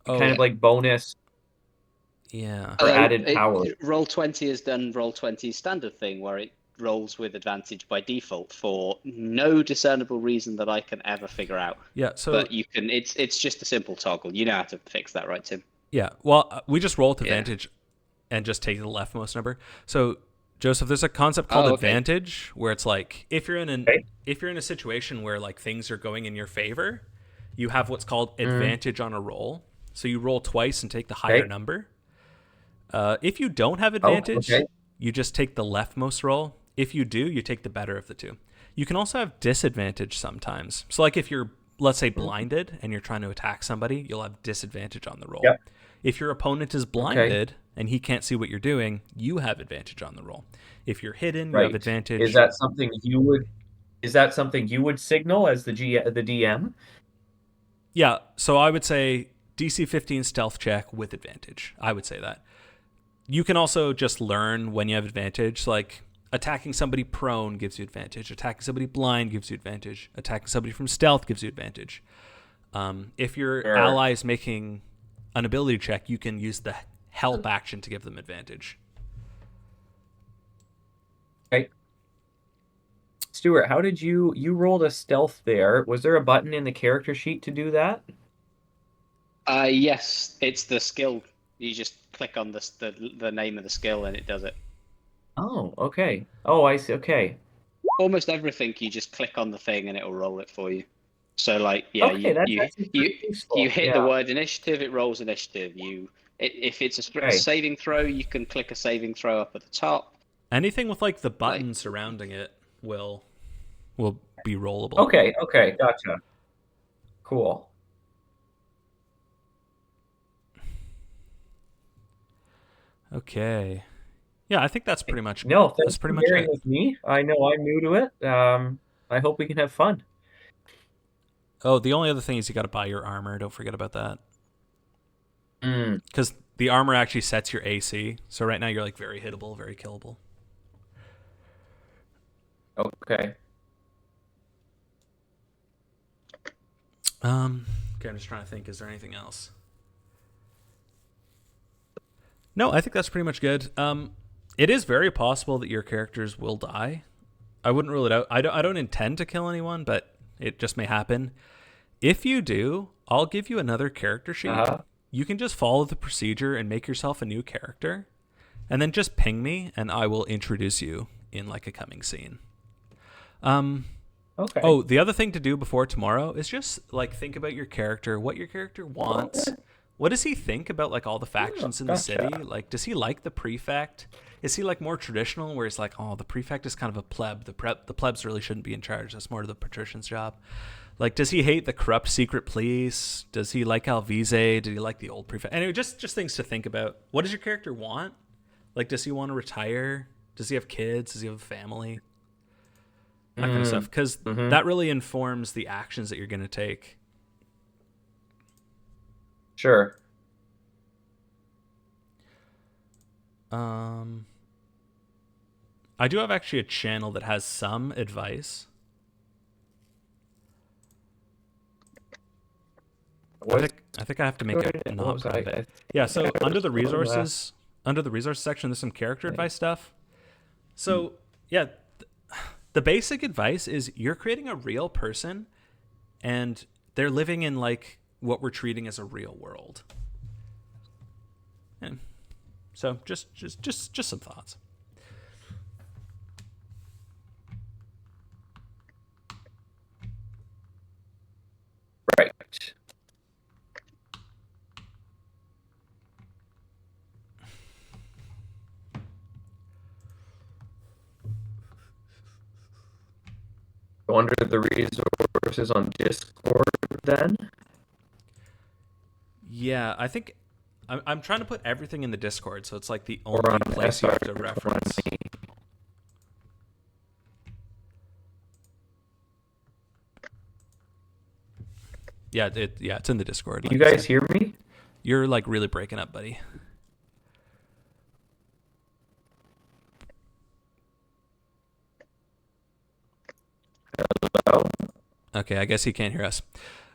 Oh, kind of like bonus yeah. or So added power. Roll20 has done Roll20's standard thing where it rolls with advantage by default for no discernible reason that I can ever figure out. Yeah. So, But you can. It's just a simple toggle. You know how to fix that, right, Tim? yeah. Well, we just roll with Yeah. advantage and just take the leftmost number. So, Joseph, there's a concept called Oh, okay. advantage where it's like Okay. if you're in a situation where like things are going in your favor, you have what's called Mm, advantage on a roll. So you roll twice and take the higher okay. number. If you don't have Oh, advantage, okay. you just take the leftmost roll. If you do, you take the better of the two. You can also have disadvantage sometimes. So, like if you're, let's say, blinded and you're trying to attack somebody, you'll have disadvantage on the roll. Yep. If your opponent is Okay. blinded and he can't see what you're doing, you have advantage on the roll. If you're hidden, you have Right. advantage. Is that something you would signal as the DM? Yeah, so I would say DC 15 stealth check with advantage. I would say that. You can also just learn when you have advantage. Like attacking somebody prone gives you advantage. Attacking somebody blind gives you advantage. Attacking somebody from stealth gives you advantage. If your Sure. ally is making an ability check, you can use the help action to give them advantage. Okay. Stuart, how did you rolled a stealth there? Was there a button in the character sheet to do that? Yes, it's the skill. You just click on the name of the skill and it does it. Oh, okay. Oh, I see. Okay. Almost everything you just click on the thing and it'll roll it for you. So like yeah, Okay, that's actually pretty you useful. hit the Yeah. word initiative, it rolls initiative. If it's a Okay. saving throw, you can click a saving throw up at the top. Anything with like the button Like surrounding it will be rollable. Okay, okay, gotcha. Cool. Okay. Yeah, I think that's pretty much No, that's thanks pretty for much bearing it. with me. I know I'm new to it. I hope we can have fun. Oh, the only other thing is you got to buy your armor. Don't forget about that. Mm, Because the armor actually sets your AC. So right now you're like very hittable, very killable. okay. Okay, I'm just trying to think. Is there anything else? No, I think that's pretty much good. It is very possible that your characters will die. I wouldn't rule it out. I don't intend to kill anyone, but it just may happen. If you do, I'll give you another character sheet. Uh-huh. You can just follow the procedure and make yourself a new character, and then just ping me, and I will introduce you in like a coming scene. Okay. Oh, the other thing to do before tomorrow is just like think about your character, what your character wants. What does he think about like all the factions in the gotcha. city? Like, does he like the prefect? Is he like more traditional, where he's like, oh, the prefect is kind of a pleb. The plebs really shouldn't be in charge. That's more the patrician's job. Like, does he hate the corrupt secret police? Does he like Alvise? Did he like the old prefect? Anyway, just things to think about. What does your character want? Like, does he want to retire? Does he have kids? Does he have a family? That kind of stuff, because that really informs the actions that you're going to take. Sure. I do have actually a channel that has some advice. I think I have to make it not private. Yeah, so under the resources section, there's some character advice stuff. So yeah, the basic advice is you're creating a real person, and they're living in like what we're treating as a real world. And so just some thoughts. Right. Go under the resources on Discord then. Yeah, I think I'm trying to put everything in the Discord, so it's like the Or only on place you have to SR20. reference. Yeah, it's in the Discord. You guys hear me? You're like really breaking up, buddy. Hello? Okay, I guess he can't hear us.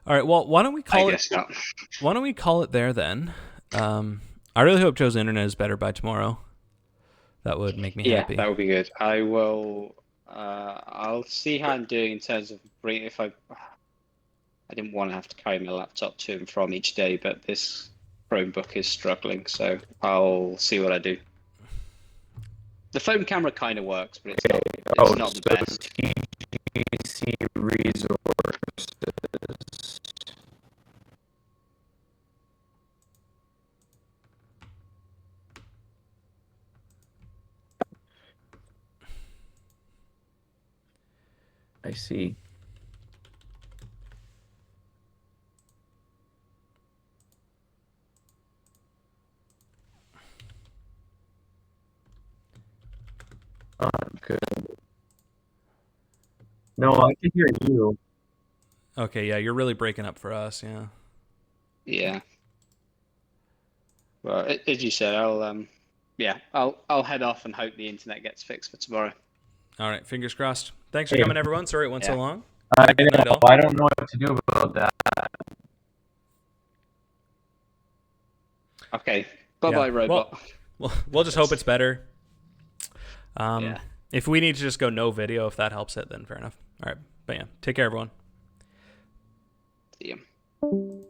All right, well, why don't we call it? Why don't we call it there then? I really hope Joe's internet is better by tomorrow. That would make me happy. Yeah, that would be good. I will. I'll see how I'm doing in terms of if I didn't want to have to carry my laptop to and from each day, but this Chromebook is struggling, so I'll see what I do. The phone camera kind of works, but it's not the best. TGC resources. I see. Good. No, I can hear you. Okay, yeah, you're really breaking up for us. Yeah. Yeah. Well, as you said, I'll head off and hope the internet gets fixed for tomorrow. All right, fingers crossed. Thanks for coming, everyone. Sorry it went so long. I don't know what to do about that. Okay. Bye-bye, robot. Well, we'll just hope it's better. Yeah. If we need to just go no video, if that helps it, then fair enough. All right. But yeah, take care, everyone. See you.